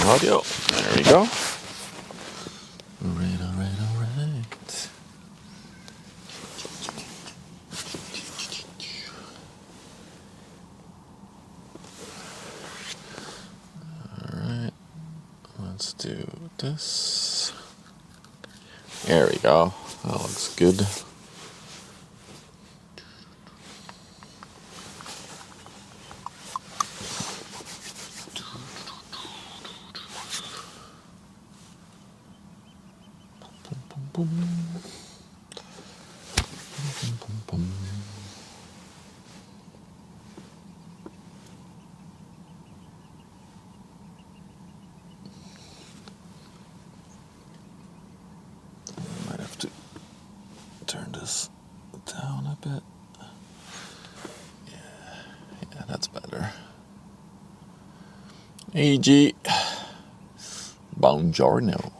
audio. There we go. Alright. Alright, let's do this. There we go. That looks good. Might have to turn this down a bit. Yeah, that's better. AG, buongiorno.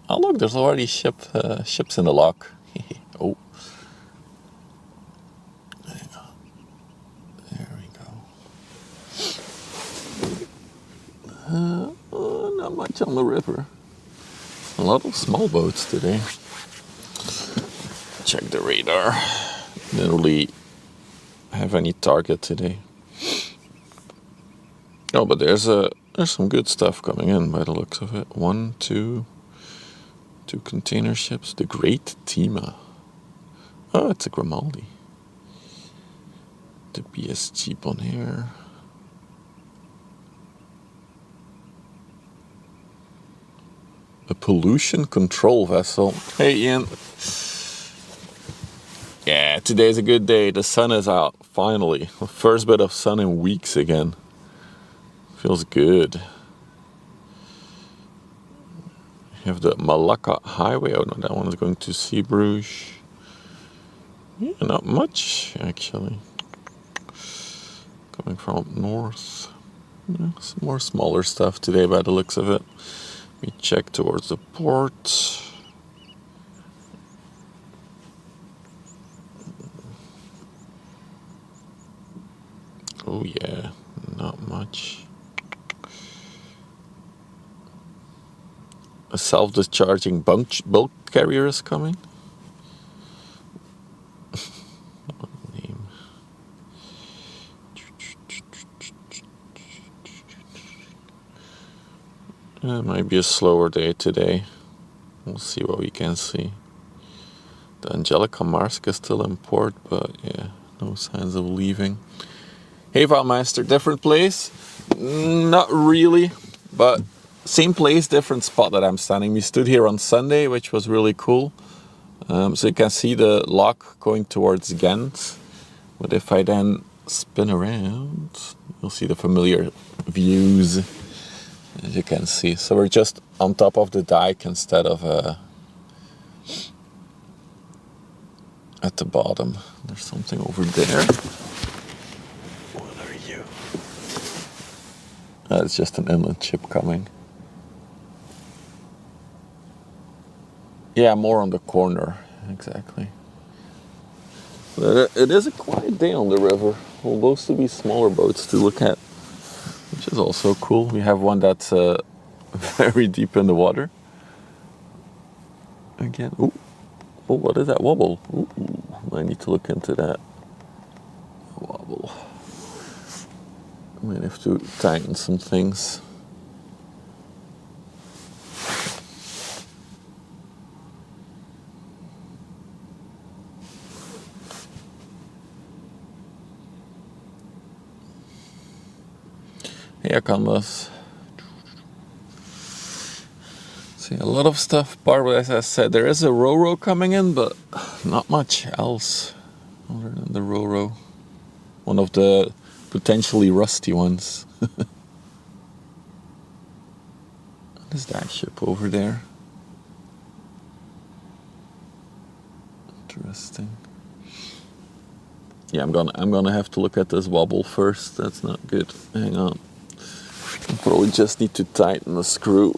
Oh look, there's already ships in the lock. Oh, there we go. Not much on the river. A lot of small boats today. Check the radar. Didn't really have any target today. Oh, but there's some good stuff coming in by the looks of it. Two container ships. The Great Tima. Oh, it's a Grimaldi. The BSG Bonaire. A pollution control vessel. Hey, Ian. Yeah, today's a good day. The sun is out, finally. The first bit of sun in weeks again. Feels good. You have the Malacca Highway. Oh no, that one is going to Zeebrugge. Yeah, not much actually. Coming from up north. Yeah, some more smaller stuff today by the looks of it. We check towards the port. Oh yeah, not much. A self-discharging bulk carrier is coming. What name? It might be a slower day today. We'll see what we can see. The Angelica Marska is still in port, but yeah, no signs of leaving. Hey, Valmeister, different place? Not really, but same place, different spot that I'm standing. We stood here on Sunday, which was really cool. So you can see the lock going towards Ghent. But if I then spin around, you'll see the familiar views, as you can see. So we're just on top of the dike instead of at the bottom. There's something over there. What are you? It's just an inland ship coming. Yeah, more on the corner, exactly. But it is a quiet day on the river. Will mostly be smaller boats to look at, which is also cool. We have one that's very deep in the water. Again, oh, what is that wobble? Ooh, I need to look into that wobble. I might have to tighten some things. Here comes. See, a lot of stuff. But as I said, there is a Ro-Ro coming in, but not much else other than the Ro-Ro. One of the potentially rusty ones. What is that ship over there? Interesting. Yeah, I'm gonna have to look at this wobble first. That's not good. Hang on. I probably just need to tighten the screw.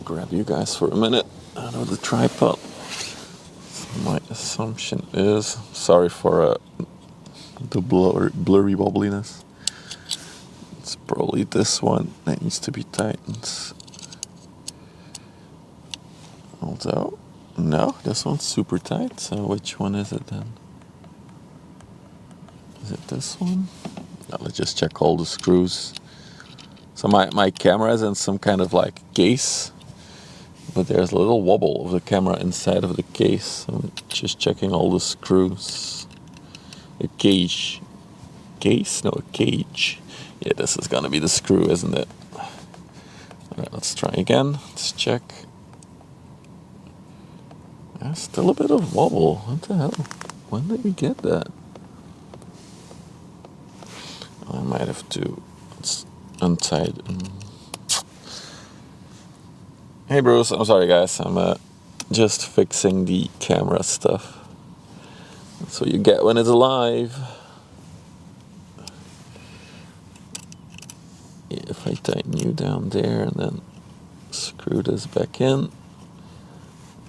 Grab you guys for a minute out of the tripod. So my assumption is, sorry for the blurry wobbliness. It's probably this one that needs to be tightened. Although, no, this one's super tight, so which one is it then? Is it this one? Now let's just check all the screws. So my camera is in some kind of like case, but there's a little wobble of the camera inside of the case. So I'm just checking all the screws. A cage. Case? No, a cage. Yeah, this is gonna be the screw, isn't it? Alright, let's try again. Let's check. There's still a bit of wobble. What the hell? When did we get that? I might have to untie it. Hey Bruce, I'm sorry guys. I'm just fixing the camera stuff. That's what you get when it's alive. If I tighten you down there and then screw this back in,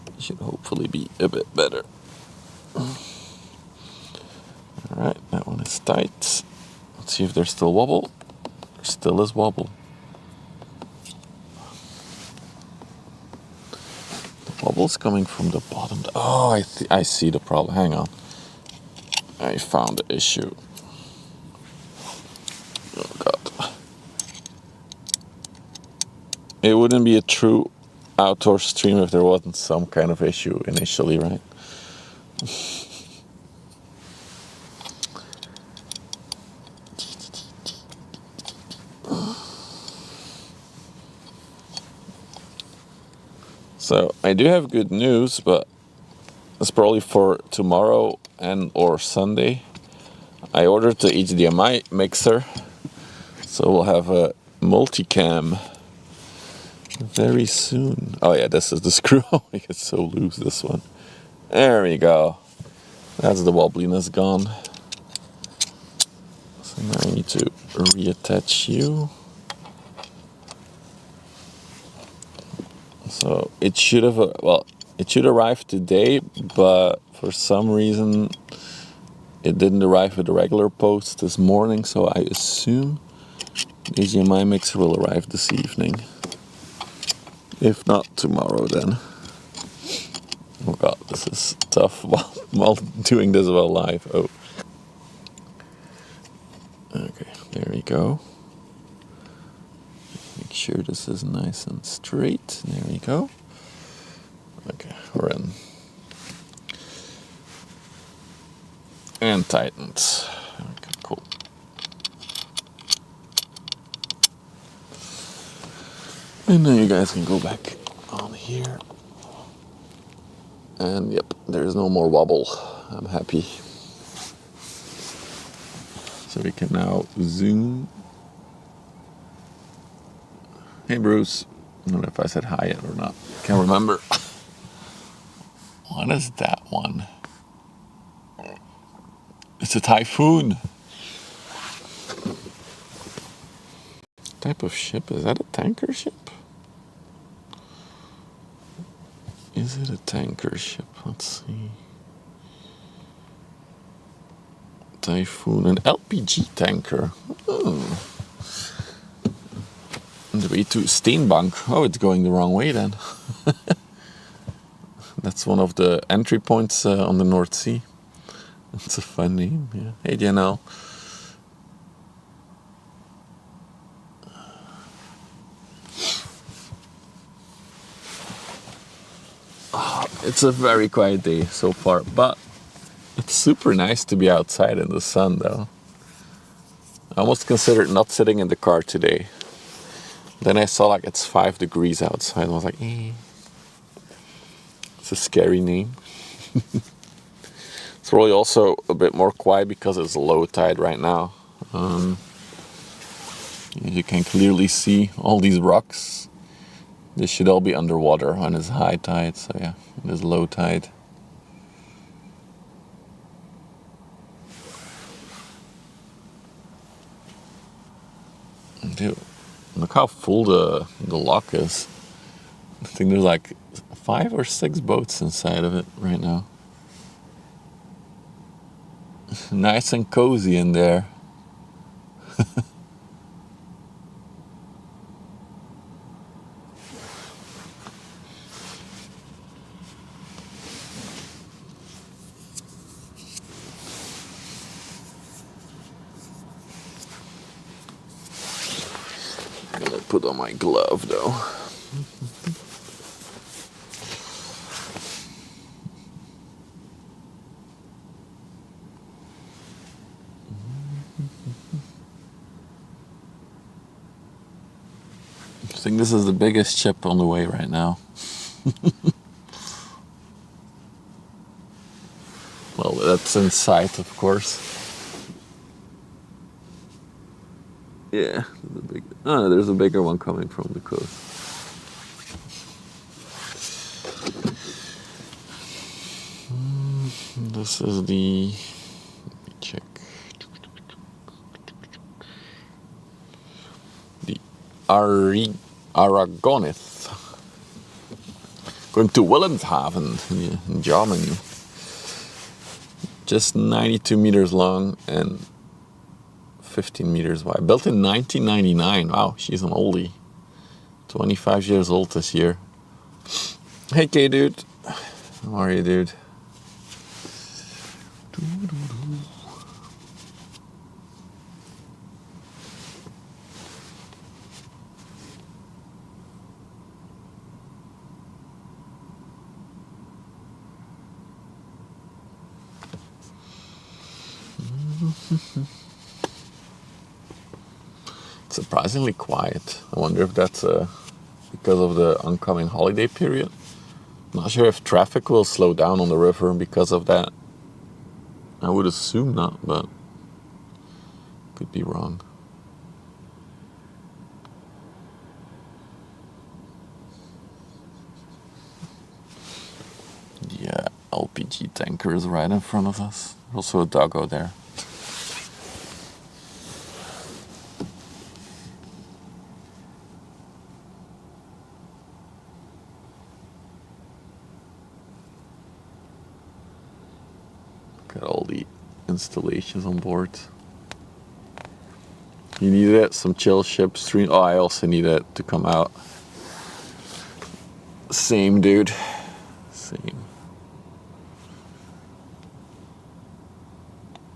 it should hopefully be a bit better. Alright, that one is tight. Let's see if there's still wobble. There still is wobble. The wobble's coming from the bottom. Oh, I see the problem. Hang on. I found the issue. Oh god. It wouldn't be a true outdoor stream if there wasn't some kind of issue initially, right? So I do have good news, but it's probably for tomorrow and or Sunday. I ordered the HDMI mixer, so we'll have a multicam very soon. Oh yeah, this is the screw. It's so loose, this one. There we go. That's the wobbliness gone. So now I need to reattach you. So it should have, it should arrive today, but for some reason it didn't arrive with the regular post this morning, so I assume the HDMI mixer will arrive this evening. If not tomorrow then. Oh god, this is tough while doing this while live. Oh. Okay, there we go. Make sure this is nice and straight. There we go. Okay, we're in. And tightened. Okay, cool. And now you guys can go back on here. And yep, there's no more wobble. I'm happy. So we can now zoom. Hey Bruce. I don't know if I said hi yet or not. Can't remember. What is that one? It's a typhoon. What type of ship? Is that a tanker ship? Is it a tanker ship? Let's see. Typhoon, an LPG tanker. Oh. On the way to Steenbank. Oh, it's going the wrong way then. That's one of the entry points on the North Sea. That's a fun name, yeah. Hey, DNL. It's a very quiet day so far, but it's super nice to be outside in the sun though. I almost considered not sitting in the car today. Then I saw like it's 5 degrees outside. I was like, eh. It's a scary name. It's probably also a bit more quiet because it's low tide right now. You can clearly see all these rocks. This should all be underwater when it's high tide, so yeah, it is low tide. Dude, look how full the lock is. I think there's like 5 or 6 boats inside of it right now. Nice and cozy in there. I'm gonna put on my glove though. I think this is the biggest ship on the way right now. Well, that's in sight, of course. Yeah, there's a bigger one coming from the coast. This is the... Let me check. The Aragonith. Going to Wilhelmshaven in Germany. Just 92 meters long and 15 meters wide. Built in 1999. Wow, she's an oldie. 25 years old this year. Hey, K-Dude. How are you, dude? Surprisingly quiet. I wonder if that's because of the oncoming holiday period. Not sure if traffic will slow down on the river because of that. I would assume not, but could be wrong. Yeah, LPG tanker is right in front of us. Also a doggo there. Got all the installations on board. You need it, some chill ship stream. Oh, I also need it to come out. Same, dude. Same.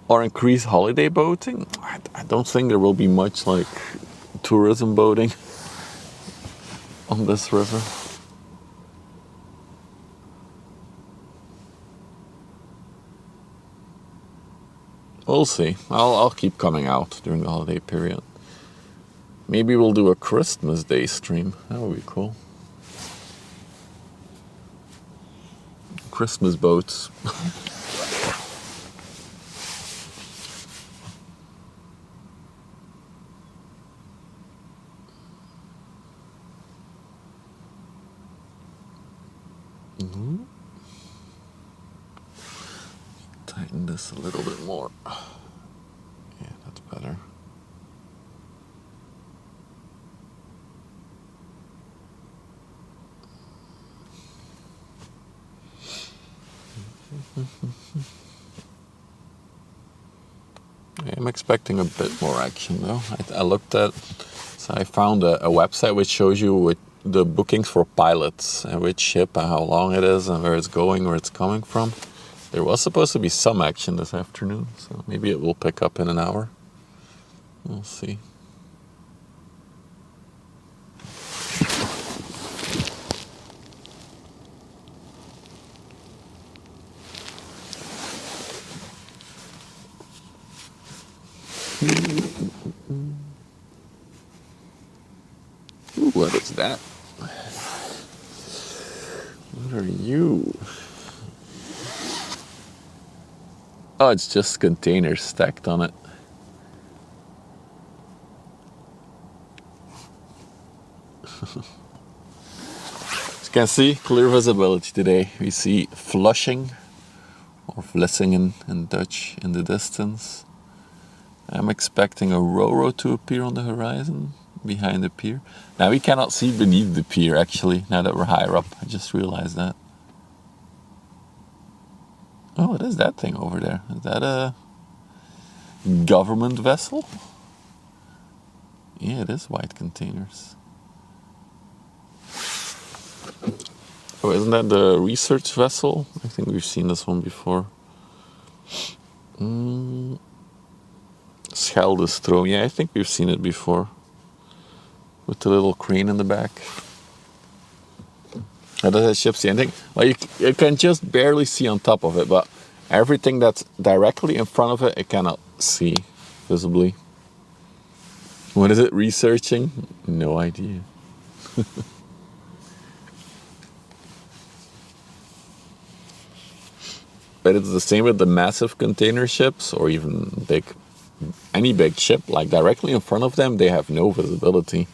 Or increase holiday boating? I don't think there will be much like tourism boating on this river. We'll see. I'll keep coming out during the holiday period. Maybe we'll do a Christmas Day stream. That would be cool. Christmas boats. Tighten this a little bit more. Yeah, that's better. I'm expecting a bit more action though. I looked at, so I found a website which shows you the bookings for pilots and which ship and how long it is and where it's going, where it's coming from. There was supposed to be some action this afternoon, so maybe it will pick up in an hour. We'll see. Ooh, what is that? What are you? Oh, it's just containers stacked on it. As you can see, clear visibility today. We see Flushing, or Vlissingen in Dutch, in the distance. I'm expecting a ro-ro to appear on the horizon, behind the pier. Now we cannot see beneath the pier, actually, now that we're higher up. I just realized that. Oh, what is that thing over there? Is that a Government vessel? Yeah, it is white containers. Oh, isn't that the research vessel? I think we've seen this one before. Scheldestro. Yeah, I think we've seen it before. With the little crane in the back. How does that ship see anything? Well, you can just barely see on top of it, but everything that's directly in front of it, it cannot see visibly. What is it researching? No idea. But it's the same with the massive container ships, or even any big ship. Like directly in front of them, they have no visibility.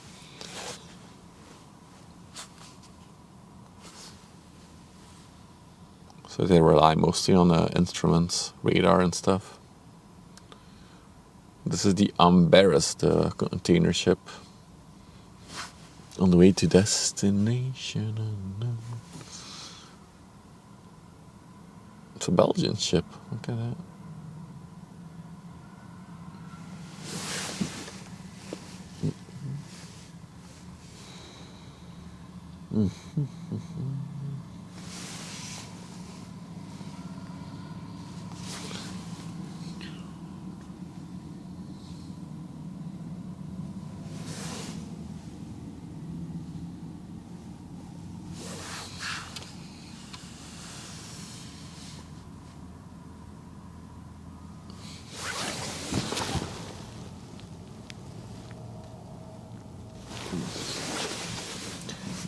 So they rely mostly on instruments, radar and stuff. This is the Amberes, the container ship. On the way to destination unknown. It's a Belgian ship. Look at that.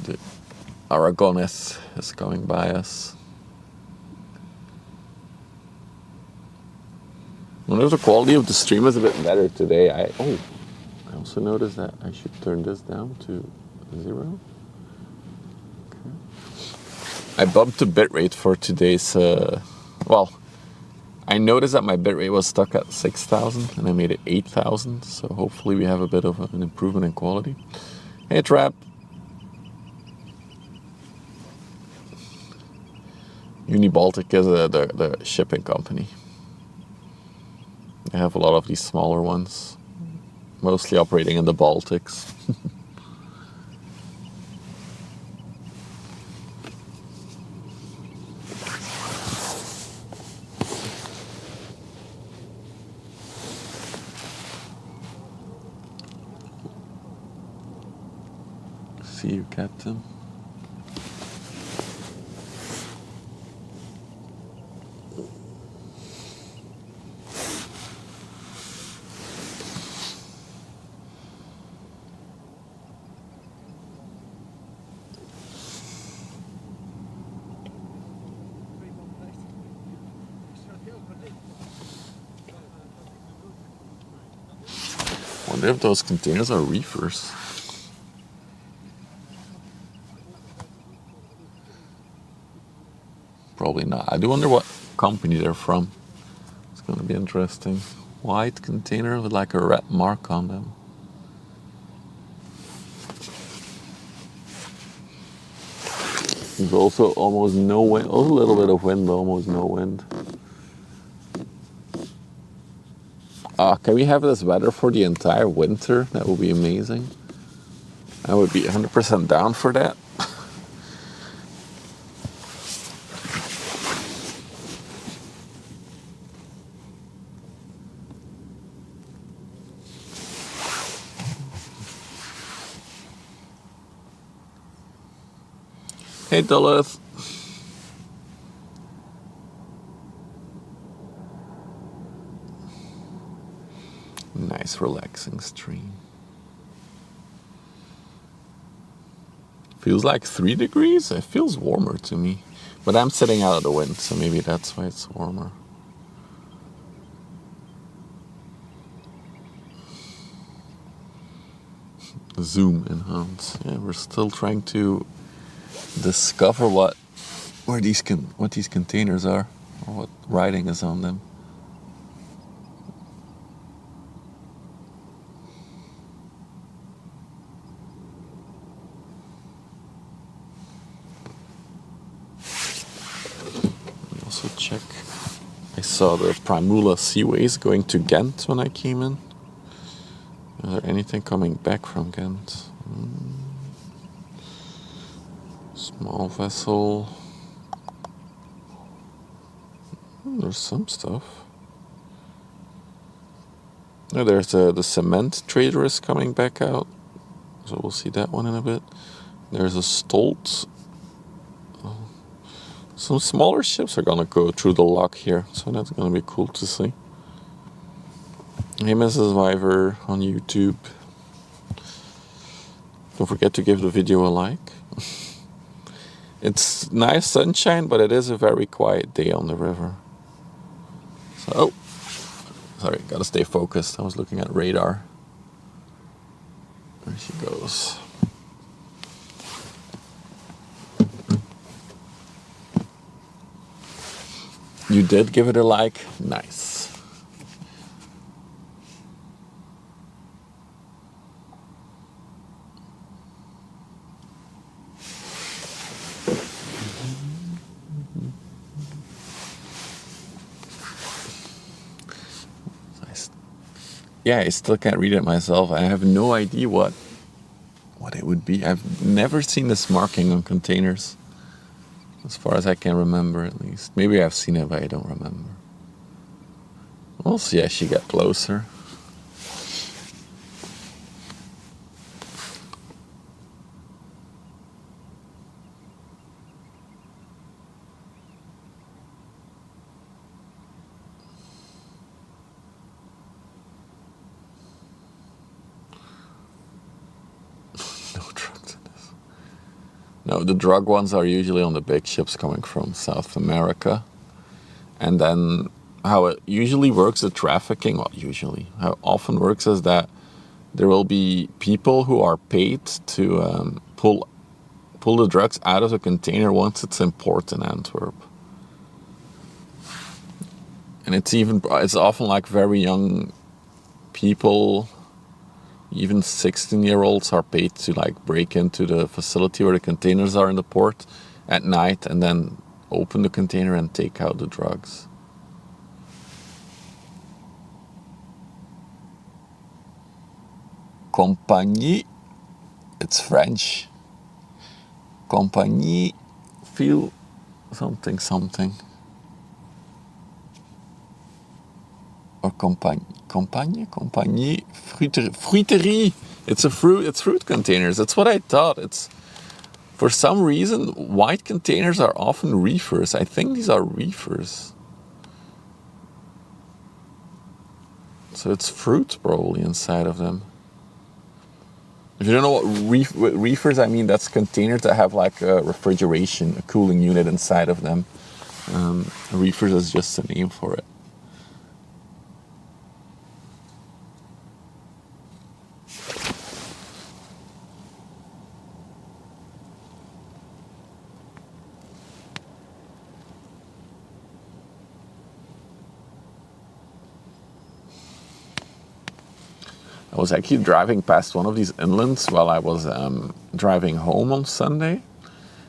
The Aragoneth is going by us. I wonder if the quality of the stream is a bit better today. I also noticed that I should turn this down to 0. Okay. I bumped the bitrate for today's. I noticed that my bitrate was stuck at 6,000 and I made it 8,000. So hopefully we have a bit of an improvement in quality. Hey, Trap. Unibaltic is the shipping company. They have a lot of these smaller ones, mostly operating in the Baltics. See you, Captain. I wonder if those containers are reefers. Probably not. I do wonder what company they're from. It's going to be interesting. White container with like a red mark on them. There's also almost no wind. Oh, a little bit of wind, but almost no wind. Can we have this weather for the entire winter? That would be amazing. I would be 100% down for that. Hey, Duluth. Nice relaxing stream. Feels like 3 degrees. It feels warmer to me. But I'm sitting out of the wind, so maybe that's why it's warmer. Zoom enhance. Yeah, we're still trying to discover what these containers are, or what writing is on them. Also check I saw the Primula Seaways going to Ghent when I came in. Is there anything coming back from Ghent? Small vessel. There's some stuff. Oh, there's the cement trader is coming back out. So we'll see that one in a bit. There's a Stolt. Some smaller ships are gonna go through the lock here, so that's gonna be cool to see. Hey, Mrs. Viver on YouTube. Don't forget to give the video a like. It's nice sunshine, but it is a very quiet day on the river. So, oh, sorry, gotta stay focused. I was looking at radar. There she goes. You did give it a like? Nice. Yeah, I still can't read it myself. I have no idea what it would be. I've never seen this marking on containers. As far as I can remember, at least. Maybe I've seen it, but I don't remember. We'll see as she gets closer. No, the drug ones are usually on the big ships coming from South America. And then how it usually works, the trafficking, how it often works is that there will be people who are paid to pull the drugs out of the container once it's in port in Antwerp. And it's often like very young people. Even 16-year-olds are paid to like break into the facility where the containers are in the port at night and then open the container and take out the drugs. Compagnie, it's French. Compagnie, feel something. Or compagnie, fruiterie. It's fruit containers. That's what I thought. It's, for some reason, white containers are often reefers. I think these are reefers. So it's fruit probably inside of them. If you don't know what reefers, I mean, that's containers that have like a refrigeration, a cooling unit inside of them. Reefers is just a name for it. I was actually driving past one of these inlands while I was driving home on Sunday.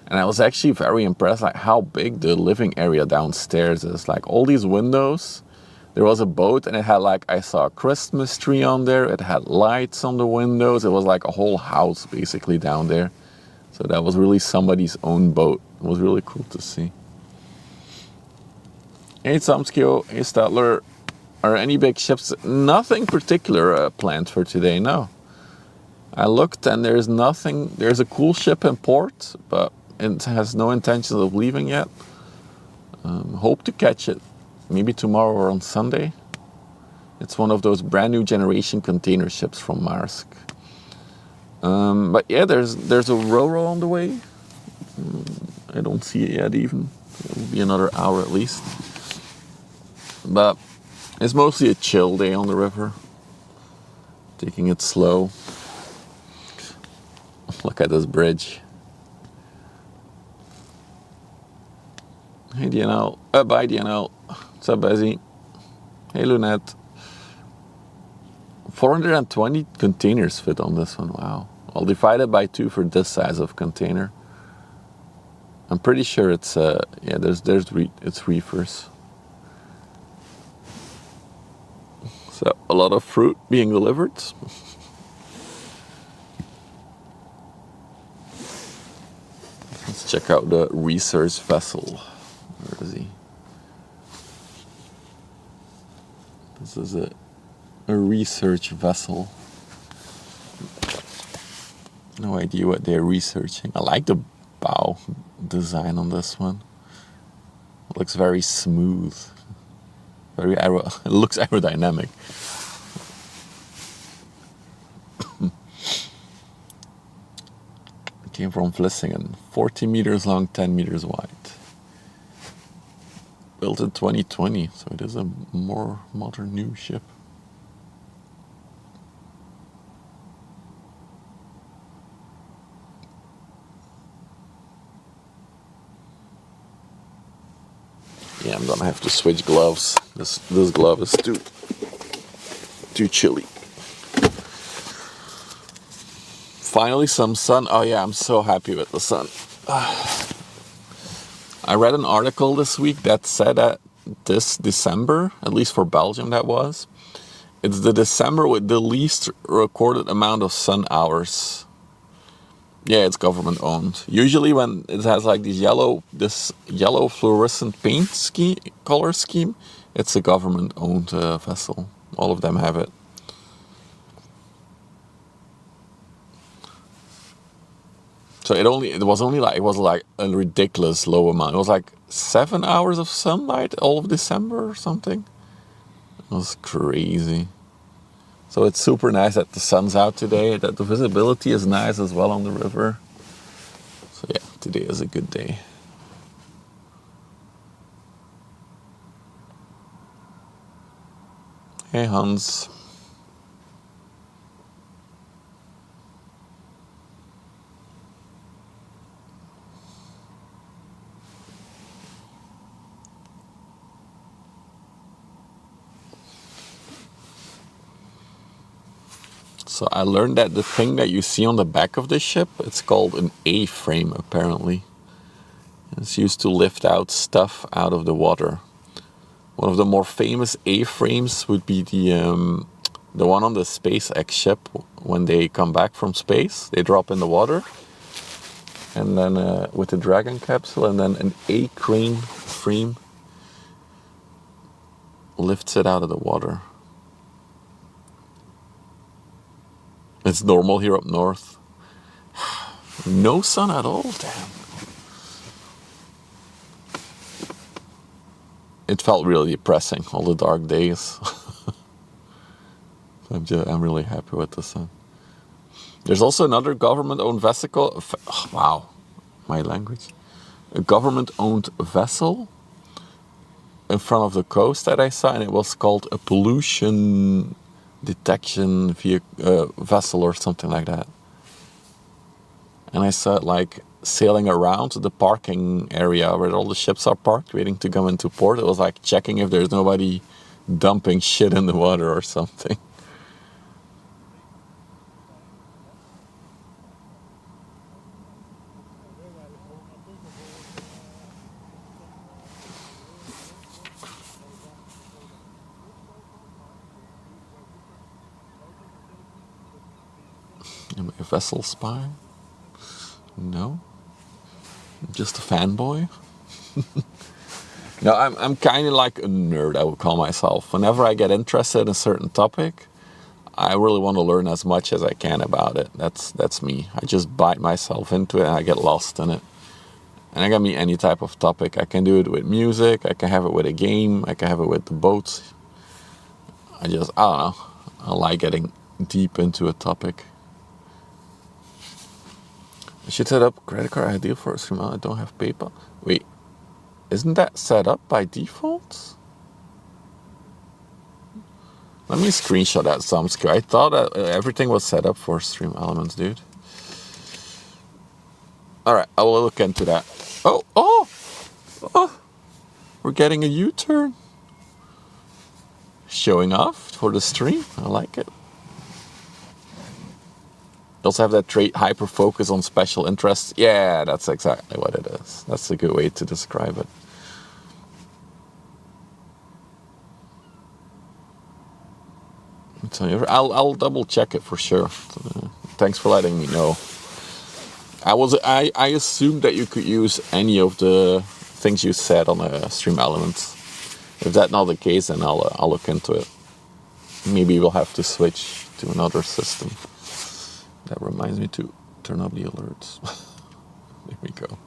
And I was actually very impressed like how big the living area downstairs is. Like all these windows, there was a boat and it had like, I saw a Christmas tree on there. It had lights on the windows. It was like a whole house basically down there. So that was really somebody's own boat. It was really cool to see. Hey Samskio, hey Statler. Are any big ships? Nothing particular planned for today, no. I looked and there's nothing. There's a cool ship in port, but it has no intentions of leaving yet. Hope to catch it. Maybe tomorrow or on Sunday. It's one of those brand new generation container ships from Maersk. But yeah, there's a Ro-Ro on the way. I don't see it yet even. It'll be another hour at least. But it's mostly a chill day on the river. Taking it slow. Look at this bridge. Hey DNL. Bye DNL. What's up, Bezzy? Hey Lunette. 420 containers fit on this one. Wow. I'll divide it by 2 for this size of container. I'm pretty sure it's it's reefers. So a lot of fruit being delivered. Let's check out the research vessel. Where is he? This is a research vessel. No idea what they're researching. I like the bow design on this one. It looks very smooth. It looks aerodynamic. It came from Vlissingen. 40 meters long, 10 meters wide. Built in 2020, so it is a more modern new ship. Yeah, I'm gonna have to switch gloves. This glove is too chilly. Finally some sun. Oh yeah, I'm so happy with the sun. I read an article this week that said that this December, at least for Belgium that was, it's the December with the least recorded amount of sun hours. Yeah, it's government owned. Usually when it has like this yellow fluorescent paint color scheme, it's a government owned vessel. All of them have it. So it was like a ridiculous low amount. It was like 7 hours of sunlight all of December or something. It was crazy. So it's super nice that the sun's out today, that the visibility is nice as well on the river. So yeah, today is a good day. Hey Hans. So I learned that the thing that you see on the back of the ship, it's called an A-frame apparently. It's used to lift out stuff out of the water. One of the more famous A-frames would be the one on the SpaceX ship. When they come back from space, they drop in the water, and then with the Dragon capsule, and then an A-crane frame lifts it out of the water. It's normal here up north. No sun at all, damn. It felt really depressing, all the dark days. I'm really happy with the sun. There's also another government-owned vessel. Wow, my language. A government-owned vessel in front of the coast that I saw, and it was called a pollution detection vessel or something like that. And I saw it like sailing around the parking area where all the ships are parked, waiting to come into port. It was like checking if there's nobody dumping shit in the water or something. Am I a vessel spy? No. I'm just a fanboy. No, I'm kind of like a nerd, I would call myself. Whenever I get interested in a certain topic, I really want to learn as much as I can about it. That's me. I just bite myself into it and I get lost in it. And I got me any type of topic. I can do it with music, I can have it with a game, I can have it with the boats. I don't know. I like getting deep into a topic. I should set up credit card ideal for a stream. I don't have PayPal. Wait, isn't that set up by default? Let me screenshot that some screen. I thought that everything was set up for Stream Elements, dude. Alright, I will look into that. Oh! We're getting a U-turn. Showing off for the stream. I like it. You also have that trait, hyper focus on special interests. Yeah, that's exactly what it is. That's a good way to describe it. I'll double check it for sure. Thanks for letting me know. I assumed that you could use any of the things you said on Stream Elements. If that's not the case, then I'll look into it. Maybe we'll have to switch to another system. That reminds me to turn up the alerts. There we go.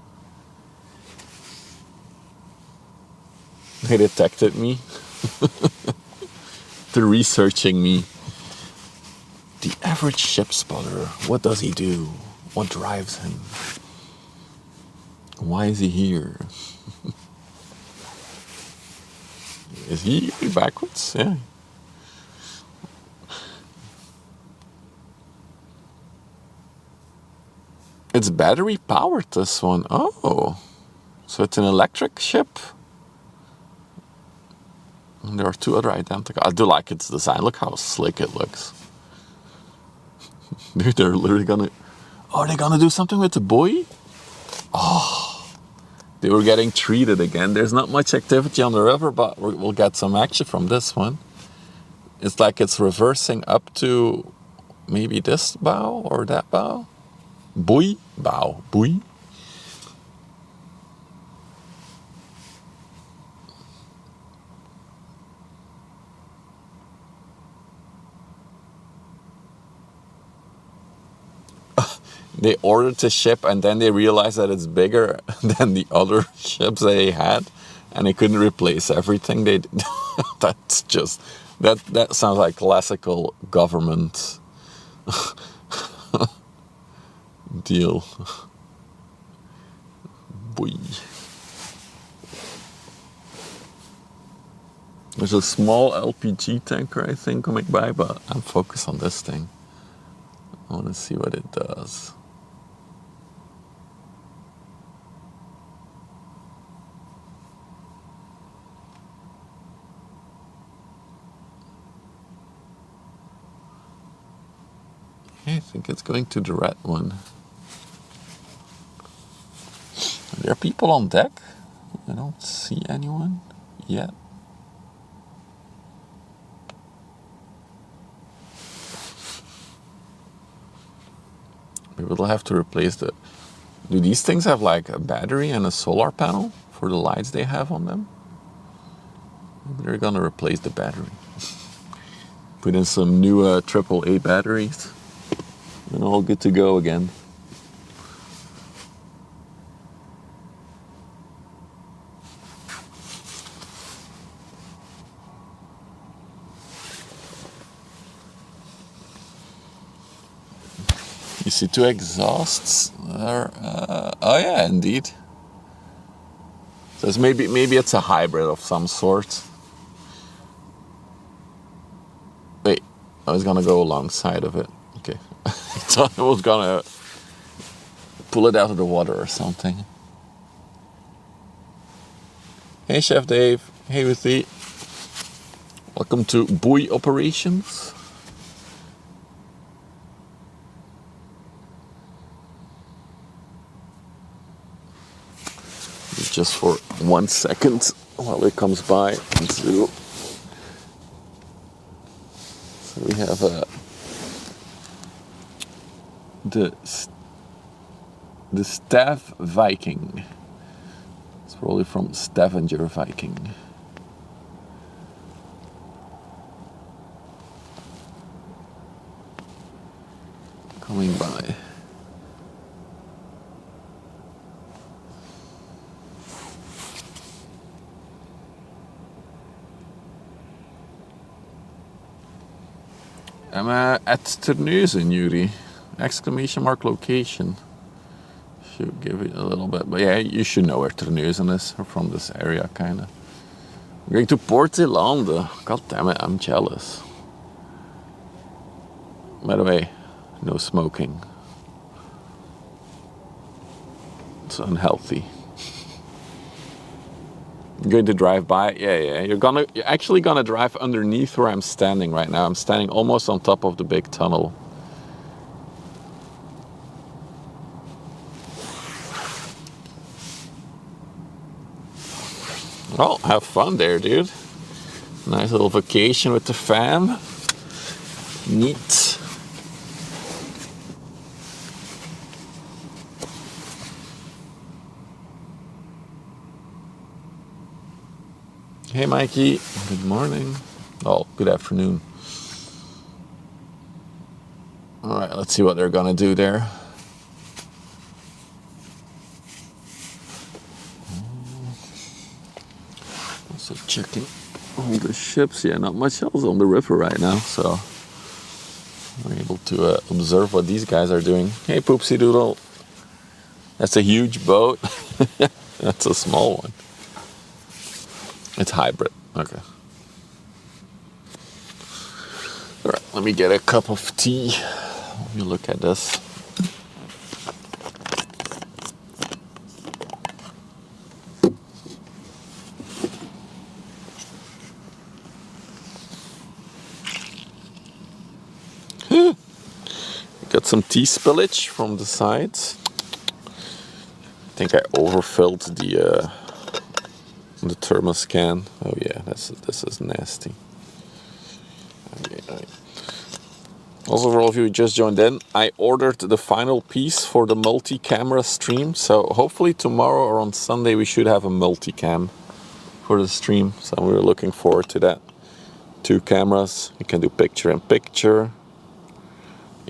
They detected me. They're researching me. The average ship spotter. What does he do? What drives him? Why is he here? Is he backwards? Yeah. It's battery powered, this one. Oh. So it's an electric ship. And there are two other identical. I do like its design. Look how slick it looks. Dude, they're literally gonna... Are they gonna do something with the buoy? Oh. They were getting treated again. There's not much activity on the river, but we'll get some action from this one. It's like it's reversing up to maybe this bow or that bow. Buoy? Bow. Buoy? They ordered the ship and then they realized that it's bigger than the other ships they had, and they couldn't replace everything. They that's just that sounds like classical government deal. Boy. There's a small LPG tanker, I think, coming by, but I'm focused on this thing. I want to see what it does. I think it's going to the red one. Are there people on deck? I don't see anyone yet. We will have to replace the... Do these things have like a battery and a solar panel for the lights they have on them? Maybe they're gonna replace the battery. Put in some new AAA batteries. And all good to go again. You see two exhausts there. Oh yeah, indeed. So it's maybe it's a hybrid of some sort. Wait, I was gonna go alongside of it. Okay. I thought I was gonna pull it out of the water or something. Hey Chef Dave, hey Ruthie. Welcome to buoy operations. Just for 1 second while it comes by. So we have the Staff Viking. It's probably from Stavanger Viking. Coming by. I'm at Terneuzen, Yuri. Exclamation mark location. Should give it a little bit. But yeah, you should know where Terneuzen is. From this area, kind of. I'm going to Port Zeelande. God damn it, I'm jealous. By the way, no smoking. It's unhealthy. You're going to drive by? Yeah. You're actually gonna drive underneath where I'm standing right now. I'm standing almost on top of the big tunnel. Well, have fun there, dude. Nice little vacation with the fam. Neat. Hey Mikey, good morning. Oh, good afternoon. Alright, let's see what they're gonna do there. Also checking all the ships. Yeah, not much else on the river right now, so we're able to observe what these guys are doing. Hey Poopsie Doodle. That's a huge boat. That's a small one. It's hybrid. Okay. Alright, let me get a cup of tea. Let me look at this. Got some tea spillage from the sides. I think I overfilled the thermos can. Oh yeah, this is nasty. Okay. Also, for all of you who just joined in, I ordered the final piece for the multi-camera stream. So hopefully tomorrow or on Sunday we should have a multi-cam for the stream. So we're looking forward to that. 2 cameras. You can do picture in picture.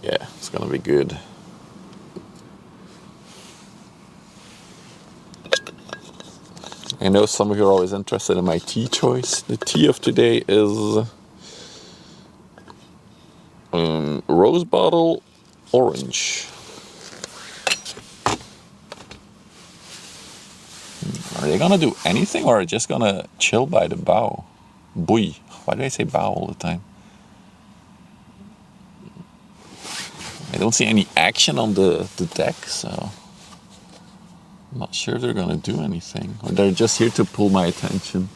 Yeah, it's gonna be good. I know some of you are always interested in my tea choice. The tea of today is rose bottle orange. Are they gonna do anything or are they just gonna chill by the bow? Buoy. Why do I say bow all the time? I don't see any action on the deck, so I'm not sure they're gonna do anything. Or they're just here to pull my attention.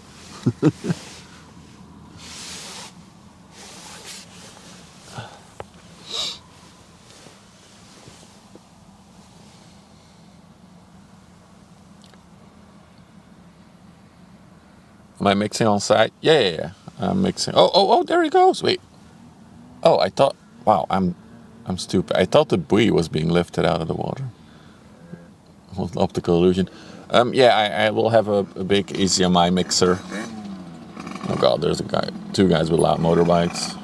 Am I mixing on site? Yeah. I'm mixing. Oh, there he goes. Wait. Oh, I thought. Wow, I'm stupid. I thought the buoy was being lifted out of the water. Optical illusion. I will have a big ACMI mixer. Oh god, there's 2 guys with loud motorbikes.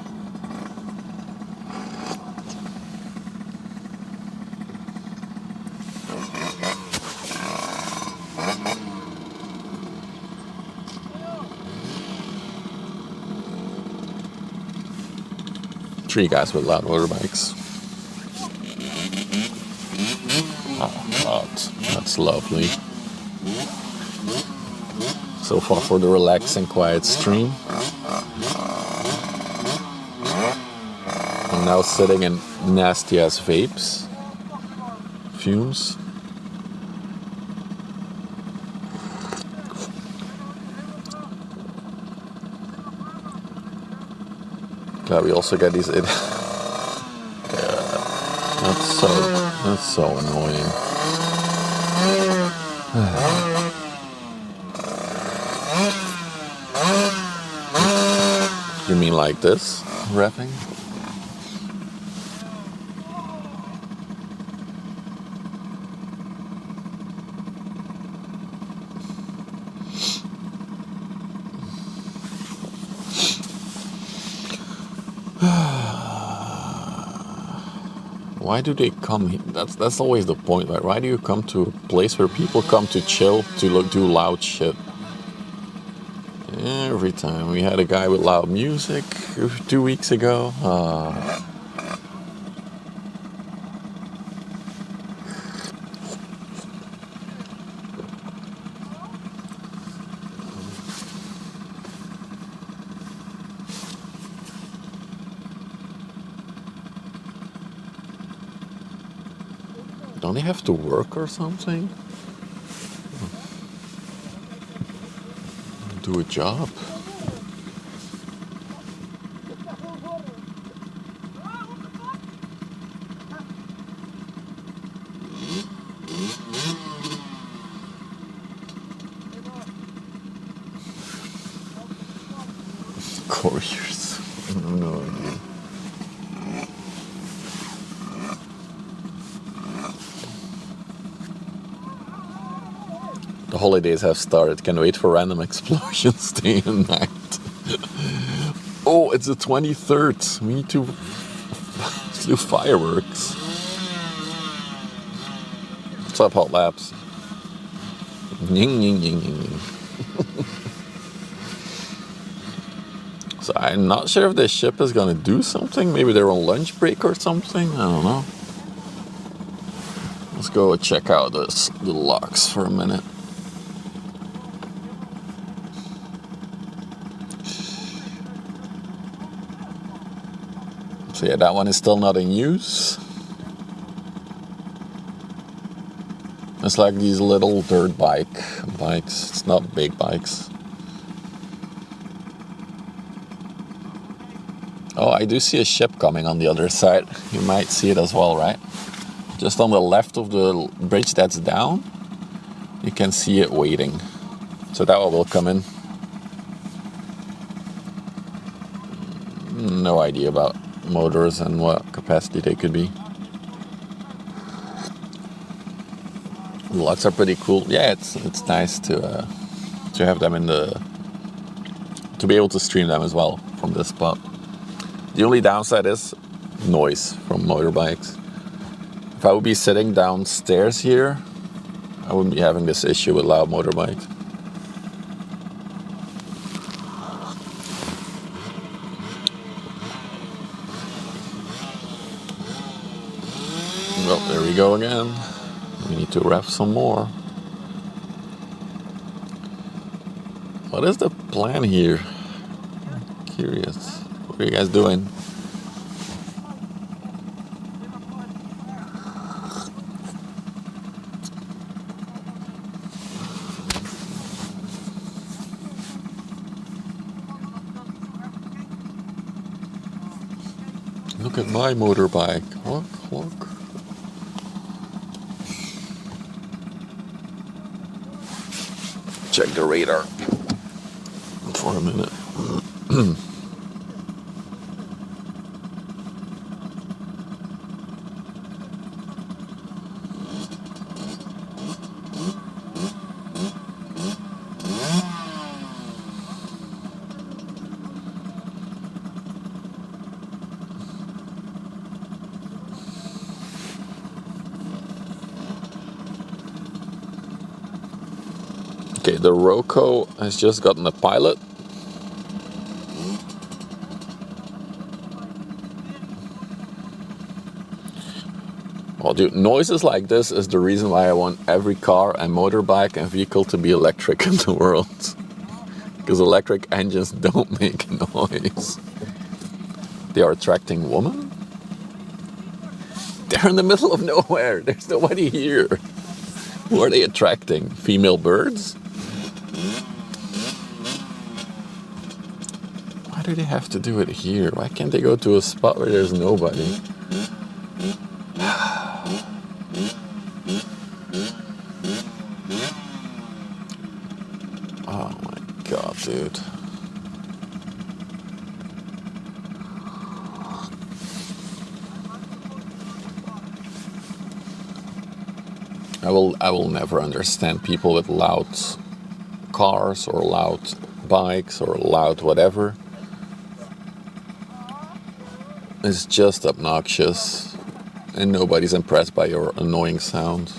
Three guys with loud motorbikes. Oh god, that's lovely. So far for the relaxing, quiet stream. I'm now sitting in nasty ass vapes. Fumes. Glad we also get these. That's so annoying. You mean like this? Rapping? Why do they come here? That's always the point, right? Why do you come to a place where people come to chill, to do loud shit? Every time. We had a guy with loud music 2 weeks ago. Don't they have to work or something? Do a job. Couriers. I have no idea. The holidays have started. Can wait for random explosions day and night. Oh, it's the 23rd. We need to do fireworks. What's up, Hot Labs? Ying, ying, ying, ying, ying. So I'm not sure if this ship is going to do something. Maybe they're on lunch break or something. I don't know. Let's go check out the locks for a minute. So yeah, that one is still not in use. It's like these little dirt bikes. It's not big bikes. Oh, I do see a ship coming on the other side. You might see it as well, right? Just on the left of the bridge that's down, you can see it waiting. So that one will come in. No idea about motors and what capacity they could be. The locks are pretty cool. Yeah, it's nice to have them to be able to stream them as well from this spot. The only downside is noise from motorbikes. If I would be sitting downstairs here, I wouldn't be having this issue with loud motorbikes. Well, there we go again. We need to ref some more. What is the plan here? I'm curious. What are you guys doing? Look at my motorbike. Look. Check the radar for a minute. Okay, the Roco has just gotten a pilot. Well, dude, noises like this is the reason why I want every car and motorbike and vehicle to be electric in the world. Because electric engines don't make noise. They are attracting women? They're in the middle of nowhere. There's nobody here. Who are they attracting? Female birds? Why do they have to do it here? Why can't they go to a spot where there's nobody? Oh my god, dude. I will never understand people with loud cars or loud bikes or loud whatever. It's just obnoxious and nobody's impressed by your annoying sound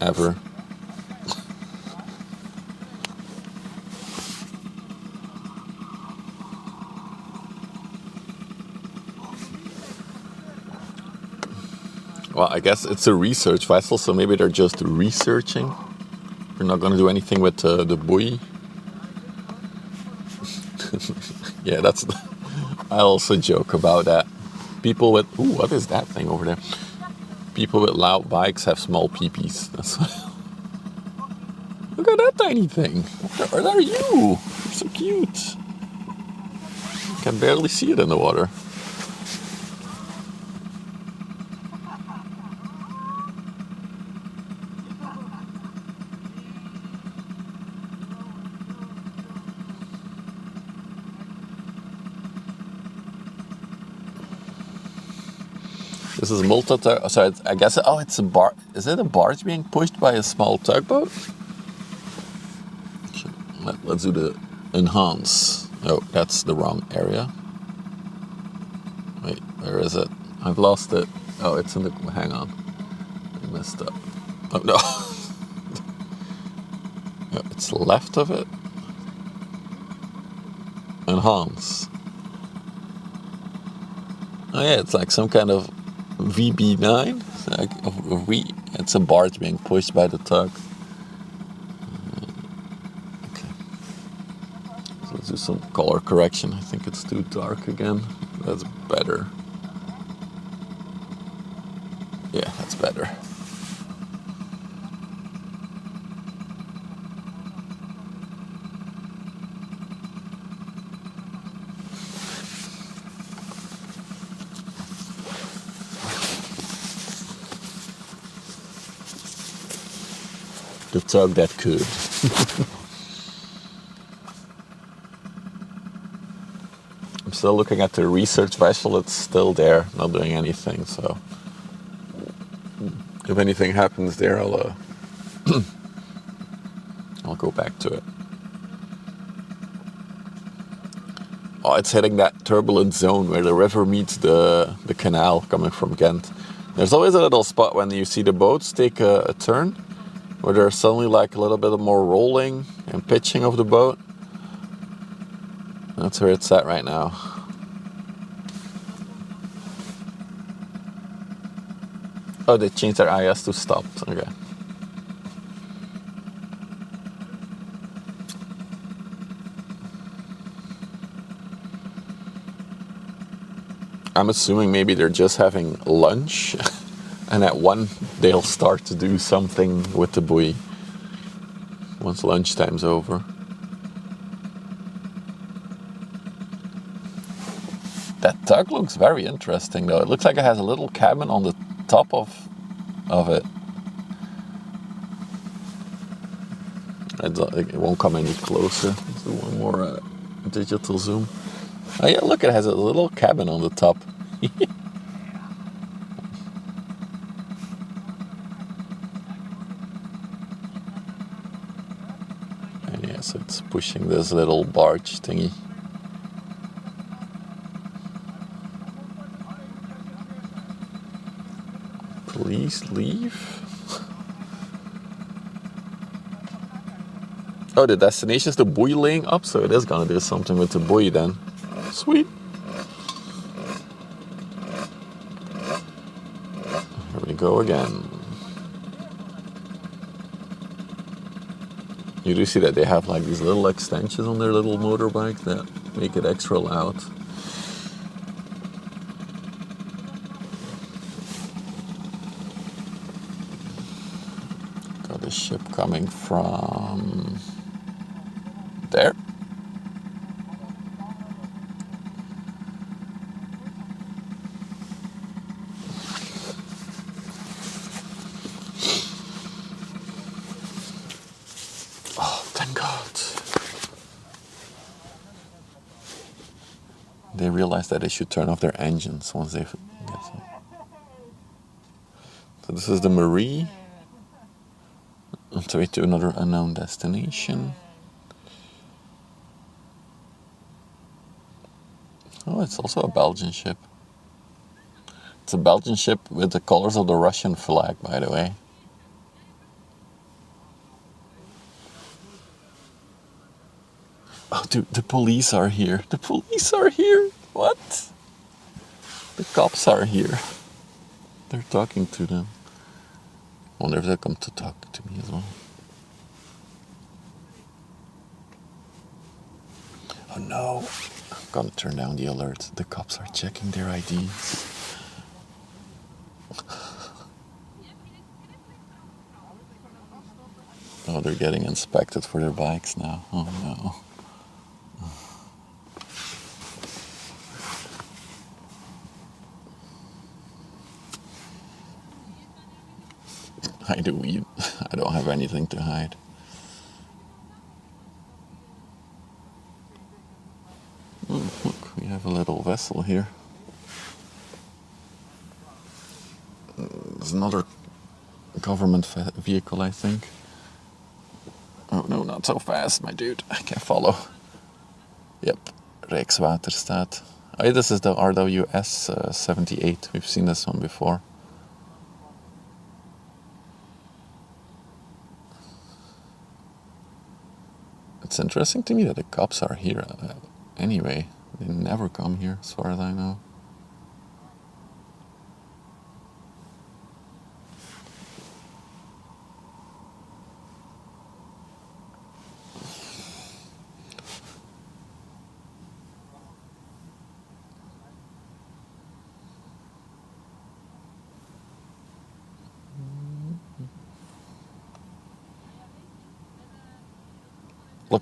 ever. Well, I guess it's a research vessel, so maybe they're just researching. We're not going to do anything with the buoy. Yeah, that's... I also joke about that. People with... Ooh, what is that thing over there? People with loud bikes have small peepees. That's Look at that tiny thing. Where are you? You're so cute. I can barely see it in the water. This is multi-tug. So I guess. Oh, it's a bar. Is it a barge being pushed by a small tugboat? Let's do the enhance. Oh, that's the wrong area. Wait, where is it? I've lost it. Oh, it's in the... Hang on. I messed up. Oh, no. No, it's left of it. Enhance. Oh yeah, it's like some kind of VB9. It's like it's a barge being pushed by the tug. Okay. So let's do some color correction. I think it's too dark again. That's better. Yeah, that's better. The tug that could. I'm still looking at the research vessel. It's still there, not doing anything. So if anything happens there, I'll go back to it. Oh, it's hitting that turbulent zone where the river meets the canal coming from Ghent. There's always a little spot when you see the boats take a turn, where there's suddenly like a little bit more rolling and pitching of the boat. That's where it's at right now. Oh, they changed their IS to stopped. Okay. I'm assuming maybe they're just having lunch and at 1 they'll start to do something with the buoy once lunchtime's over. That tug looks very interesting though. It looks like it has a little cabin on the top of it. It won't come any closer. Let's do one more digital zoom. Oh yeah, look, it has a little cabin on the top. And yes, it's pushing this little barge thingy. Please leave. Oh, the destination is the buoy laying up, so it is gonna do something with the buoy then. Sweet. Here we go again. You do see that they have like these little extensions on their little motorbike that make it extra loud. Got a ship coming from there. Oh, thank God. They realized that they should turn off their engines once they get some. So this is the Marie. On the way to another unknown destination. Oh, it's also a Belgian ship. It's a Belgian ship with the colors of the Russian flag, by the way. Oh, dude, the police are here. The police are here. What? The cops are here. They're talking to them. I wonder if they'll come to talk to me as well. Oh no. I'm gonna turn down the alert. The cops are checking their IDs. Oh, they're getting inspected for their bikes now. Oh no. I don't have anything to hide. Oh, look, we have a little vessel here. There's another government vehicle, I think. Oh no, not so fast, my dude. I can't follow. Yep, Rijkswaterstaat. Oh, this is the RWS 78. We've seen this one before. It's interesting to me that the cops are here. Anyway, they never come here, as far as I know.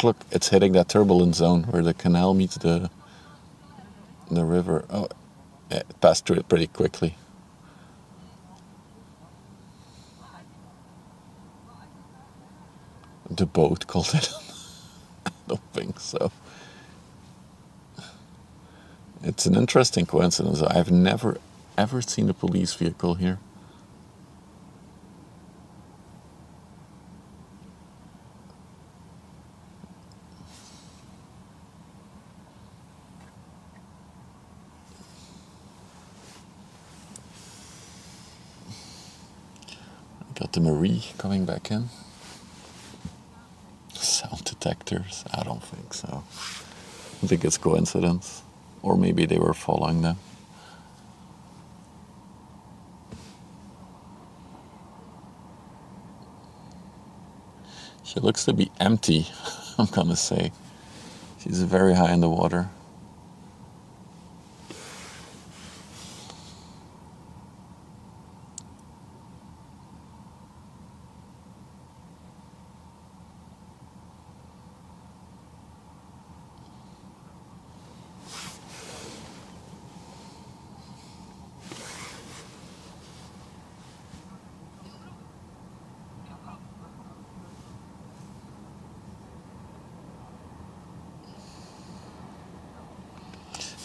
Look, it's hitting that turbulent zone where the canal meets the river. Oh, yeah, it passed through it pretty quickly. The boat called it. I don't think so. It's an interesting coincidence. I've never ever seen a police vehicle here. Got the Marie coming back in. Sound detectors? I don't think so. I think it's coincidence. Or maybe they were following them. She looks to be empty, I'm gonna say. She's very high in the water.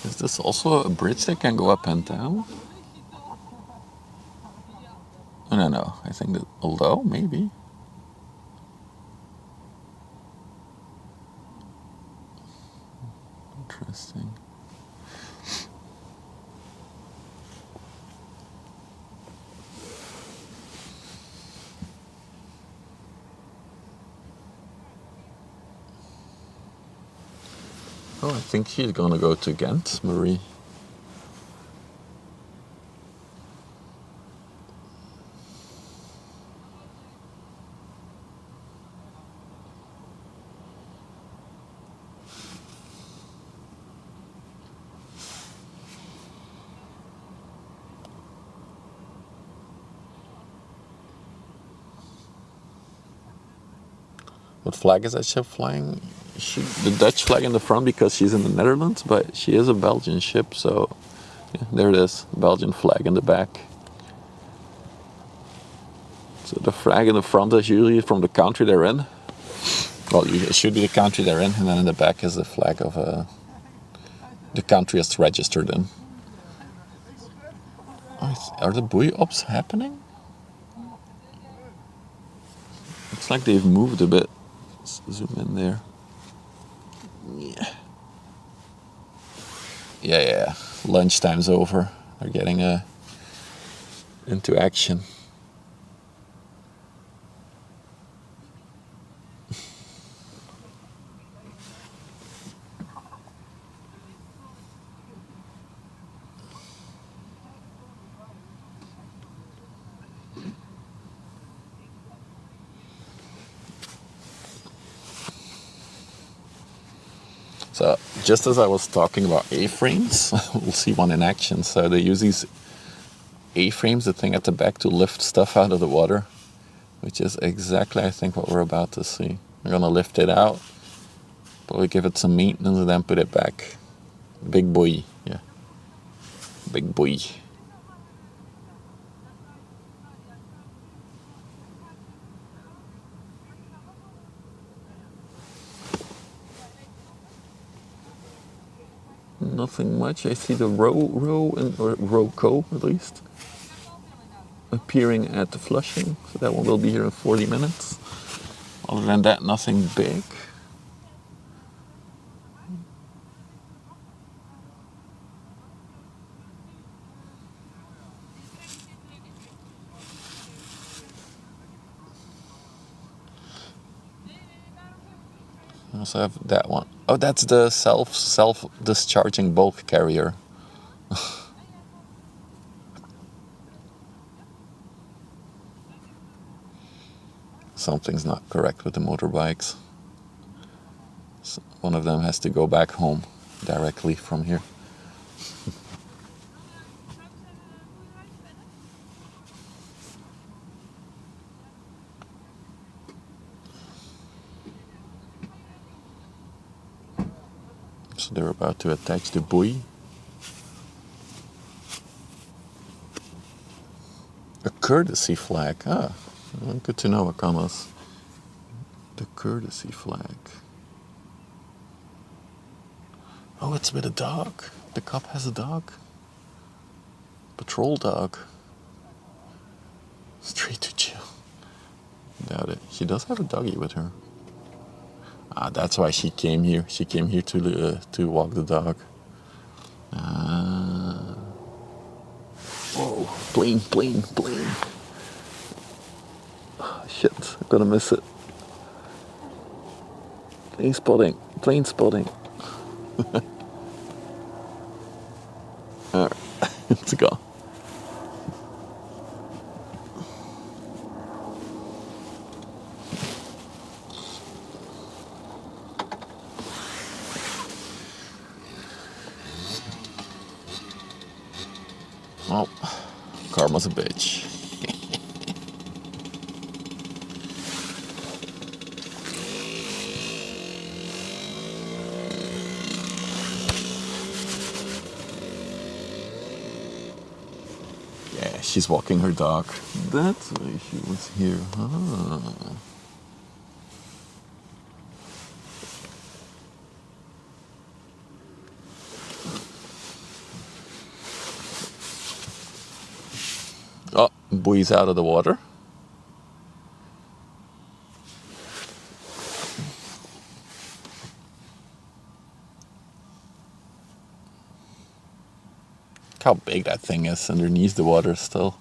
Is this also a bridge that can go up and down? Oh, no. I think that, although, maybe. Interesting. Oh, I think she's gonna go to Ghent, Marie. What flag is that ship flying? The Dutch flag in the front because she's in the Netherlands, but she is a Belgian ship, so yeah, there it is, Belgian flag in the back. So the flag in the front is usually from the country they're in. Well, it should be the country they're in, and then in the back is the flag of the country it's registered in. Oh, are the buoy ops happening? Looks like they've moved a bit. Let's zoom in there. Yeah. Lunchtime's over. They're getting into action. So just as I was talking about A-frames, we'll see one in action. So they use these A-frames, the thing at the back, to lift stuff out of the water, which is exactly, I think, what we're about to see. We're gonna lift it out, probably give it some maintenance, and then put it back. Big buoy, yeah. Big buoy. Nothing much. I see the row or row at least, appearing at the Flushing. So that one will be here in 40 minutes. Other than that, nothing big. I also have that one. Oh, that's the self-discharging bulk carrier. Something's not correct with the motorbikes. So one of them has to go back home directly from here. So they're about to attach the buoy. A courtesy flag. Ah, good to know, Akamas. The courtesy flag. Oh, it's with a dog. The cop has a dog. Patrol dog. Straight to jail. Doubt it. She does have a doggy with her. Ah, that's why she came here. She came here to walk the dog. Ah. Whoa, plane. Oh, shit, I'm gonna miss it. Plane spotting. Alright, let's go. Oh, karma's a bitch. Yeah, she's walking her dog. That's why she was here. Ah. Oh, buoy's out of the water. Look how big that thing is underneath the water still.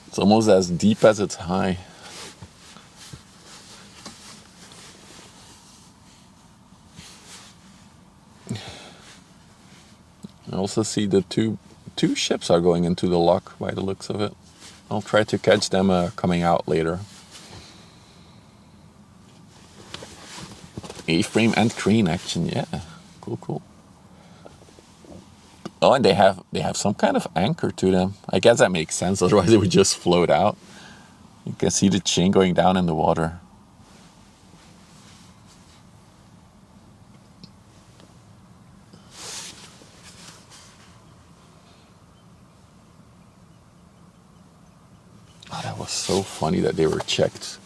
It's almost as deep as it's high. I also see the two ships are going into the lock by the looks of it. I'll try to catch them coming out later. A-frame and crane action, yeah. Cool. Oh, and they have some kind of anchor to them. I guess that makes sense, otherwise they would just float out. You can see the chain going down in the water. Oh, that was so funny that they were checked.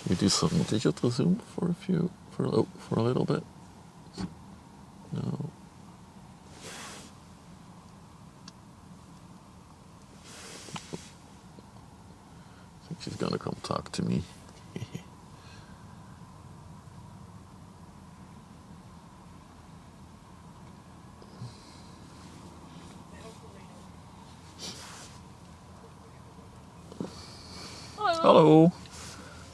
We do some digital zoom for a little bit. No. I think she's gonna come talk to me. Hallo.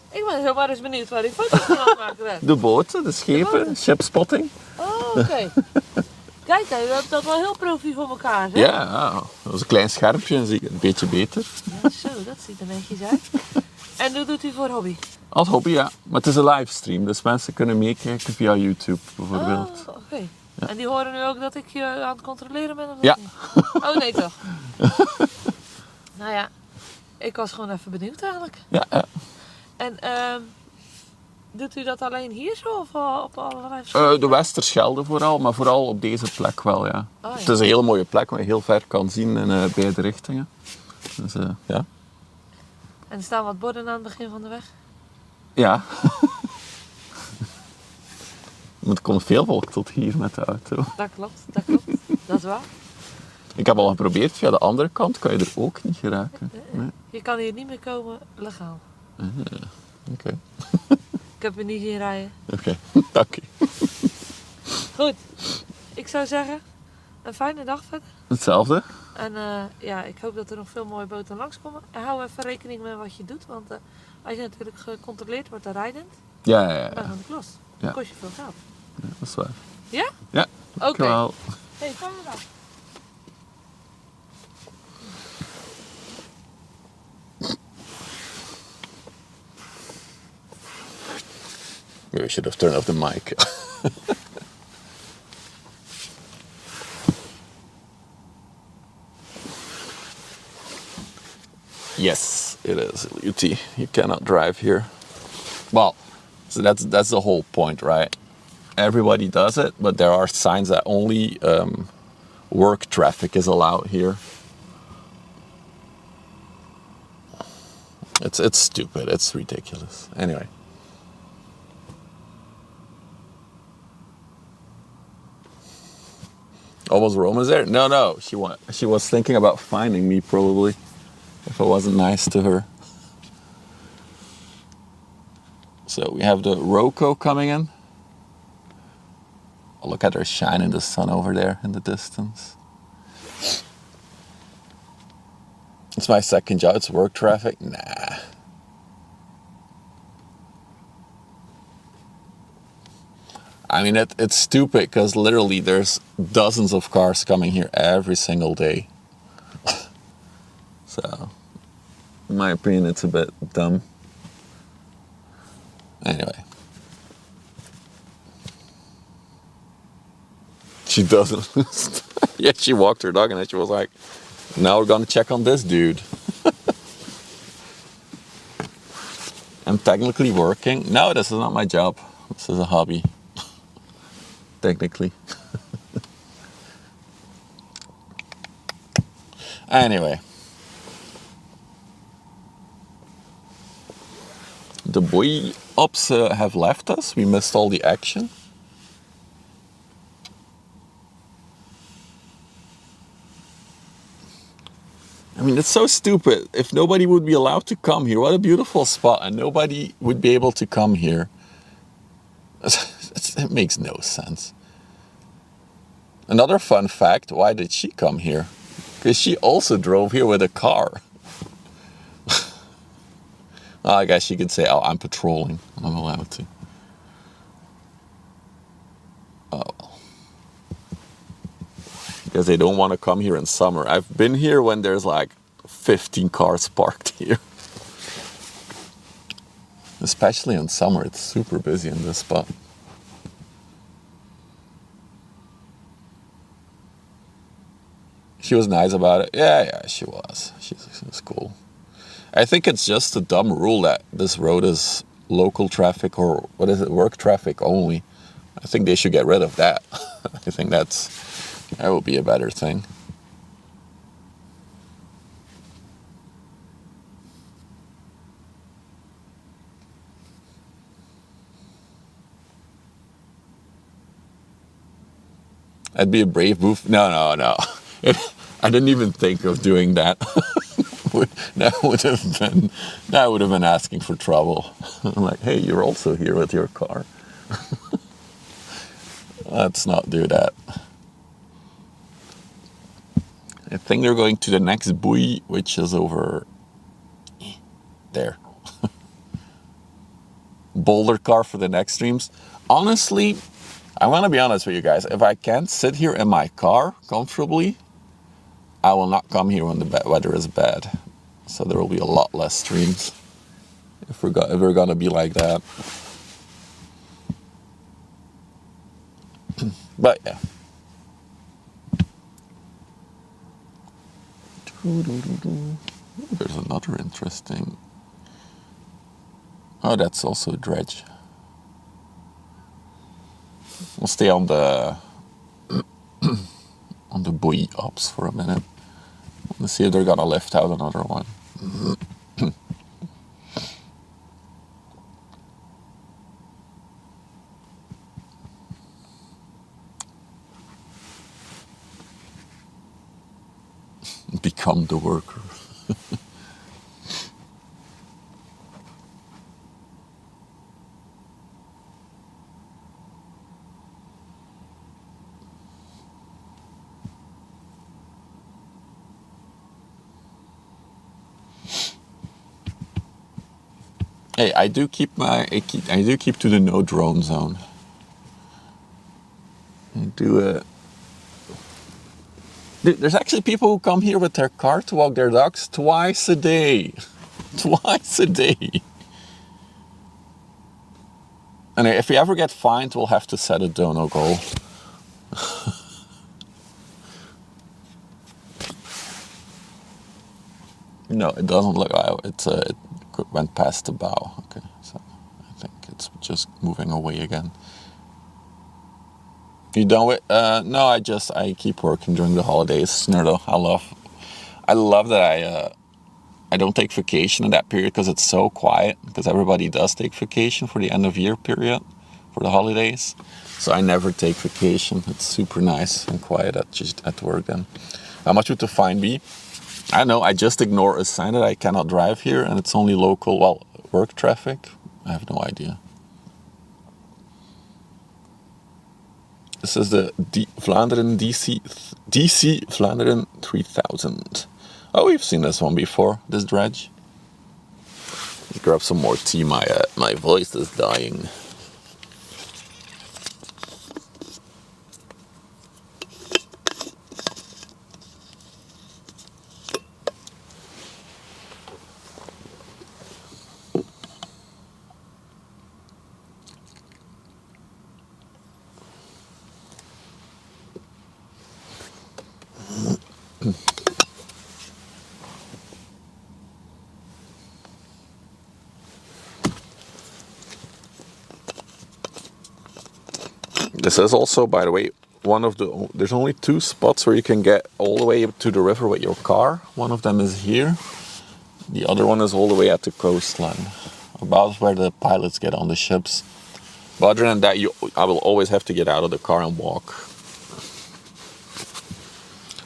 Ik ben zomaar eens benieuwd waar die foto's van aan het maken bent. De boten, de schepen, shipspotting. Oh, oké. Kijk, je hebt dat wel heel profi voor elkaar, hè? Ja, dat was een klein schermpje en zie ik een beetje beter. Ja, zo, dat ziet er netjes uit. En dat doet u voor hobby? Als hobby, ja. Maar het is een livestream, dus mensen kunnen meekijken via YouTube bijvoorbeeld. Oh, oké. Ja. En die horen nu ook dat ik je aan het controleren ben? Of ja. Niet? Oh, nee toch? Nou ja, ik was gewoon even benieuwd eigenlijk. Ja. En doet u dat alleen hier zo of op allerlei verschillende? De Westerschelde vooral, maar vooral op deze plek wel, ja. Oh, ja. Het is een hele mooie plek waar je heel ver kan zien in beide richtingen. Dus ja. En er staan wat borden aan het begin van de weg? Ja. Want er komt veel volk tot hier met de auto. Dat klopt. Dat is waar. Ik heb al geprobeerd via de andere kant, kan je er ook niet geraken. Nee. Je kan hier niet meer komen legaal. Oké. Ik heb er niet zien rijden. Oké, dank je. Goed, ik zou zeggen, een fijne dag verder. Hetzelfde. En ja, ik hoop dat er nog veel mooie boten langskomen. En hou even rekening met wat je doet, want als je natuurlijk gecontroleerd wordt rijdend, Ja. dan ben je aan de klos. Dan Ja. kost je veel geld. Ja, dat is waar. Ja? Ja, Oké. dankjewel. Hey, fijne dag. Maybe we should have turned off the mic. Yes, it is LUT. You cannot drive here. Well, so that's the whole point, right? Everybody does it, but there are signs that only work traffic is allowed here. It's stupid. It's ridiculous. Anyway. Oh, was Roma's there? No. She was thinking about finding me probably if I wasn't nice to her. So we have the Roco coming in. Oh, look at her shine in the sun over there in the distance. It's my second job. It's work traffic. Nah. I mean, it's stupid because literally there's dozens of cars coming here every single day. So, in my opinion, it's a bit dumb. Anyway. She doesn't. Yeah, she walked her dog and then she was like, now we're gonna check on this dude. I'm technically working. No, this is not my job. This is a hobby. Technically. Anyway. The buoy ops have left us. We missed all the action. I mean, it's so stupid. If nobody would be allowed to come here, what a beautiful spot, and nobody would be able to come here. It makes no sense. Another fun fact, why did she come here? Because she also drove here with a car. Well, I guess you could say, oh, I'm patrolling. I'm allowed to. Oh. Because they don't want to come here in summer. I've been here when there's like 15 cars parked here. Especially in summer, it's super busy in this spot. She was nice about it. Yeah, she was. She was cool. I think it's just a dumb rule that this road is local traffic, or what is it, work traffic only. I think they should get rid of that. I think that would be a better thing. I'd be a brave move. No. I didn't even think of doing that. That would have been asking for trouble. I'm like, hey, you're also here with your car. Let's not do that. I think they're going to the next buoy, which is over there. Boulder car for the next streams. Honestly, I want to be honest with you guys. If I can't sit here in my car comfortably, I will not come here when the weather is bad. So there will be a lot less streams if we're gonna be like that. But yeah. There's another interesting. Oh, that's also a dredge. We'll stay on the on the buoy ops for a minute. Let's see if they're gonna lift out another one. not the worker. Hey, I do keep to the no drone zone. I do. There's actually people who come here with their car to walk their dogs twice a day. Twice a day. And if we ever get fined, we'll have to set a dono goal. No, it doesn't look like it went past the bow. Okay, so I think it's just moving away again. You done with? No, I keep working during the holidays. Snurdo, I love that I don't take vacation in that period because it's so quiet. Because everybody does take vacation for the end of year period, for the holidays. So I never take vacation. It's super nice and quiet at work then. How much would the fine be? I don't know. I just ignore a sign that I cannot drive here, and it's only local, work traffic. I have no idea. This is the Vlaanderen DC Vlaanderen 3000. Oh, we've seen this one before, this dredge. Let's grab some more tea, my voice is dying. This is also, by the way, there's only 2 spots where you can get all the way to the river with your car. One of them is here. The other one is all the way at the coastline, about where the pilots get on the ships. But other than that, I will always have to get out of the car and walk.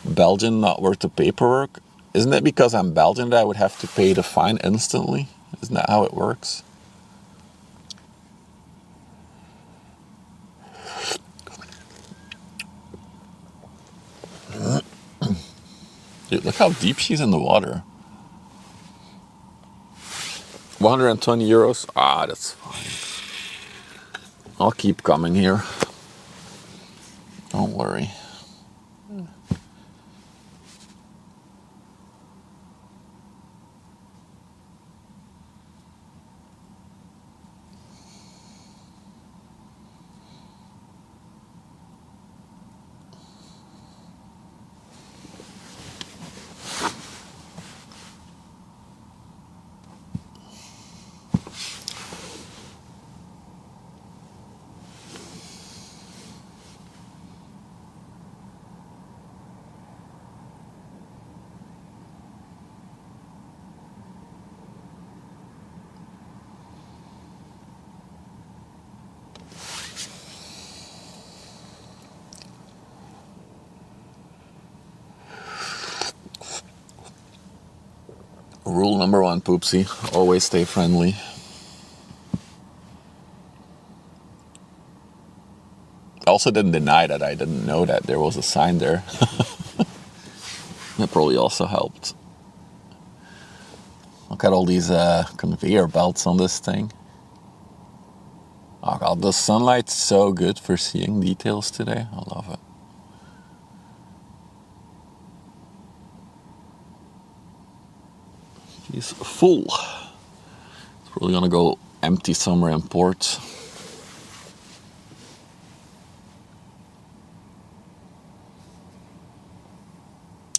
Belgian, not worth the paperwork. Isn't it because I'm Belgian that I would have to pay the fine instantly? Isn't that how it works? Dude, look how deep she's in the water. 120 euros. Ah, that's fine. I'll keep coming here. Don't worry. Rule number 1, Poopsie, always stay friendly. I also didn't deny that I didn't know that there was a sign there. That probably also helped. Look at all these conveyor belts on this thing. Oh god, the sunlight's so good for seeing details today. I love it. He's full. It's probably gonna go empty somewhere in port.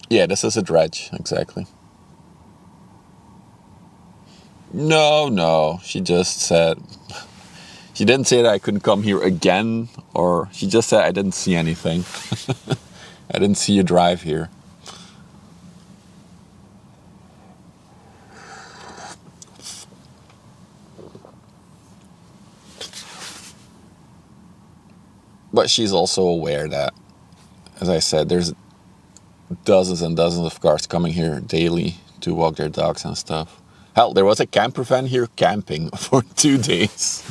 Yeah, this is a dredge, exactly. No, she just said... She didn't say that I couldn't come here again, or she just said I didn't see anything. I didn't see you drive here. But she's also aware that, as I said, dozens and dozens of cars coming here daily to walk their dogs and stuff. Hell, there was a camper van here camping for 2 days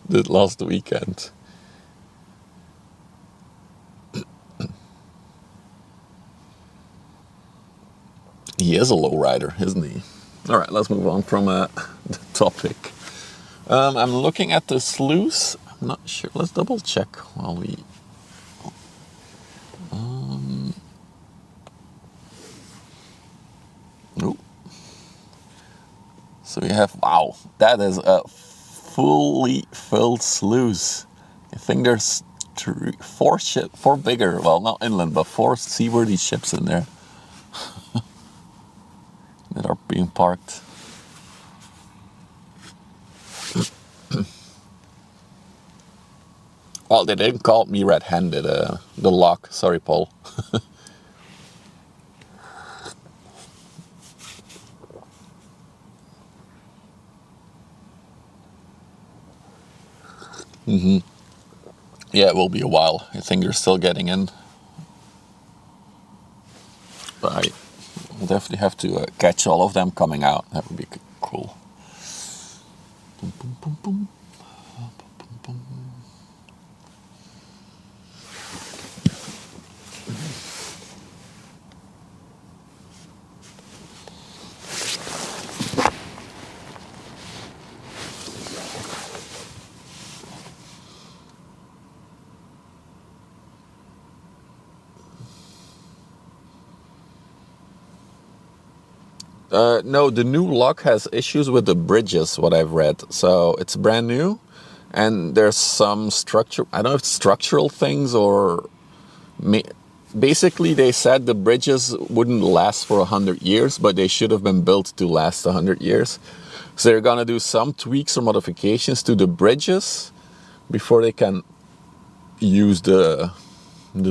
the last weekend. He is a lowrider, isn't he? All right, let's move on from the topic. I'm looking at the sluice. I'm not sure. Let's double check while we... Oh. So we have, wow, that is a fully filled sluice. I think there's 4 bigger, well, not inland, but 4 seaworthy ships in there that are being parked. Well, they didn't call me red-handed, the lock. Sorry, Paul. Yeah, it will be a while. I think they're still getting in. But I will definitely have to catch all of them coming out. That would be cool. Boom, boom, boom, boom. Boom, boom, boom. No, the new lock has issues with the bridges, what I've read. So it's brand new, and there's some structure, I don't know if it's structural things or... Basically, they said the bridges wouldn't last for 100 years, but they should have been built to last 100 years. So they're gonna do some tweaks or modifications to the bridges before they can use the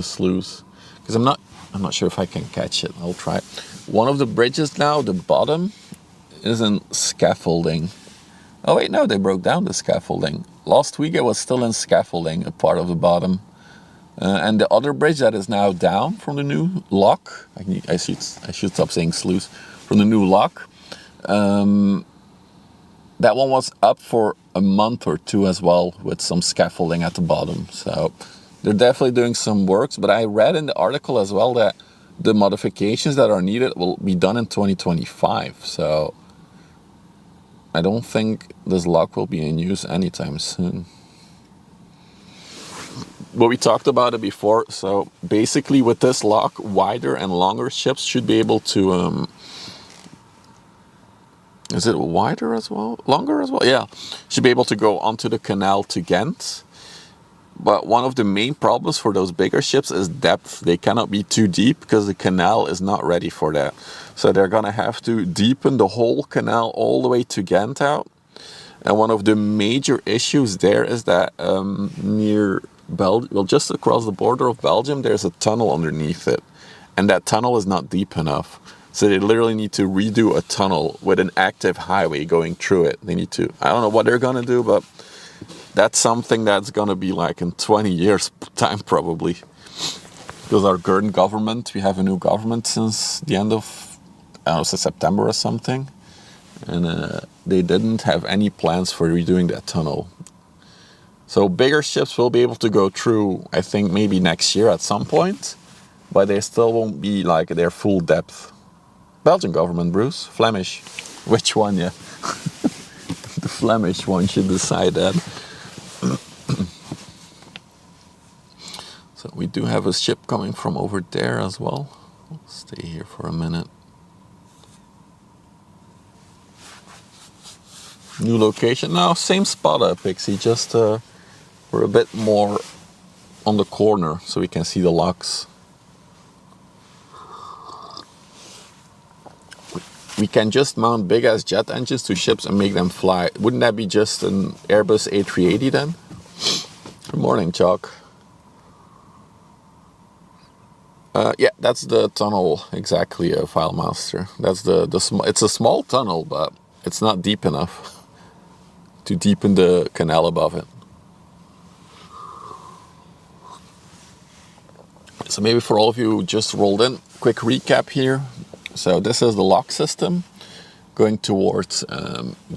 sluice. Because I'm not sure if I can catch it. I'll try. One of the bridges now, the bottom, isn't scaffolding. Oh wait, no, they broke down the scaffolding. Last week it was still in scaffolding, a part of the bottom. And the other bridge that is now down from the new lock, I should stop saying sluice, from the new lock, that one was up for a month or 2 as well, with some scaffolding at the bottom. So they're definitely doing some works, but I read in the article as well that the modifications that are needed will be done in 2025. So I don't think this lock will be in use anytime soon. But we talked about it before, so basically with this lock, wider and longer ships should be able to... is it wider as well? Longer as well? Yeah. Should be able to go onto the canal to Ghent. But one of the main problems for those bigger ships is depth. They cannot be too deep because the canal is not ready for that. So they're going to have to deepen the whole canal all the way to Ghent out. And one of the major issues there is that near... just across the border of Belgium, there's a tunnel underneath it, and that tunnel is not deep enough. So they literally need to redo a tunnel with an active highway going through it. They need to, I don't know what they're gonna do, but that's something that's gonna be like in 20 years time probably. Because our current government, we have a new government since the end of, I don't know, September or something, and they didn't have any plans for redoing that tunnel. So bigger ships will be able to go through, I think, maybe next year at some point, but they still won't be like their full depth. Belgian government, Bruce? Flemish? Which one, yeah? The Flemish one should decide that. So we do have a ship coming from over there as well. I'll stay here for a minute. New location. Now, same spot, Pixie, just... we're a bit more on the corner so we can see the locks. We can just mount big ass jet engines to ships and make them fly. Wouldn't that be just an Airbus A380 then? Good morning, Chalk. Yeah, that's the tunnel exactly, FileMaster. That's it's a small tunnel, but it's not deep enough to deepen the canal above it. So maybe for all of you who just rolled in, quick recap here. So this is the lock system going towards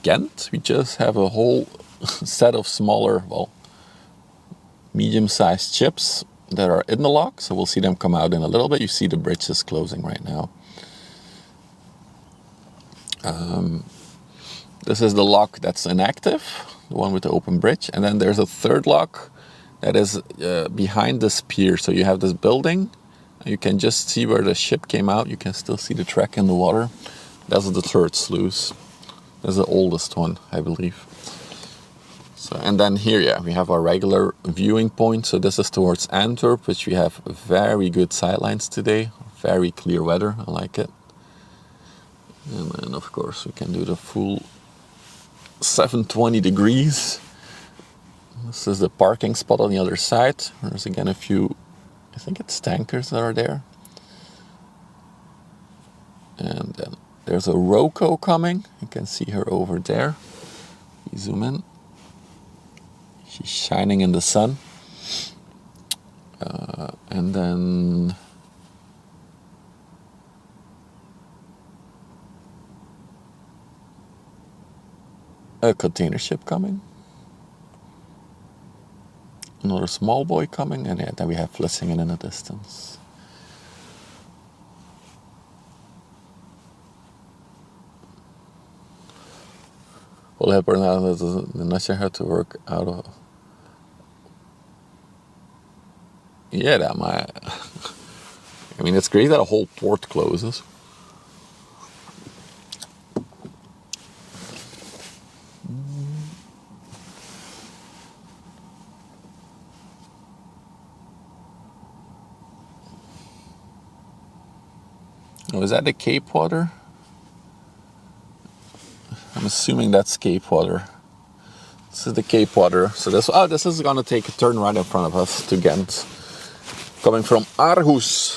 Ghent. We just have a whole set of smaller, well, medium-sized ships that are in the lock. So we'll see them come out in a little bit. You see the bridge is closing right now. This is the lock that's inactive, the one with the open bridge. And then there's a third lock that is behind this pier. So you have this building. You can just see where the ship came out. You can still see the track in the water. That's the third sluice. That's the oldest one, I believe. So, and then here, yeah, we have our regular viewing point. So this is towards Antwerp, which we have very good sightlines today. Very clear weather, I like it. And then, of course, we can do the full 720 degrees. This is the parking spot on the other side. There's again a few, I think it's tankers that are there. And then there's a Roco coming. You can see her over there. You zoom in. She's shining in the sun. And then a container ship coming. Another small buoy coming. And yeah, then we have Vlissingen in the distance. We'll help her now that the Nasher had to work out of. Yeah, that might. I mean, it's great that a whole port closes. Oh, is that the Cape water? I'm assuming that's Cape water. This is the Cape water. So this is gonna take a turn right in front of us to Ghent. Coming from Aarhus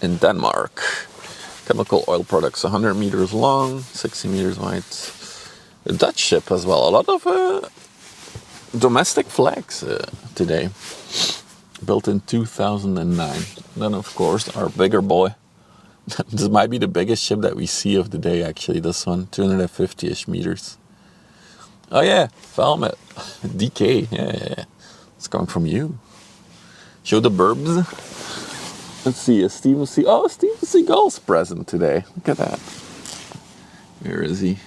in Denmark. Chemical oil products, 100 meters long, 60 meters wide. A Dutch ship as well. A lot of domestic flags today. Built in 2009. Then of course our bigger boy. This might be the biggest ship that we see of the day, actually, this one, 250-ish meters. Oh yeah, Valmet, DK, yeah. It's coming from you. Show the burbs. Let's see, Steven Seagal's present today. Look at that. Where is he?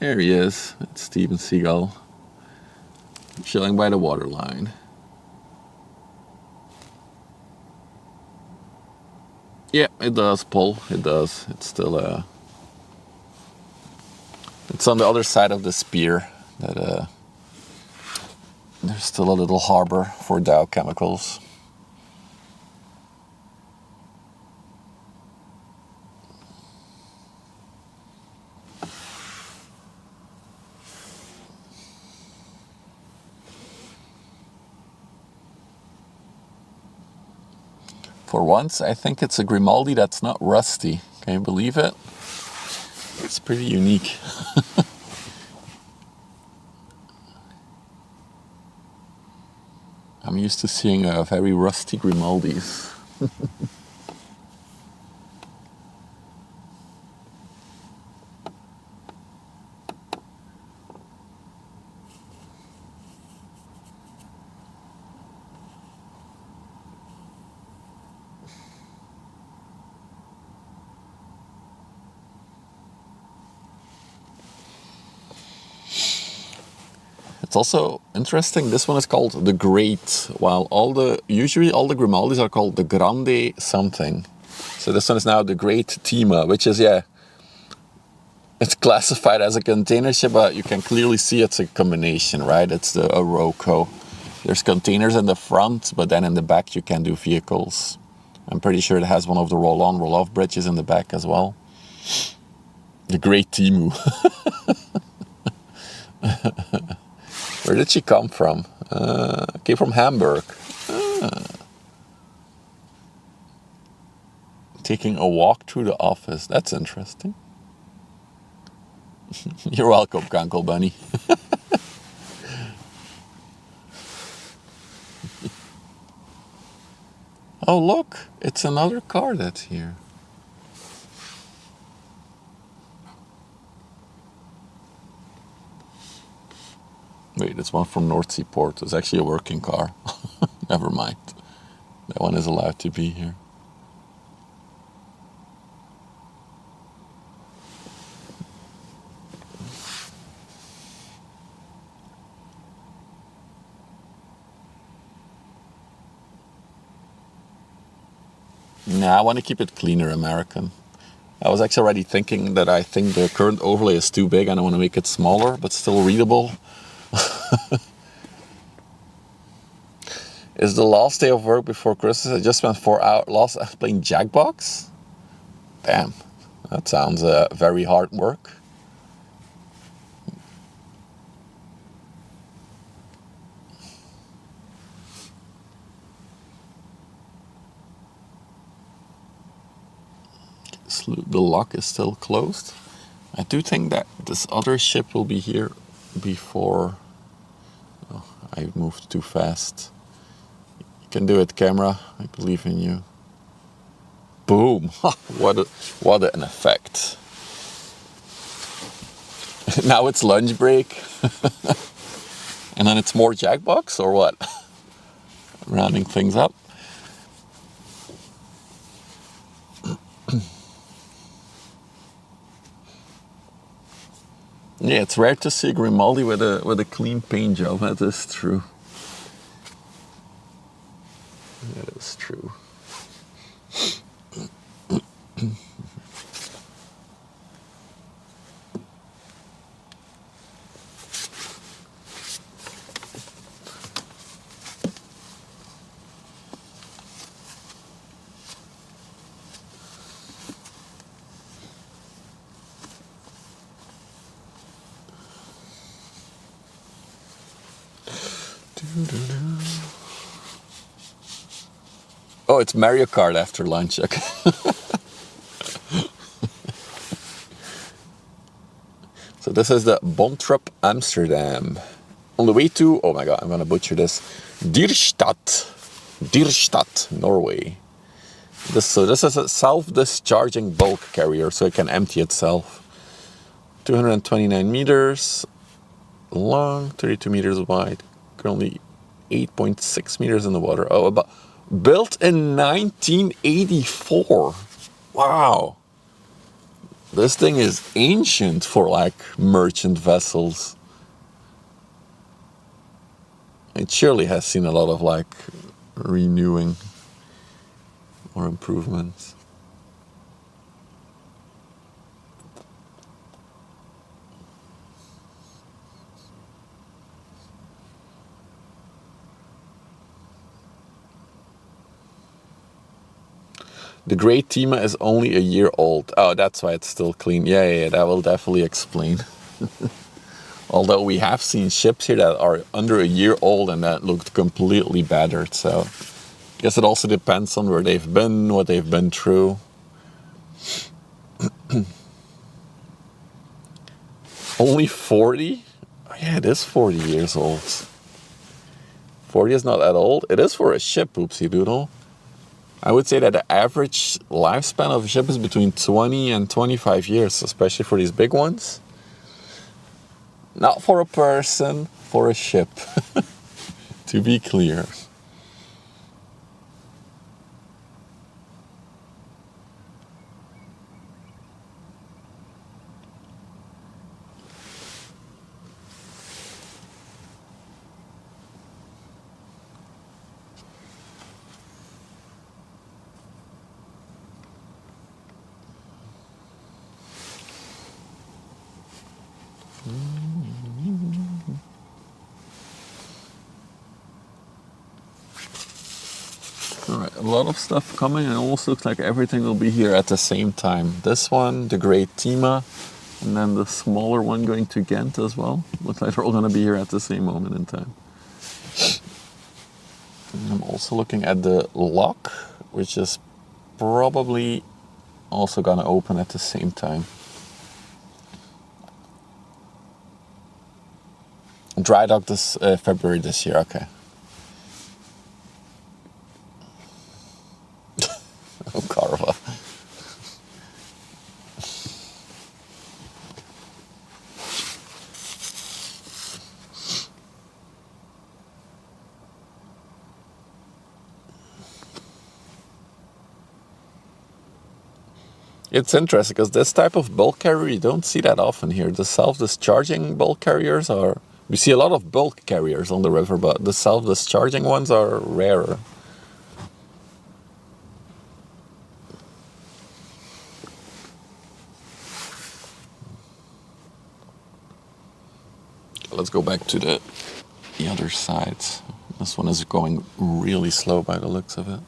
There he is. It's Steven Seagal. Chilling by the waterline. Yeah, it does pull. It does. It's still it's on the other side of the spear that there's still a little harbor for Dow Chemicals. For once, I think it's a Grimaldi that's not rusty. Can you believe it? It's pretty unique. I'm used to seeing very rusty Grimaldis. It's also interesting, this one is called the Great, while usually all the Grimaldis are called the Grande something. So this one is now the Great Tima, which is, yeah, it's classified as a container ship, but you can clearly see it's a combination, right? It's the Roco. There's containers in the front, but then in the back you can do vehicles. I'm pretty sure it has one of the roll-on, roll-off bridges in the back as well. The Great Timu. Where did she come from? Came from Hamburg. Taking a walk through the office. That's interesting. You're welcome, Uncle Bunny. Oh, look, it's another car that's here. Wait, it's one from North Sea Port. It's actually a working car. Never mind. That one is allowed to be here. Nah, I want to keep it cleaner, American. I was actually already thinking that I think the current overlay is too big and I want to make it smaller, but still readable. It's the last day of work before Christmas. I just spent 4 hours last playing Jackbox. Damn, that sounds very hard work. The lock is still closed. I do think that this other ship will be here before. Oh, I moved too fast. You can do it, camera. I believe in you. Boom! What an effect. Now it's lunch break. And then it's more Jackbox or what? Rounding things up. Yeah, it's rare to see Grimaldi with a clean paint job. That is true. That is true. Oh, it's Mario Kart after lunch. Okay. So this is the Bontrop Amsterdam. On the way to, oh my god, I'm gonna butcher this, Dierstad, Norway. This is a self-discharging bulk carrier, so it can empty itself. 229 meters long, 32 meters wide, currently 8.6 meters in the water. Oh, about built in 1984. Wow. This thing is ancient for like merchant vessels. It surely has seen a lot of like renewing or improvements. The Great Tima is only a year old. Oh, that's why it's still clean. Yeah, that will definitely explain. Although we have seen ships here that are under a year old and that looked completely battered. So I guess it also depends on where they've been, what they've been through. Only 40? Oh, yeah, it is 40 years old. 40 is not that old. It is for a ship, oopsie doodle. I would say that the average lifespan of a ship is between 20 and 25 years, especially for these big ones. Not for a person, for a ship, to be clear. Alright, a lot of stuff coming, and it almost looks like everything will be here at the same time. This one, the Great Tima, and then the smaller one going to Ghent as well. Looks like they're all going to be here at the same moment in time. And I'm also looking at the lock, which is probably also going to open at the same time. Dry dock this February this year, okay. It's interesting because this type of bulk carrier you don't see that often here. The self-discharging bulk carriers are... We see a lot of bulk carriers on the river, but the self-discharging ones are rarer. Let's go back to the other side. This one is going really slow by the looks of it.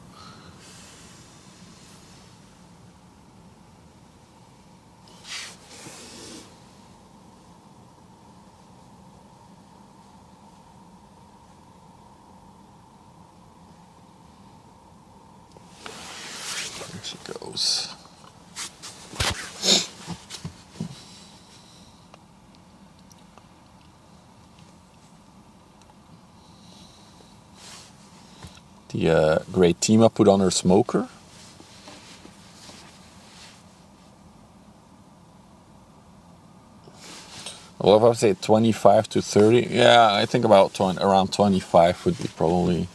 There she goes. The great Tima put on her smoker. Well, if I say 25 to 30, yeah, I think about around 25 would be probably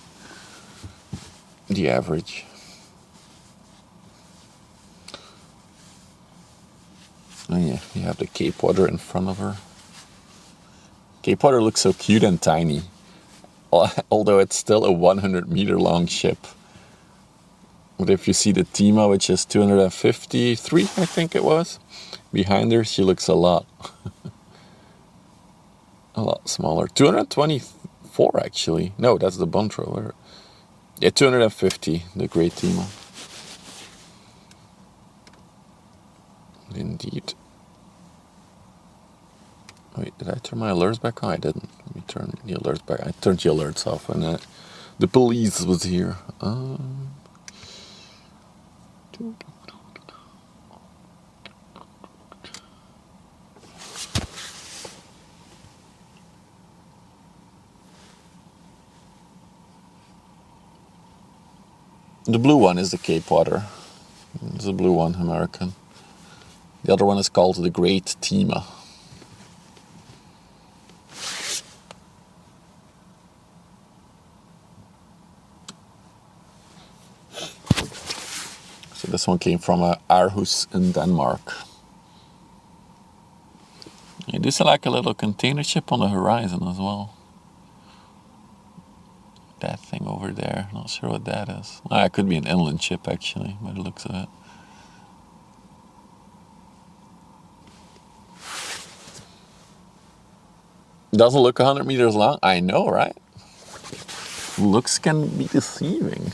the average. Oh yeah, you have the Cape Water in front of her. Cape Water looks so cute and tiny, although it's still a 100-meter long ship. But if you see the Tima, which is 253, I think it was, behind her, she looks a lot smaller. 224 actually. No, that's the Bontro. Yeah, 250, the Great Tima. Indeed. Wait, did I turn my alerts back on? I didn't. Let me turn the alerts back. I turned the alerts off when the police was here. The blue one is the Cape Water. It's the blue one, American. The other one is called the Great Tima. So this one came from Aarhus in Denmark. You do see like a little container ship on the horizon as well. That thing over there, not sure what that is. It could be an inland ship actually, by the looks of it. Doesn't look 100 meters long. I know, right? Looks can be deceiving.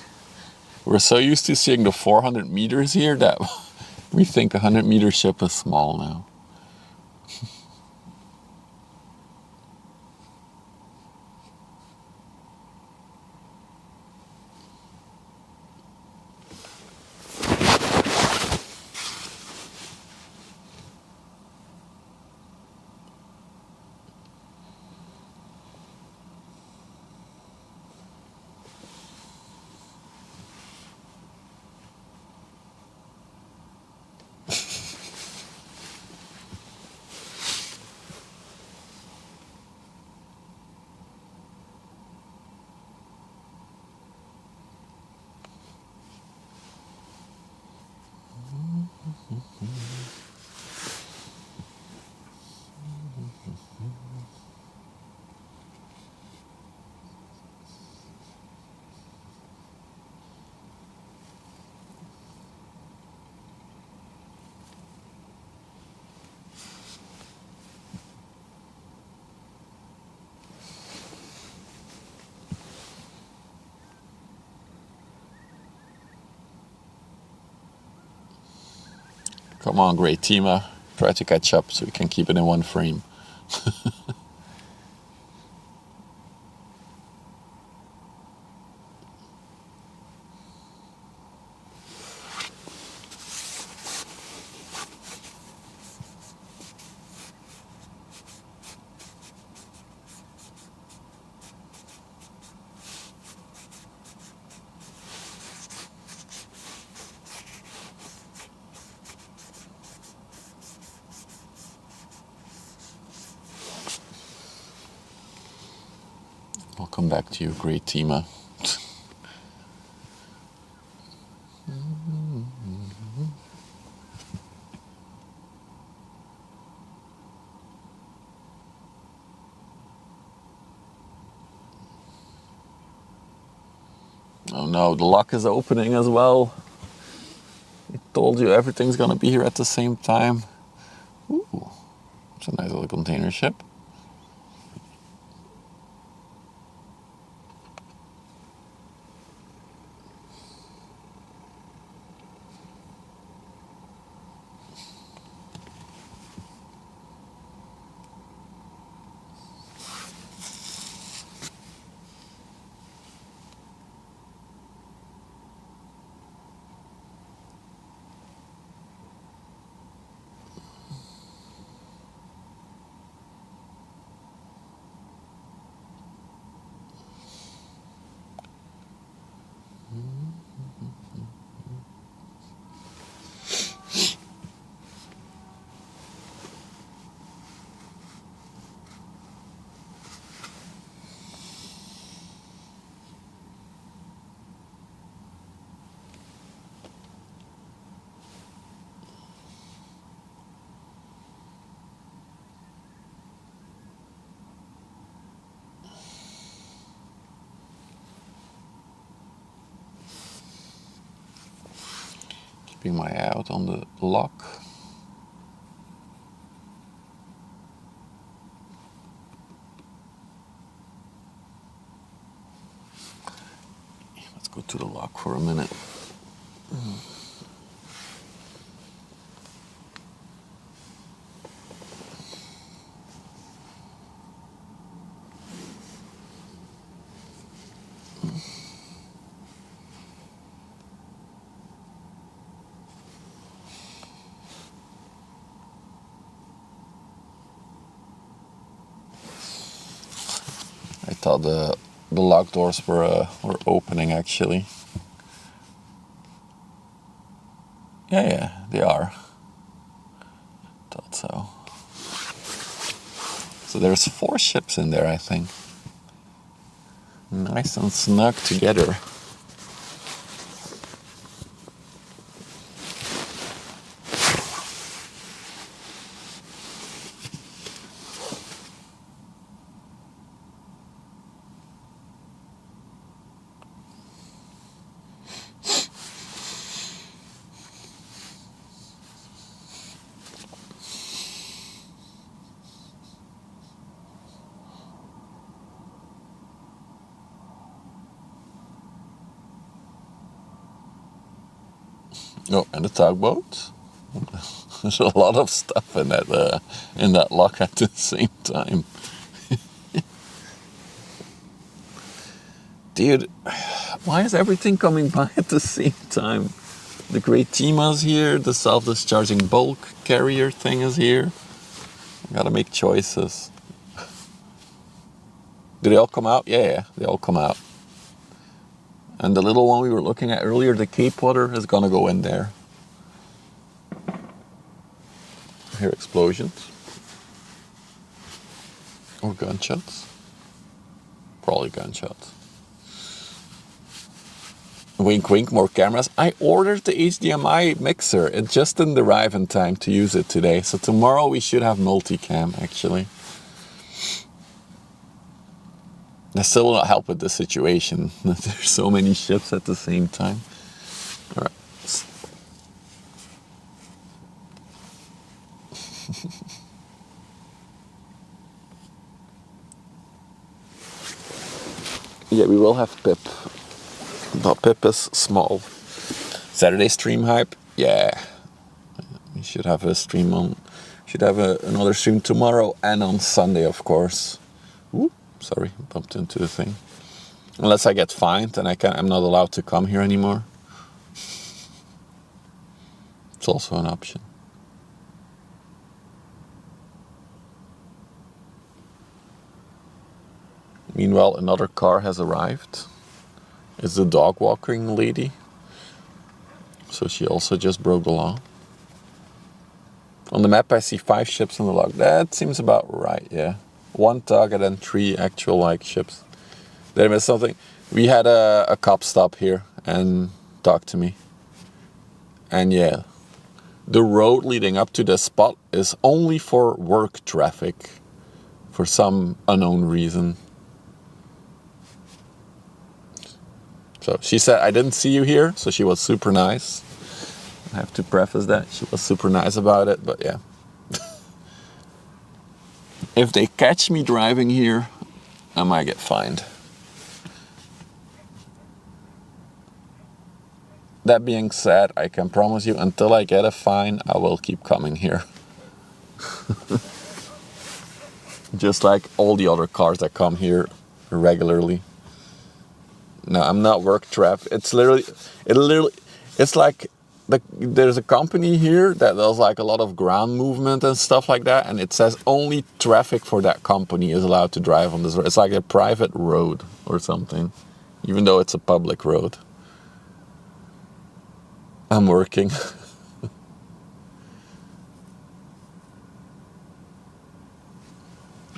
We're so used to seeing the 400 meters here that we think a 100-meter ship is small now. Come on, Great Tima. Try to catch up so we can keep it in one frame. I'll come back to you, Great Tima. no, the lock is opening as well. I told you everything's gonna be here at the same time. Ooh, it's a nice little container ship. Keeping my eye out on the lock. Let's go to the lock for a minute. I thought the lock doors were opening actually. Yeah, they are. Thought so. So there's 4 ships in there, I think. Nice and snug together. Oh, and the tugboat. There's a lot of stuff in that lock at the same time. Dude, why is everything coming by at the same time? The Great Tima's here, the self-discharging bulk carrier thing is here. I gotta make choices. Do they all come out? Yeah, they all come out. And the little one we were looking at earlier, the Cape Water, is gonna go in there. I hear explosions. Or gunshots. Probably gunshots. Wink wink, more cameras. I ordered the HDMI mixer. It just didn't arrive in time to use it today. So tomorrow we should have multicam actually. That still will not help with the situation. There's so many ships at the same time. All right. Yeah, we will have Pip. But Pip is small. Saturday stream hype? Yeah. We should have a stream on. Should have another stream tomorrow and on Sunday, of course. Ooh, sorry, bumped into the thing. Unless I get fined and I'm not allowed to come here anymore. It's also an option. Meanwhile, another car has arrived. It's the dog walking lady. So she also just broke the law. On the map I see 5 ships on the log. That seems about right, yeah. 1 tug and then 3 actual ships. There was something. We had a cop stop here and talk to me. And yeah, the road leading up to the spot is only for work traffic for some unknown reason. So she said, I didn't see you here, so she was super nice. I have to preface that. She was super nice about it, but yeah. If they catch me driving here, I might get fined. That being said, I can promise you, until I get a fine, I will keep coming here. Just like all the other cars that come here regularly. No, I'm not work traffic. It's like there's a company here that does like a lot of ground movement and stuff like that, and it says only traffic for that company is allowed to drive on this road. It's like a private road or something, even though it's a public road. I'm working.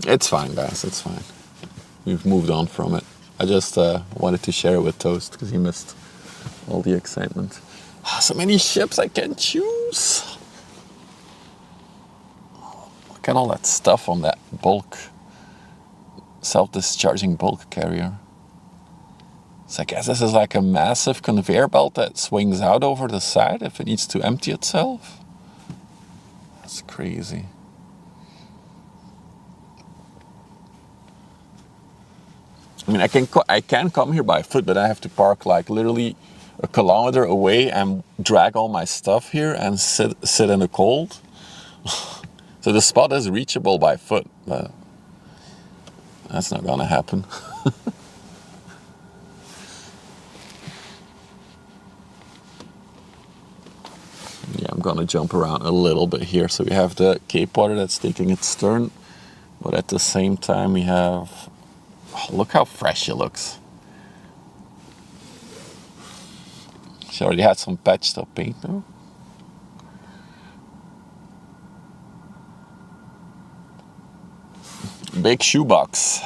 It's fine, guys. It's fine. We've moved on from it. I just wanted to share it with Toast because he missed all the excitement. So many ships I can choose. Look at all that stuff on that bulk, self-discharging bulk carrier. So I guess this is like a massive conveyor belt that swings out over the side if it needs to empty itself. That's crazy. I mean, I can come here by foot, but I have to park like literally a kilometer away and drag all my stuff here and sit in the cold. So the spot is reachable by foot, but that's not gonna happen. Yeah, I'm gonna jump around a little bit here. So we have the Cape water that's taking its turn, but at the same time we have, oh, look how fresh it looks. She already had some patched up paint though. Big shoebox.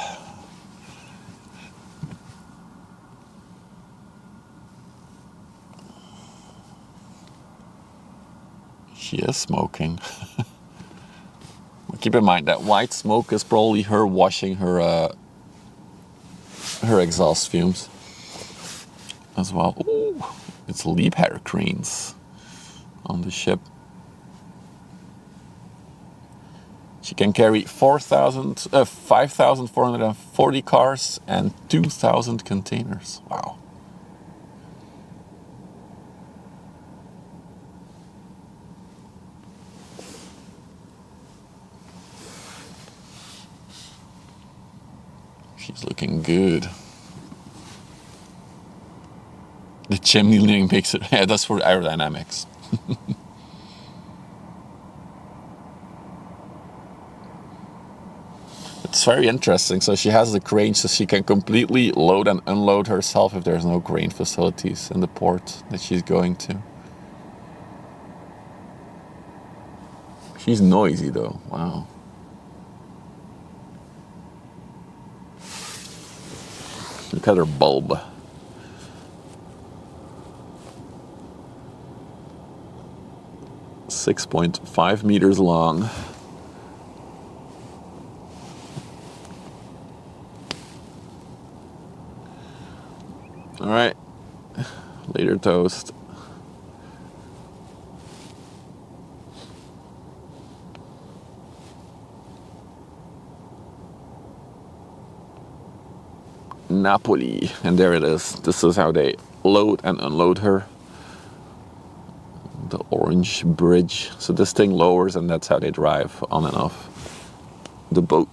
She is smoking. Keep in mind that white smoke is probably her washing her exhaust fumes as well. Ooh, it's Liebherr cranes on the ship. She can carry 5,440 cars and 2,000 containers. Wow. She's looking good. The chimney ring makes it, yeah, that's for aerodynamics. It's very interesting. So she has the crane so she can completely load and unload herself if there's no crane facilities in the port that she's going to. She's noisy though, wow. Look at her bulb. .5 meters long. All right, later Toast. Napoli, and there it is. This is how they load and unload her. The orange bridge. So this thing lowers and that's how they drive on and off the boat.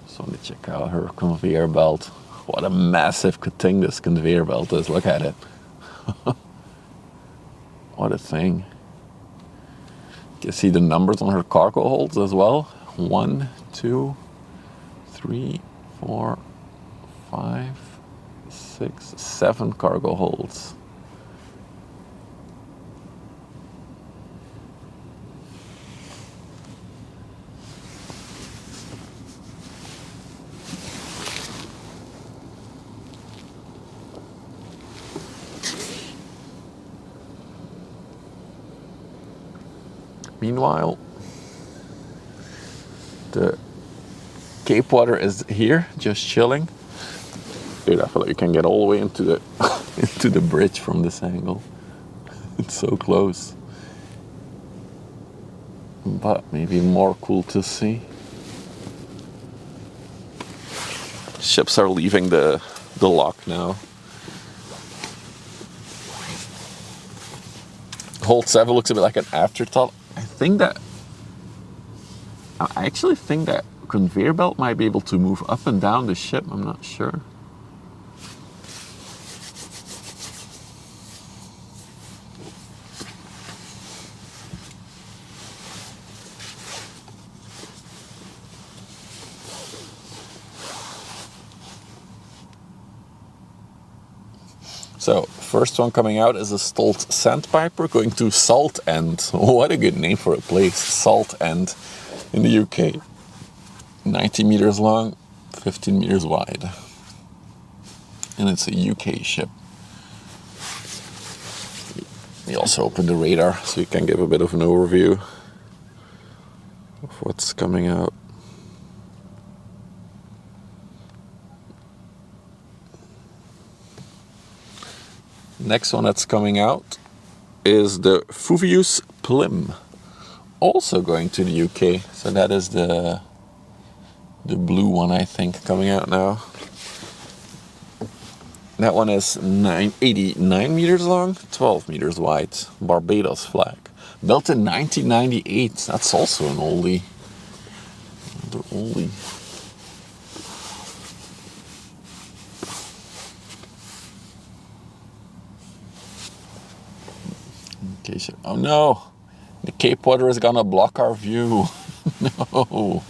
So let me check out her conveyor belt. What a massive thing this conveyor belt is. Look at it. What a thing. can see the numbers on her cargo holds as well. 1, 2, 3, 4, 5, 6, 7 cargo holds. Meanwhile, the Cape water is here, just chilling. Dude, I feel like you can get all the way into the into the bridge from this angle. It's so close. But maybe more cool to see. Ships are leaving the lock now. Hold 7 looks a bit like an afterthought. I actually think that conveyor belt might be able to move up and down the ship. I'm not sure. So, first one coming out is a Stolt Sandpiper going to Salt End. What a good name for a place, Salt End in the UK. 90 meters long, 15 meters wide. And it's a UK ship. We also opened the radar so you can give a bit of an overview of what's coming out. Next one that's coming out is the Fuvius Plim, also going to the UK. So that is the blue one, I think, coming out now. That one is 89 meters long, 12 meters wide, Barbados flag. Built in 1998, that's also an oldie. The oldie. Oh no, the Cape water is gonna block our view. No.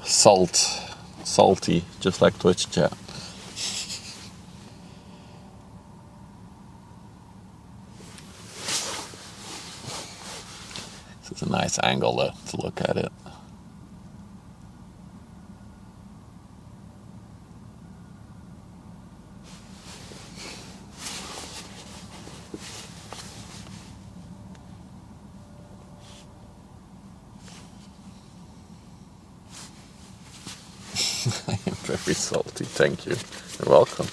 Salty, just like Twitch chat. This is a nice angle to look at it. I am very salty, thank you. You're welcome.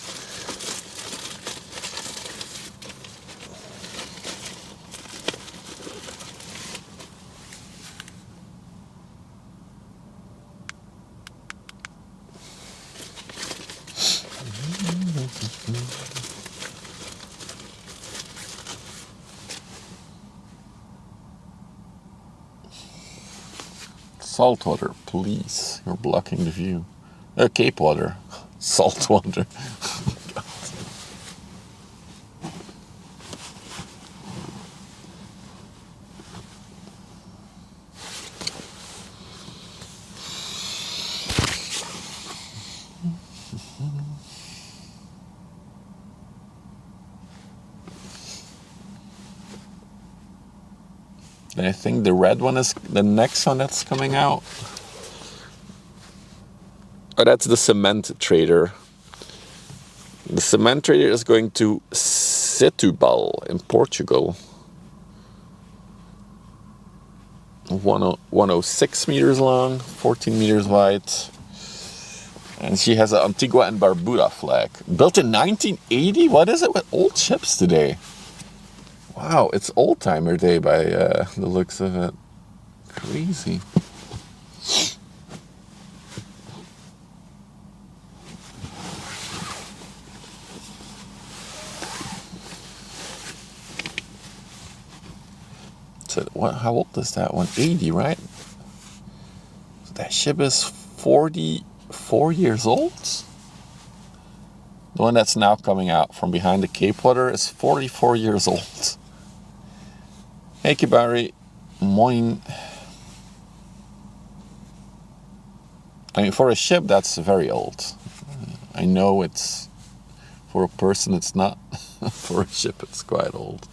Saltwater, please. You're blocking the view. Cape water. Saltwater. I think the red one is the next one that's coming out. Oh, that's the cement trader. The cement trader is going to Setúbal in Portugal. 106 meters long, 14 meters wide. And she has an Antigua and Barbuda flag. Built in 1980? What is it with old ships today? Wow, it's old timer day by the looks of it. Crazy. So how old is that one? 80, right? So that ship is 44 years old? The one that's now coming out from behind the Cape Water is 44 years old. Hey Kibari, moin. I mean, for a ship, that's very old. I know it's, for a person, it's not. For a ship, it's quite old.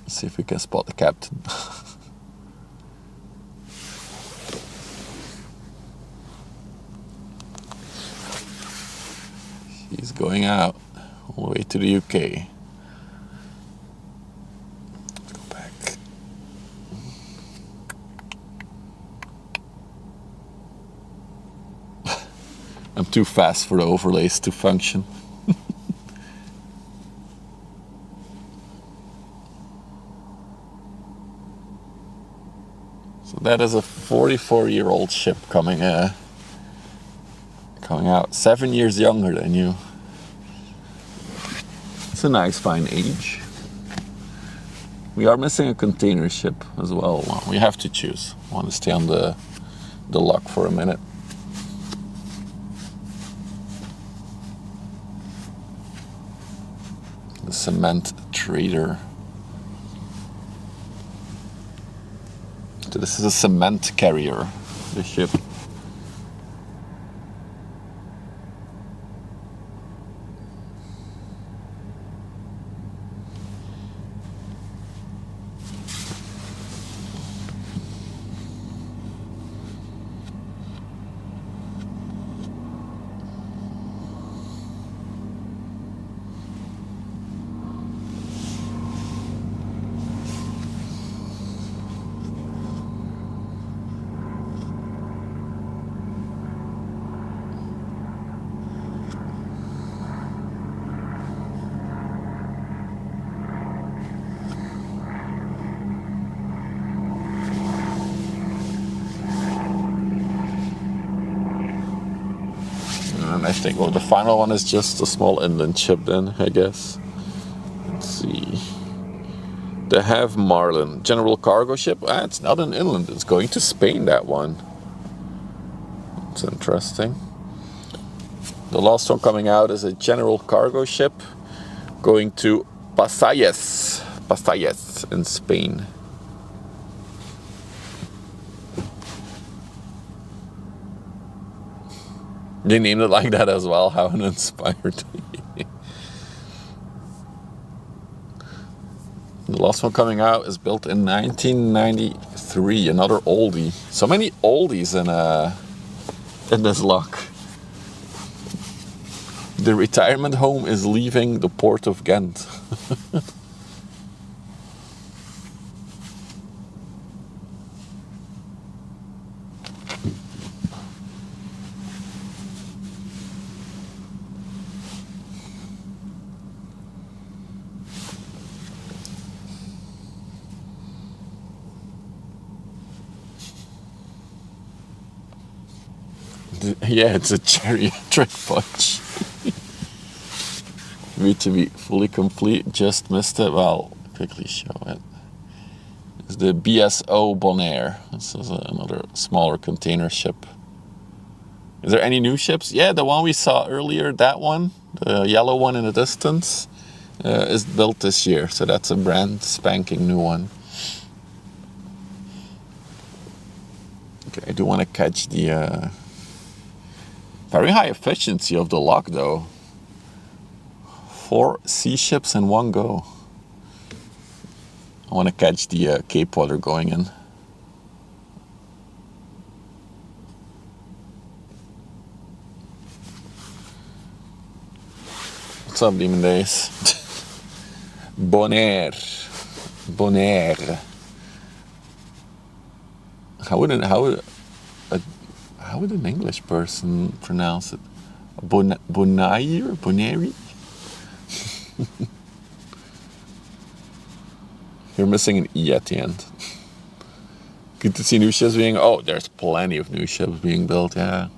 Let's see if we can spot the captain. He's going out all the way to the UK. I'm too fast for the overlays to function. So that is a 44-year-old ship coming out, 7 years younger than you. It's a nice fine age. We are missing a container ship as well. We have to choose. I want to stay on the lock for a minute. The cement trader. So this is a cement carrier, the ship. And I think, well, the final one is just a small inland ship then, I guess. Let's see. De Have Marlin, general cargo ship. It's not an inland, it's going to Spain, that one. That's interesting. The last one coming out is a general cargo ship going to Pasalles in Spain. They named it like that as well. How uninspired. The last one coming out is built in 1993. Another oldie. So many oldies in this lock. The retirement home is leaving the port of Ghent. Yeah, it's a geriatric punch. Need to be fully complete. Just missed it. Well, quickly show it. It's the BSO Bonaire. This is another smaller container ship. Is there any new ships? Yeah, the one we saw earlier, that one, the yellow one in the distance, is built this year. So that's a brand spanking new one. Okay, I do want to catch the very high efficiency of the lock, though. 4 sea ships in one go. I want to catch the Cape Water going in. What's up, Demon Days? Bonaire. How would an English person pronounce it? Bonaire or Bonaire? You're missing an E at the end. Good to see new ships being... Oh, there's plenty of new ships being built, yeah.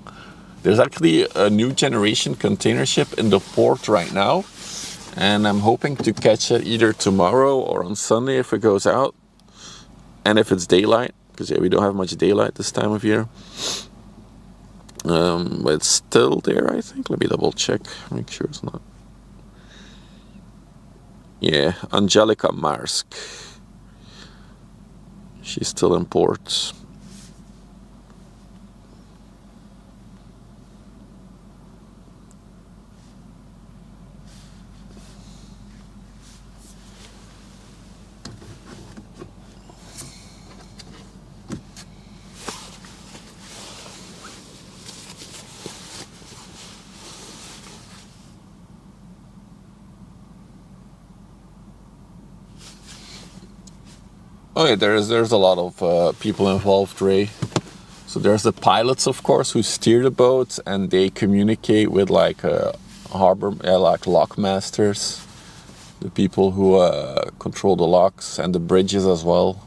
There's actually a new generation container ship in the port right now. And I'm hoping to catch it either tomorrow or on Sunday if it goes out. and if it's daylight, because we don't have much daylight this time of year. But it's still there, I think. Let me double check, make sure it's not. Yeah, Angelica Marsk. She's still in port. Oh yeah, there's a lot of people involved, Ray. So there's the pilots, of course, who steer the boat, and they communicate with like harbor, like lock masters, the people who control the locks and the bridges as well.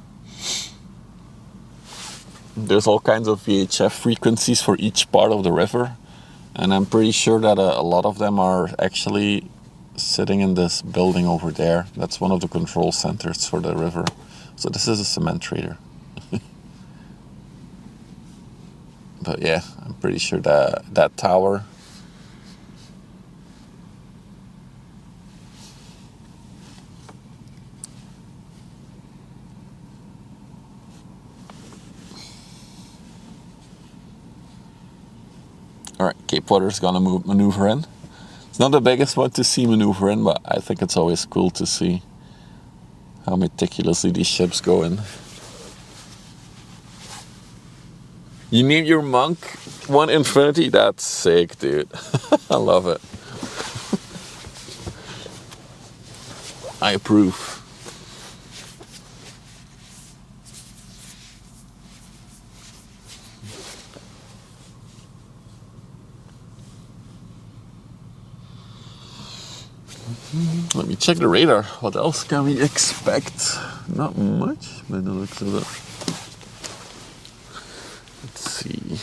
There's all kinds of VHF frequencies for each part of the river, and I'm pretty sure that a lot of them are actually sitting in this building over there. That's one of the control centers for the river. So this is a cement trader. But yeah, I'm pretty sure that tower. All right, Cape Water's gonna maneuver in. It's not the biggest one to see maneuver in, but I think it's always cool to see how meticulously these ships go in. You named your monk one Infinity? That's sick, dude. I love it. I approve. Let me check the radar. What else can we expect? Not much, by the looks of it. Let's see.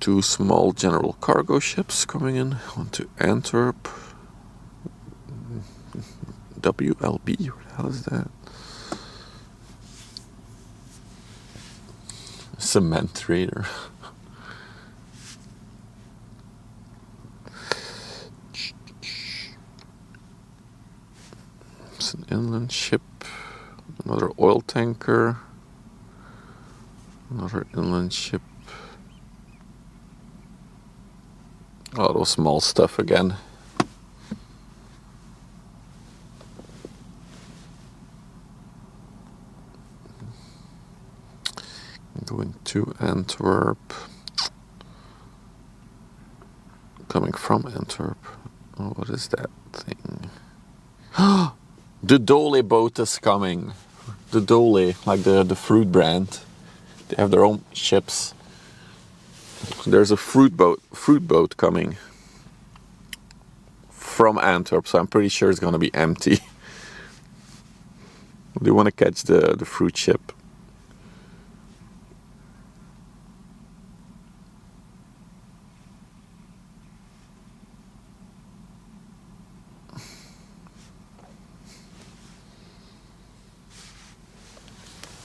Two small general cargo ships coming in. One to Antwerp. WLB, what the hell is that? Cement trader. It's an inland ship. Another oil tanker. Another inland ship. A lot of small stuff again. Going to Antwerp. Coming from Antwerp. Oh, what is that thing? The Dole boat is coming. The Dole, like the fruit brand. They have their own ships. There's a fruit boat coming from Antwerp, so I'm pretty sure it's gonna be empty. They want to catch the fruit ship.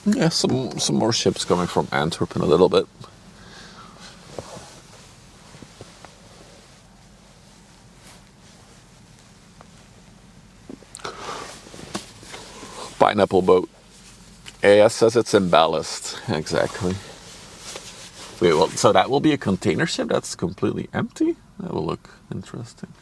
Yeah, some more ships coming from Antwerp in a little bit. Pineapple boat. AS says it's in ballast. Exactly. Wait, well, so that will be a container ship that's completely empty? That will look interesting.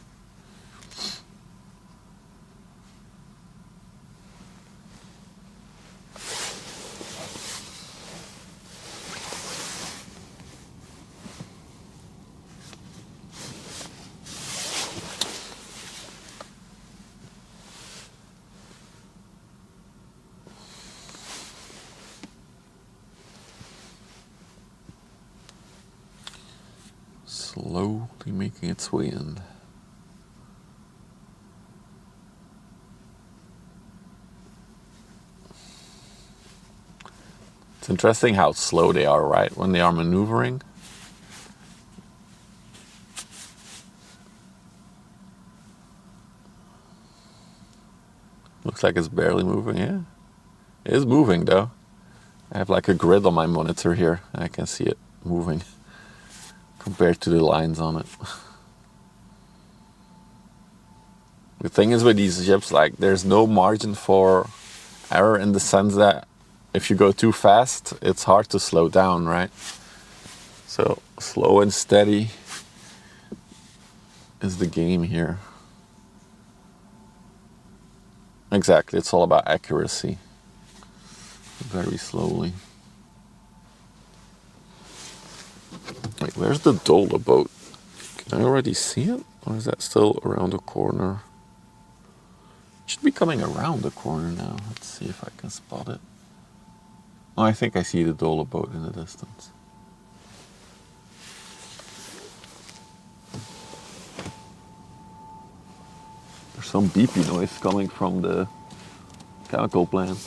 Slowly making its way in. It's interesting how slow they are, right, when they are maneuvering. Looks like it's barely moving, yeah. It is moving, though. I have like a grid on my monitor here, and I can see it moving compared to the lines on it. The thing is with these ships, like, there's no margin for error in the sense that if you go too fast, it's hard to slow down, right? So slow and steady is the game here. Exactly, it's all about accuracy. Very slowly. Wait, where's the Dola boat? Can I already see it? Or is that still around the corner? It should be coming around the corner now. Let's see if I can spot it. Oh, I think I see the Dola boat in the distance. There's some beepy noise coming from the chemical plant.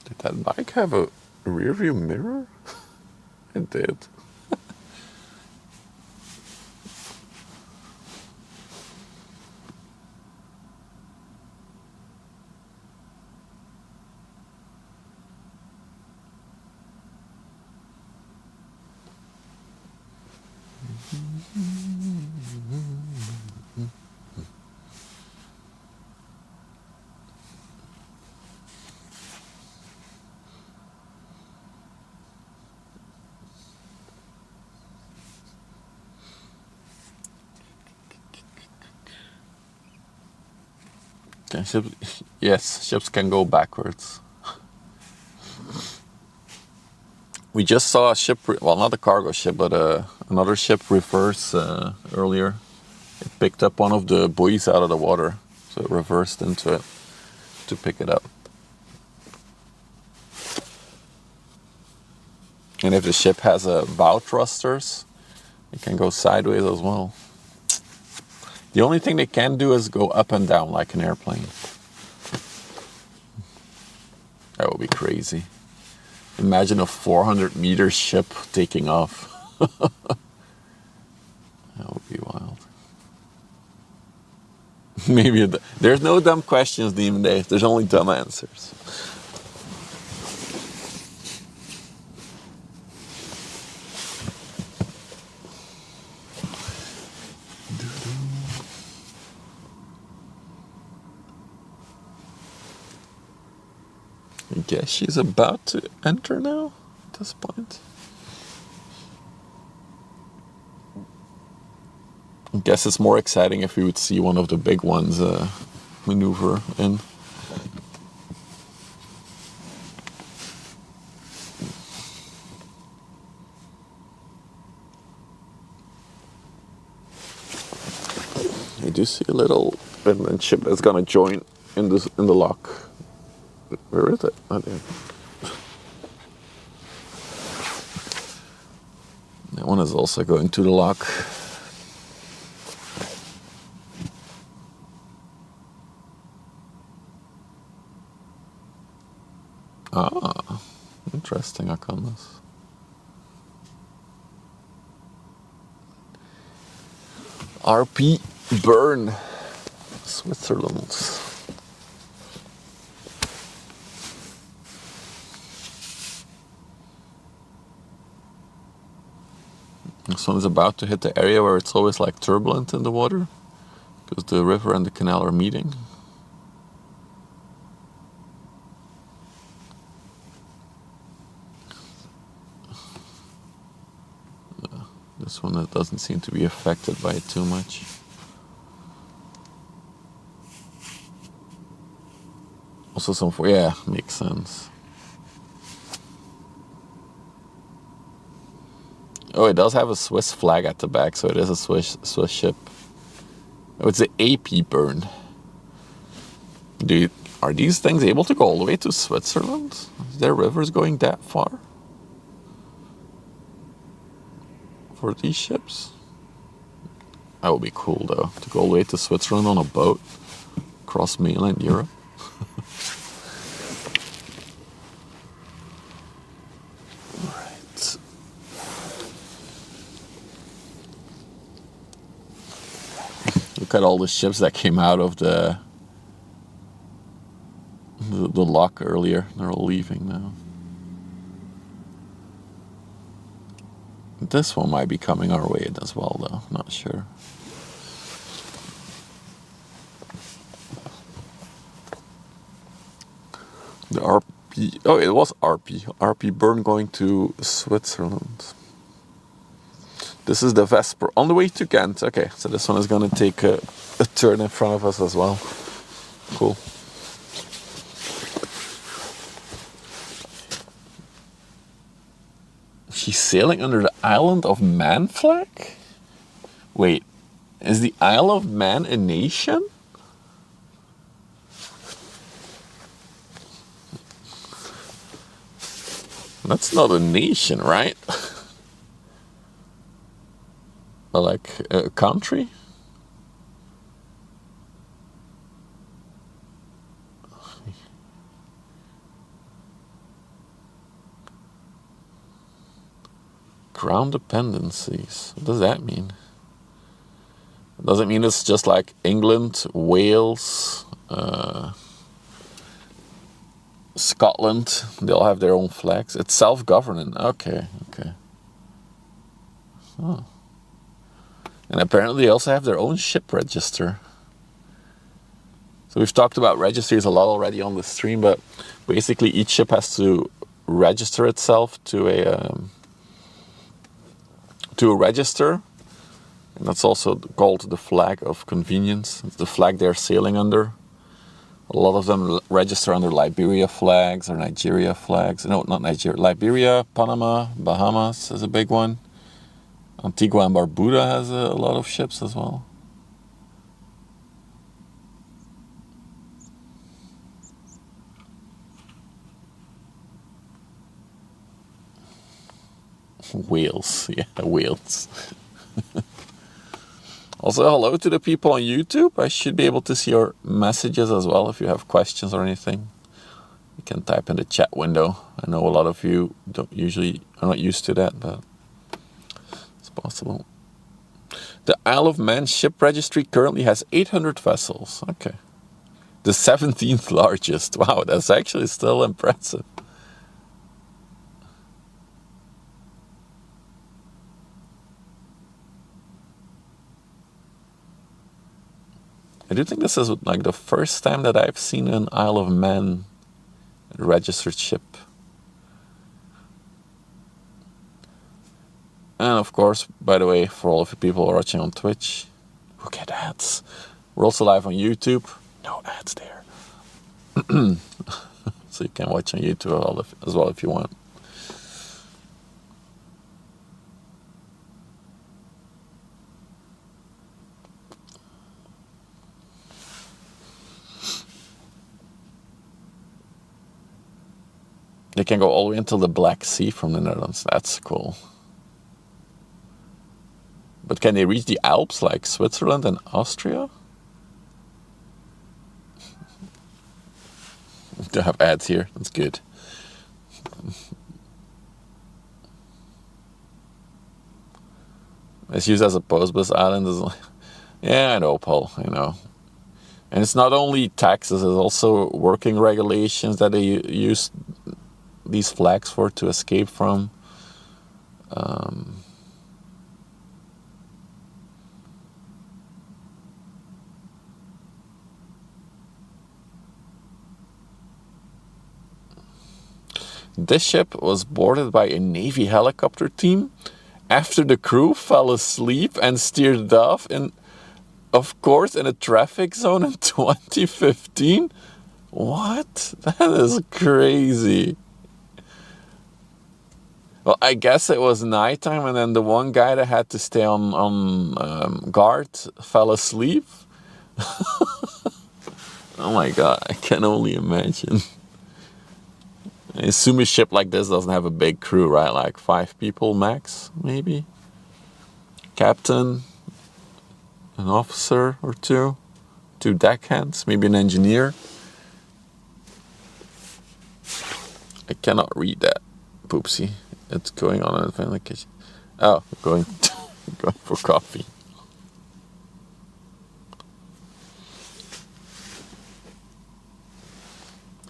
Did that bike have a rear view mirror? It did. Okay, yes, ships can go backwards. We just saw a ship, well, not a cargo ship, but another ship reverse earlier. It picked up one of the buoys out of the water, so it reversed into it to pick it up. And if the ship has bow thrusters, it can go sideways as well. The only thing they can do is go up and down like an airplane. That would be crazy. Imagine a 400-meter ship taking off. That would be wild. Maybe there's no dumb questions these days. There's only dumb answers. I guess she's about to enter now at this point. I guess it's more exciting if we would see one of the big ones maneuver in. I do see a little Finland ship that's gonna join in the lock. Where is it? Oh, there. That one is also going to the lock. Ah, interesting, Akanas. RP Bern, Switzerland. This one is about to hit the area where it's always like turbulent in the water, because the river and the canal are meeting. This one that doesn't seem to be affected by it too much. Also some, yeah, makes sense. Oh, it does have a Swiss flag at the back, so it is a Swiss ship. Oh, it's an AP burn. Are these things able to go all the way to Switzerland? Is there rivers going that far? For these ships? That would be cool, though, to go all the way to Switzerland on a boat across mainland Europe. Right. Look at all the ships that came out of the lock earlier. They're all leaving now. This one might be coming our way as well, though. Not sure. The RP. Oh, it was RP. RP burn going to Switzerland. This is the Vesper on the way to Ghent. Okay, so this one is going to take a turn in front of us as well. Cool. She's sailing under the Island of Man flag? Wait, is the Isle of Man a nation? That's not a nation, right? Like a country? Crown dependencies. What does that mean? Does it mean it's just like England, Wales, Scotland? They all have their own flags. It's self-governing. Okay. Oh. And apparently they also have their own ship register. So we've talked about registries a lot already on the stream, but basically each ship has to register itself to a register, and that's also called the flag of convenience. It's the flag they're sailing under. A lot of them register under Liberia flags or Nigeria flags. No, not Nigeria. Liberia, Panama, Bahamas is a big one. Antigua and Barbuda has a lot of ships as well. Wales, yeah, Wales. Also, hello to the people on YouTube. I should be able to see your messages as well if you have questions or anything. You can type in the chat window. I know a lot of you are not used to that, but it's possible. The Isle of Man ship registry currently has 800 vessels. Okay. The 17th largest. Wow, that's actually still impressive. I do think this is like the first time that I've seen an Isle of Man registered ship. And of course, by the way, for all of you people watching on Twitch, who get ads, we're also live on YouTube. No ads there. So you can watch on YouTube as well if you want. They can go all the way until the Black Sea from the Netherlands. That's cool. But can they reach the Alps like Switzerland and Austria? They have ads here. That's good. It's used as a post bus island. Yeah, I know, Paul. I know. And it's not only taxes, it's also working regulations that they use these flags for to escape from. This ship was boarded by a Navy helicopter team after the crew fell asleep and steered off of course, in a traffic zone in 2015? What? That is crazy. Well, I guess it was nighttime, and then the one guy that had to stay on guard fell asleep. Oh my god, I can only imagine. I assume a ship like this doesn't have a big crew, right? Like 5 people max, maybe? Captain, an officer or 2 deckhands, maybe an engineer. I cannot read that. Poopsie. It's going on in the kitchen. Oh, going for coffee.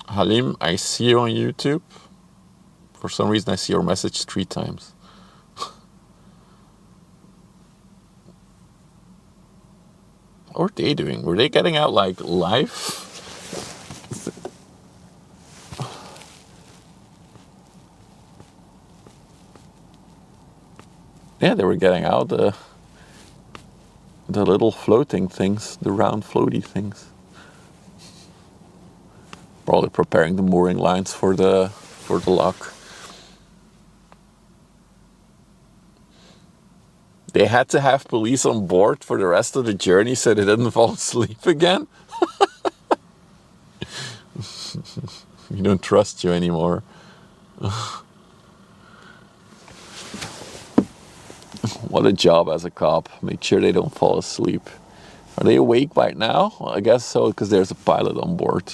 Halim, I see you on YouTube. For some reason, I see your message 3 times. What were they doing? Were they getting out like live? Yeah, they were getting out the little floating things, the round floaty things. Probably preparing the mooring lines for the lock. They had to have police on board for the rest of the journey so they didn't fall asleep again. We don't trust you anymore. What a job as a cop. Make sure they don't fall asleep. Are they awake right now? Well, I guess so, because there's a pilot on board.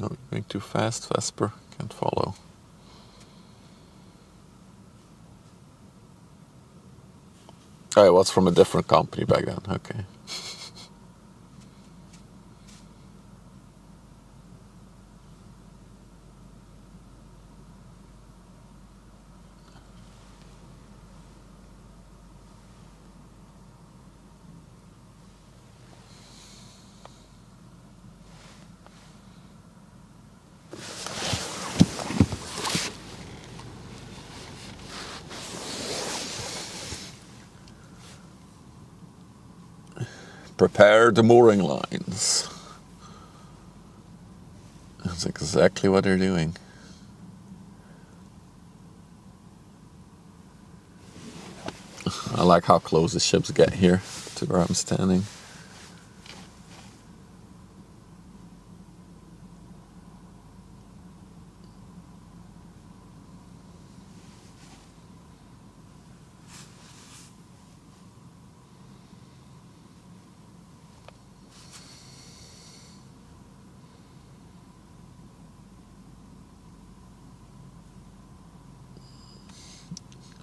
Oh, you're going too fast, Vesper. Can't follow. Oh, it was from a different company back then. Okay. Prepare the mooring lines. That's exactly what they're doing. I like how close the ships get here to where I'm standing.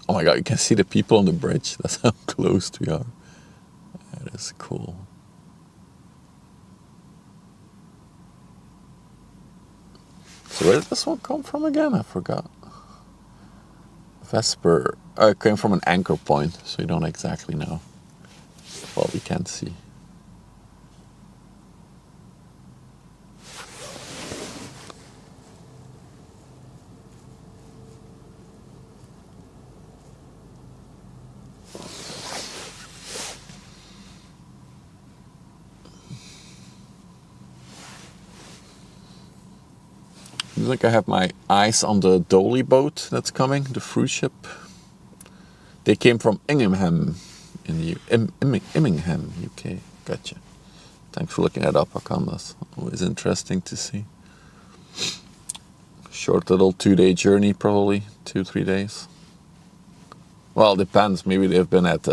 Oh my god, you can see the people on the bridge. That's how close we are. That is cool. So where did this one come from again? I forgot. Vesper. Oh, it came from an anchor point, so you don't exactly know. Well, we can't see. I think I have my eyes on the Dolly boat that's coming, the fruit ship. They came from Immingham in the Immingham, UK. Gotcha. Thanks for looking that up, Hakan. That's always interesting to see. Short little 2-day journey, probably 2-3 days. Well, it depends. Maybe they've been at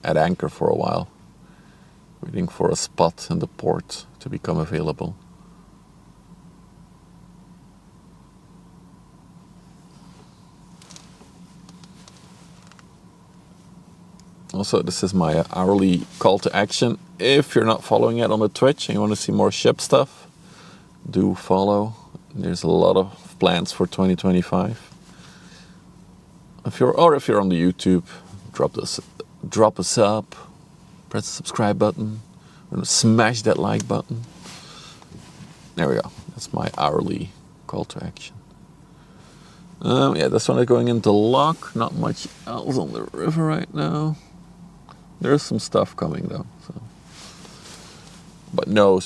anchor for a while, waiting for a spot in the port to become available. Also, this is my hourly call to action. If you're not following it on the Twitch and you want to see more ship stuff, do follow. There's a lot of plans for 2025. If you're on the YouTube, drop a sub, press the subscribe button, and smash that like button. There we go. That's my hourly call to action. Yeah, this one is going into lock. Not much else on the river right now. There's some stuff coming though. So. But no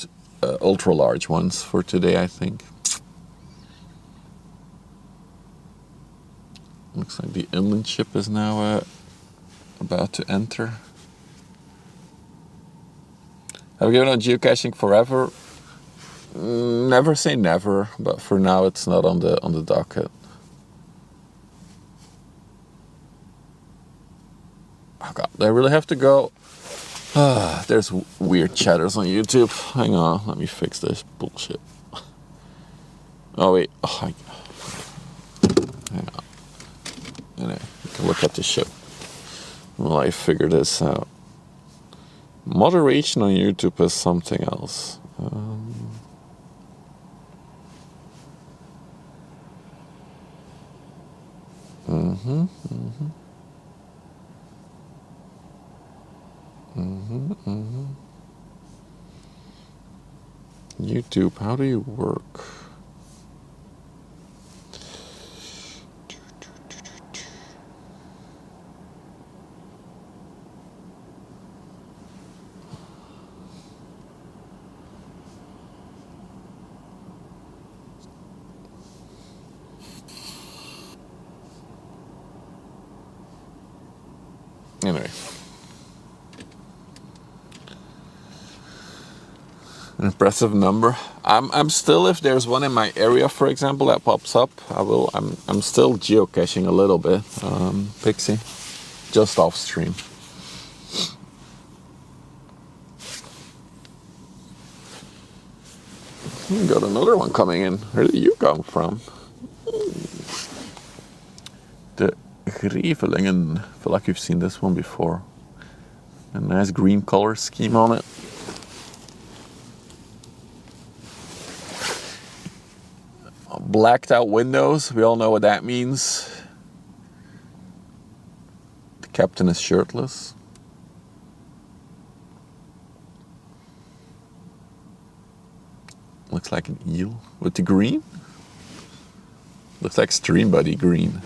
ultra large ones for today, I think. Looks like the inland ship is now about to enter. Have we given up geocaching forever? Never say never, but for now it's not on the docket. Oh God, do I really have to go? There's weird chatters on YouTube. Hang on, let me fix this bullshit. Oh wait, hang on. Anyway, you can look at the ship while I figure this out. Moderation on YouTube is something else. YouTube, how do you work? Anyway. An impressive number. I'm still, if there's one in my area, for example, that pops up, I'm still geocaching a little bit. Pixie, just off stream. We got another one coming in. Where did you come from? The Grevelingen. I feel like you've seen this one before. A nice green color scheme on it. Blacked out windows, we all know what that means. The captain is shirtless. Looks like an eel with the green. Looks like Stream Buddy green.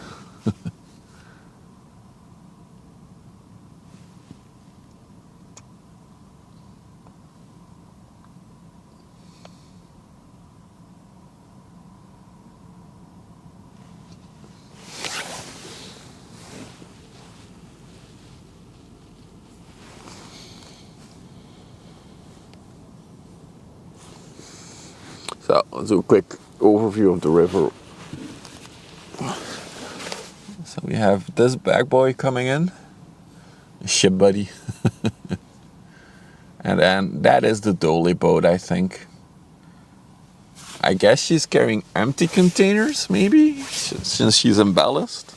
So let's do a quick overview of the river. So we have this bag boy coming in, a ship buddy, and then that is the dolly boat, I think. I guess she's carrying empty containers, maybe, since she's in ballast.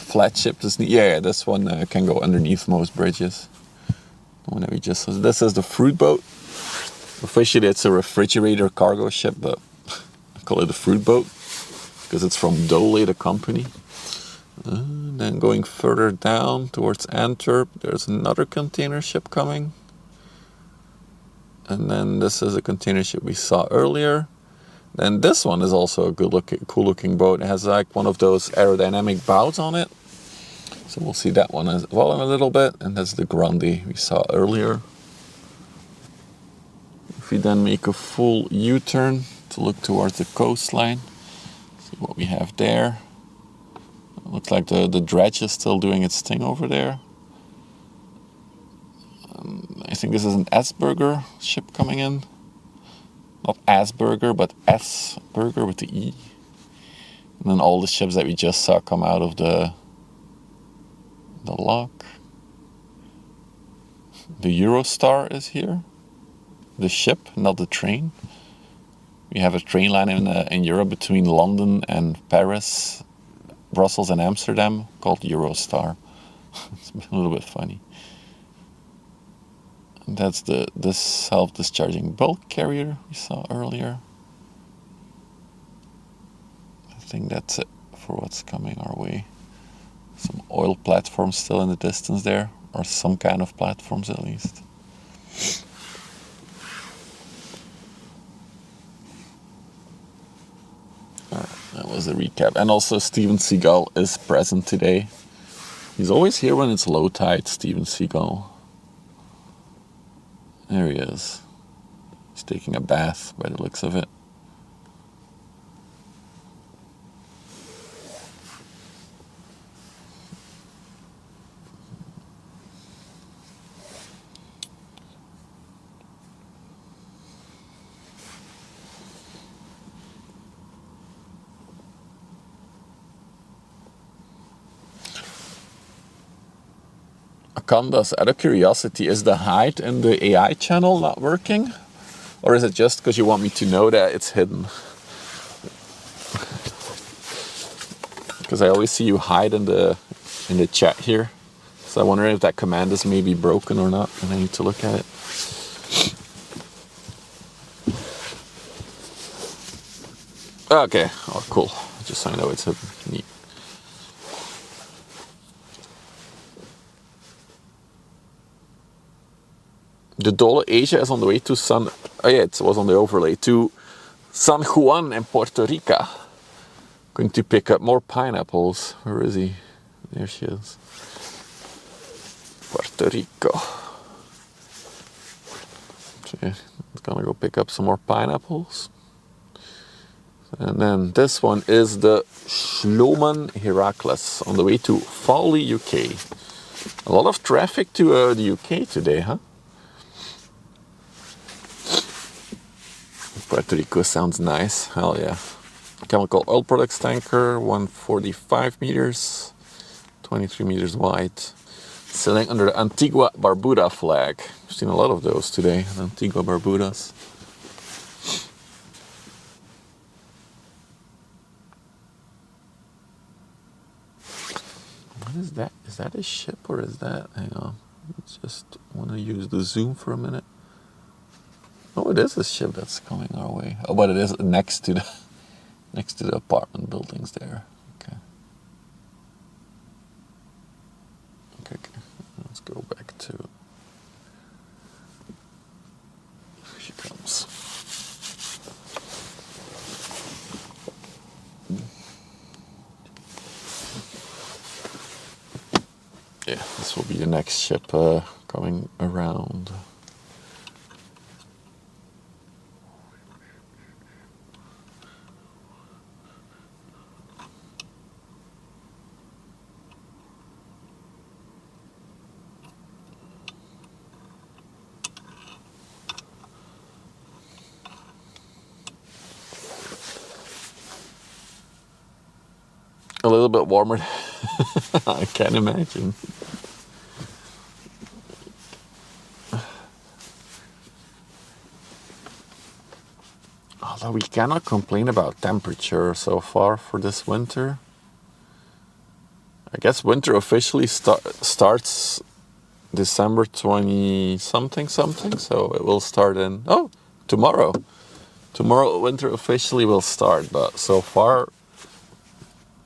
Flat ship does need, yeah, this one can go underneath most bridges. The one that we just, this is the fruit boat. Officially, it's a refrigerator cargo ship, but I call it a fruit boat because it's from Dole, the company. Then going further down towards Antwerp, there's another container ship coming. And then this is a container ship we saw earlier. Then this one is also a cool looking boat. It has like one of those aerodynamic bows on it. So we'll see that one as well in a little bit. And that's the Grande we saw earlier. If we then make a full U-turn to look towards the coastline, see what we have there. It looks like the dredge is still doing its thing over there. I think this is an Asperger ship coming in. Not Asperger, but Asperger with the E. And then all the ships that we just saw come out of the lock. The Eurostar is here. The ship, not the train. We have a train line in Europe between London and Paris, Brussels and Amsterdam called Eurostar. It's a little bit funny. And that's the self-discharging bulk carrier we saw earlier. I think that's it for what's coming our way. Some oil platforms still in the distance there, or some kind of platforms at least. That was the recap. And also Steven Seagal is present today. He's always here when it's low tide, Steven Seagal. There he is. He's taking a bath by the looks of it. Candace, out of curiosity, is the hide in the AI channel not working? Or is it just because you want me to know that it's hidden? Because I always see you hide in the chat here. So I wonder if that command is maybe broken or not, and I need to look at it. Okay, oh cool. Just so I know it's hidden. Neat. The Dole Asia is on the way to San... Oh yeah, it was on the overlay. To San Juan in Puerto Rico. Going to pick up more pineapples. Where is he? There she is. Puerto Rico. Okay, it's gonna go pick up some more pineapples. And then this one is the Schloman Heracles on the way to Fawley, UK. A lot of traffic to the UK today, huh? Puerto Rico sounds nice. Hell yeah. Chemical oil products tanker, 145 meters, 23 meters wide. Sailing under the Antigua Barbuda flag. I've seen a lot of those today, Antigua Barbudas. What is that? Is that a ship or is that... Hang on. Just want to use the zoom for a minute. Oh, it is a ship that's coming our way. Oh, but it is next to the apartment buildings there. Okay. Okay. Let's go back to... Here she comes. Yeah, this will be the next ship coming around. A little bit warmer. I can imagine. Although we cannot complain about temperature so far for this winter. I guess winter officially starts December 20 something, so it will start in... Oh, tomorrow. Tomorrow winter officially will start, but so far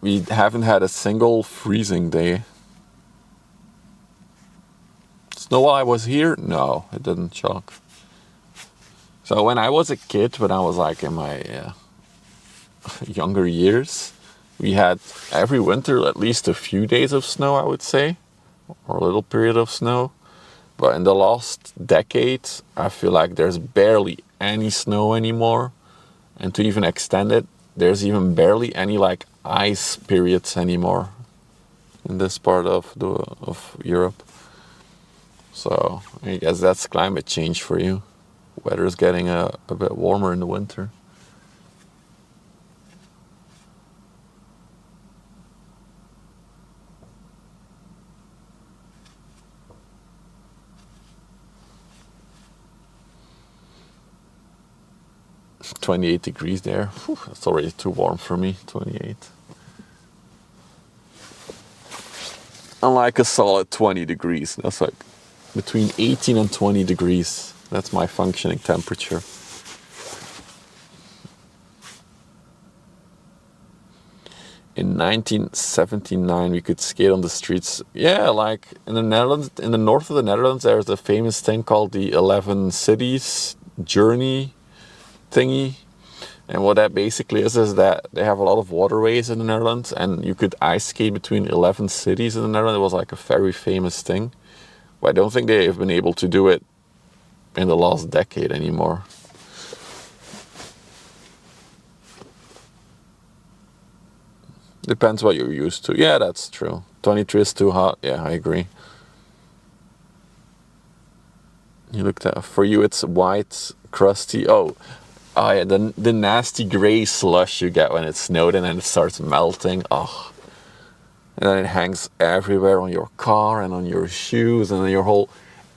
we haven't had a single freezing day. Snow while I was here? No, it didn't shock. So when I was a kid, when I was like in my younger years, we had every winter at least a few days of snow, I would say, or a little period of snow. But in the last decade, I feel like there's barely any snow anymore. And to even extend it, there's even barely any like ice periods anymore in this part of Europe. So I guess that's climate change for you. Weather's getting a bit warmer in the winter. .28 degrees there. Whew, that's already too warm for me. 28. and like a solid 20 degrees. That's like between 18 and 20 degrees. That's my functioning temperature. In 1979, we could skate on the streets. Yeah, like in the Netherlands, in the north of the Netherlands, there's a famous thing called the 11 Cities Journey thingy. And what that basically is that they have a lot of waterways in the Netherlands, and you could ice skate between 11 cities in the Netherlands. It was like a very famous thing. But I don't think they have been able to do it in the last decade anymore. Depends what you're used to. Yeah, that's true. 23 is too hot. Yeah, I agree. You looked at, for you it's white, crusty. Oh yeah, the nasty gray slush you get when it snowed and then it starts melting. Oh, and then it hangs everywhere on your car and on your shoes, and then your whole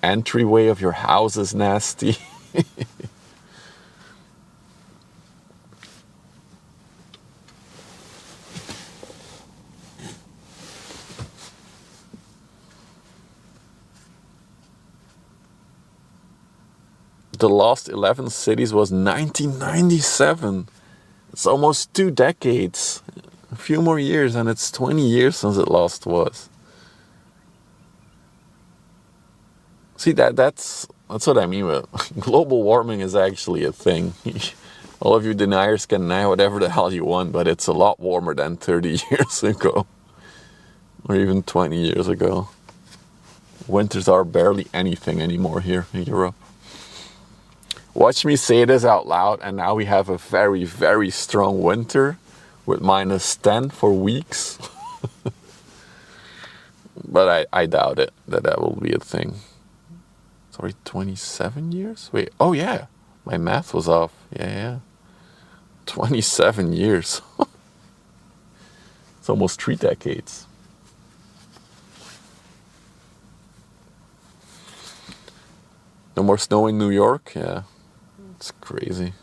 entryway of your house is nasty. The last 11 cities was 1997. It's almost 2 decades. A few more years and it's 20 years since it last was. See, that's what I mean with global warming is actually a thing. All of you deniers can deny whatever the hell you want, but it's a lot warmer than 30 years ago. Or even 20 years ago. Winters are barely anything anymore here in Europe. Watch me say this out loud, and now we have a very, very strong winter with -10 for weeks. But I doubt it, that will be a thing. Sorry, 27 years? Wait, oh yeah, my math was off. Yeah. 27 years. It's almost 3 decades. No more snow in New York? Yeah, it's crazy.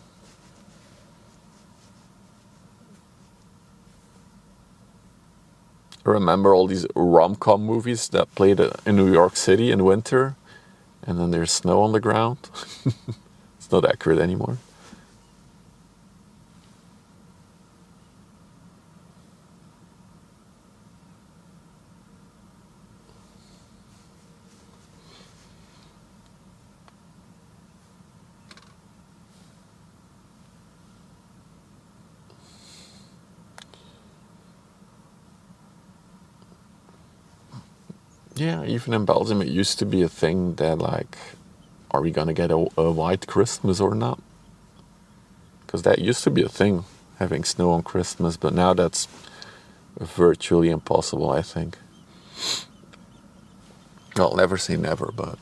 I remember all these rom-com movies that played in New York City in winter, and then there's snow on the ground. It's not accurate anymore. Yeah, even in Belgium, it used to be a thing that, like, are we gonna get a white Christmas or not? Because that used to be a thing, having snow on Christmas, but now that's virtually impossible, I think. I'll never say never, but...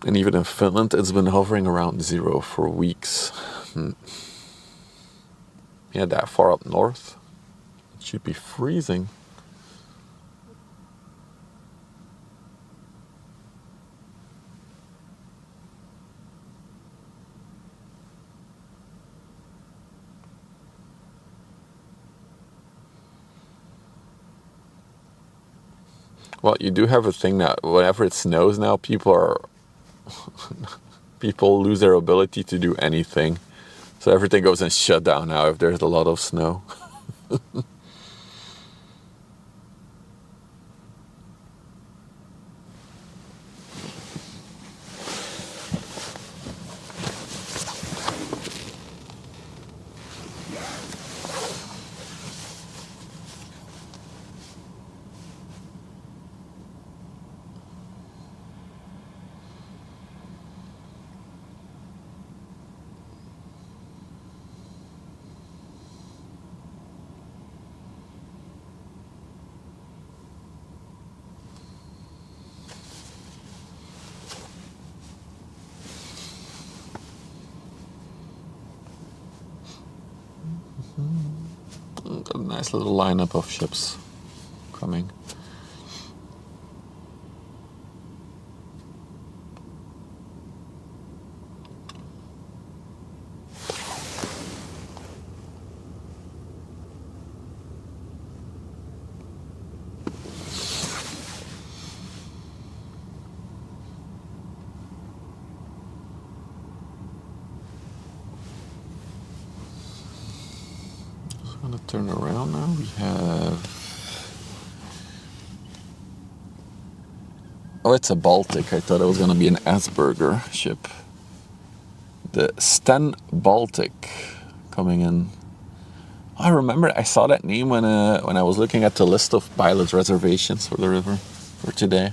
And even in Finland, it's been hovering around 0 for weeks. Yeah, that far up north, it should be freezing. Well, you do have a thing that whenever it snows now, people lose their ability to do anything. So everything goes in shutdown now if there's a lot of snow. Got a nice little lineup of ships coming. gonna turn around now. We have... Oh, it's a Baltic. I thought it was gonna be an Asperger ship. The Sten Baltic coming in. I remember I saw that name when I was looking at the list of pilots reservations for the river for today.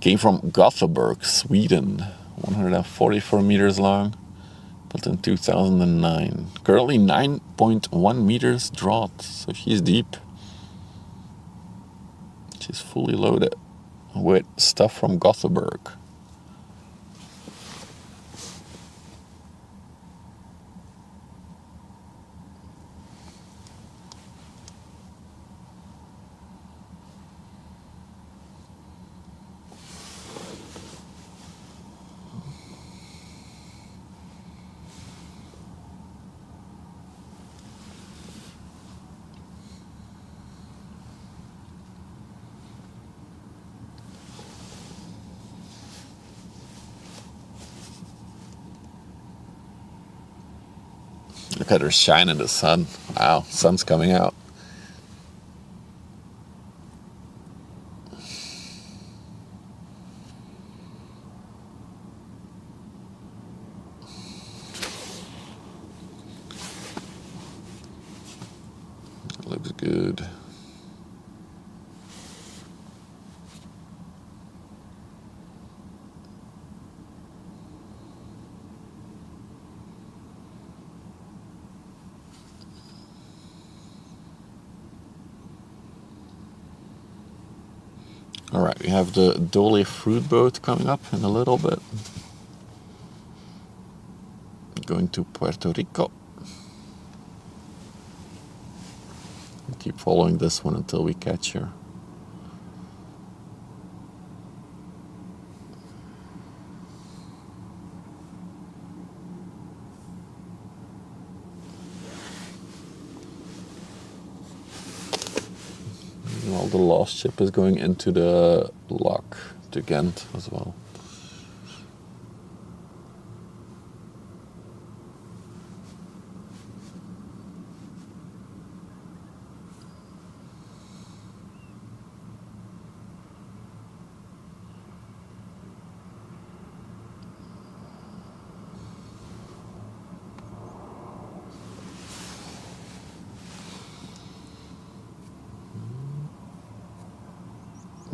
Came from Gothenburg, Sweden. 144 meters long. Built in 2009. Currently 9.1 meters draught, so she's deep. She's fully loaded with stuff from Gothenburg. Look at her shine in the sun. Wow, sun's coming out. Looks good. Alright, we have the Dole fruit boat coming up in a little bit. Going to Puerto Rico. Keep following this one until we catch her. Well, the lost ship is going into the lock to Ghent as well.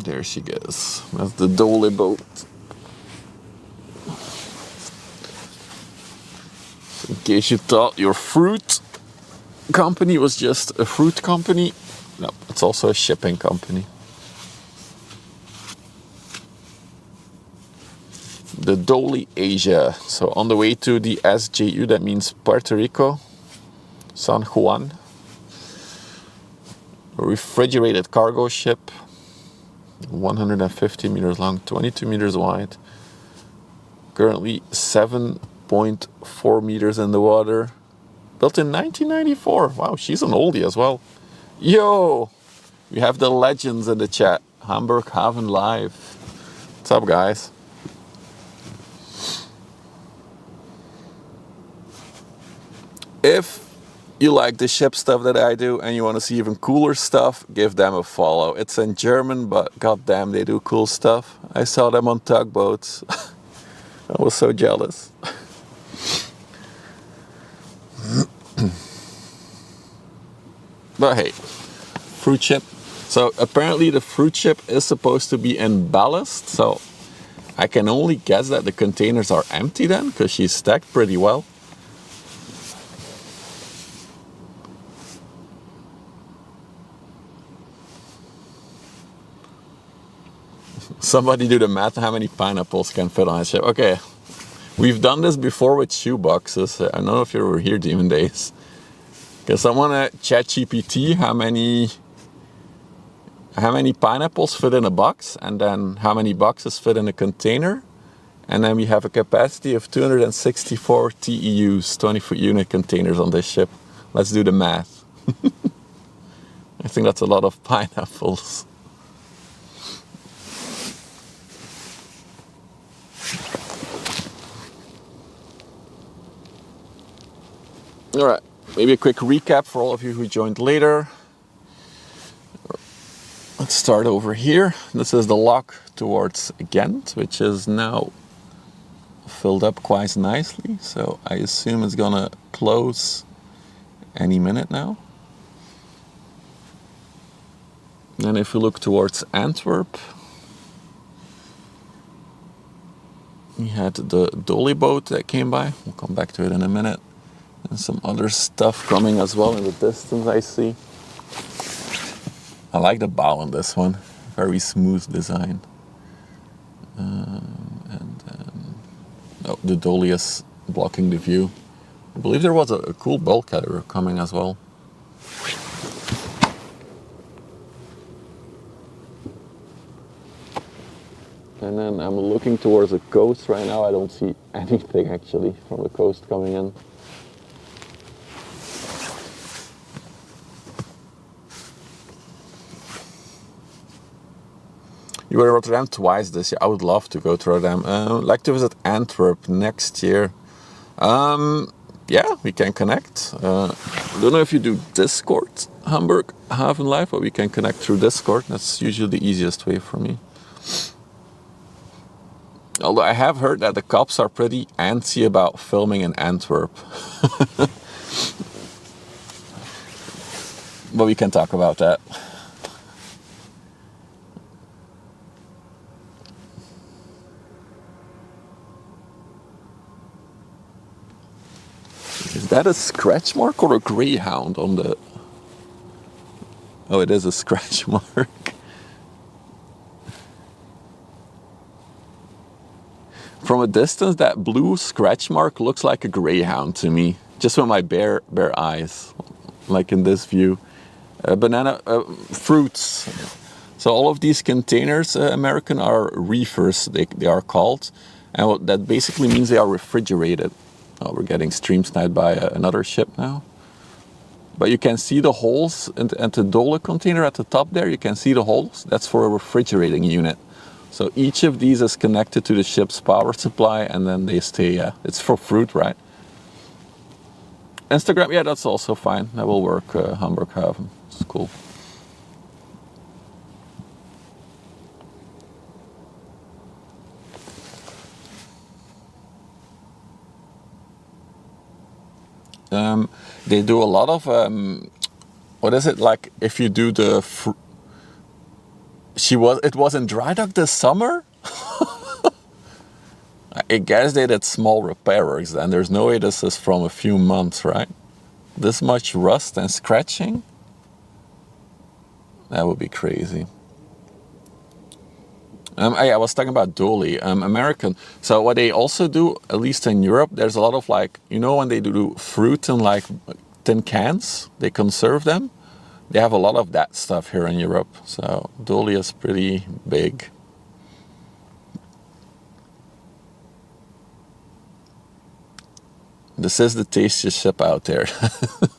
There she goes. That's the Dole boat. In case you thought your fruit company was just a fruit company, no, it's also a shipping company. The Dole Asia. So on the way to the SJU, that means Puerto Rico, San Juan. A refrigerated cargo ship. 150 meters long, 22 meters wide. Currently 7.4 meters in the water. Built in 1994. Wow, she's an oldie as well. Yo! We have the legends in the chat. Hamburg Haven Live. What's up, guys? If you like the ship stuff that I do and you want to see even cooler stuff, give them a follow. It's in German, but goddamn, they do cool stuff. I saw them on tugboats. I was so jealous. But hey, fruit ship. So apparently the fruit ship is supposed to be in ballast. So I can only guess that the containers are empty then, because she's stacked pretty well. Somebody do the math how many pineapples can fit on a ship. Okay, we've done this before with shoe boxes. I don't know if you were here, Demon Days. Can someone chat GPT how many pineapples fit in a box, and then how many boxes fit in a container, and then we have a capacity of 264 TEUs, 20-foot unit containers on this ship. Let's do the math. I think that's a lot of pineapples. Alright, maybe a quick recap for all of you who joined later. Let's start over here. This is the lock towards Ghent, which is now filled up quite nicely. So I assume it's gonna close any minute now. And if you look towards Antwerp, we had the dolly boat that came by. We'll come back to it in a minute. And some other stuff coming as well in the distance, I see. I like the bow on this one. Very smooth design. Oh, the dolly is blocking the view. I believe there was a cool bulkhead coming as well. And then I'm looking towards the coast right now. I don't see anything actually from the coast coming in. You were in Rotterdam twice this year. I would love to go to Rotterdam. I'd like to visit Antwerp next year. Yeah, we can connect. Don't know if you do Discord, Hamburg Haven Live, but we can connect through Discord. That's usually the easiest way for me. Although I have heard that the cops are pretty antsy about filming in Antwerp. But we can talk about that. Is that a scratch mark or a greyhound on the... Oh, it is a scratch mark. From a distance, that blue scratch mark looks like a greyhound to me. Just with my bare eyes, like in this view. Banana fruits. So all of these containers, American, are reefers, they are called. And what that basically means they are refrigerated. Oh, we're getting stream sniped by another ship now. But you can see the holes and the Dole container at the top there. You can see the holes. That's for a refrigerating unit. So each of these is connected to the ship's power supply, and then they stay. It's for fruit, right? Instagram, yeah, that's also fine. That will work. Hamburg Haven, it's cool. They do a lot of what is it like? If you do the it was in dry dock this summer. I guess they did small repair works then. There's no way this is from a few months, right? This much rust and scratching? That would be crazy. I was talking about Dolly, American. So what they also do, at least in Europe, there's a lot of like, you know, when they do fruit in like tin cans, they conserve them. They have a lot of that stuff here in Europe. So Dolly is pretty big. This is the tastiest ship out there.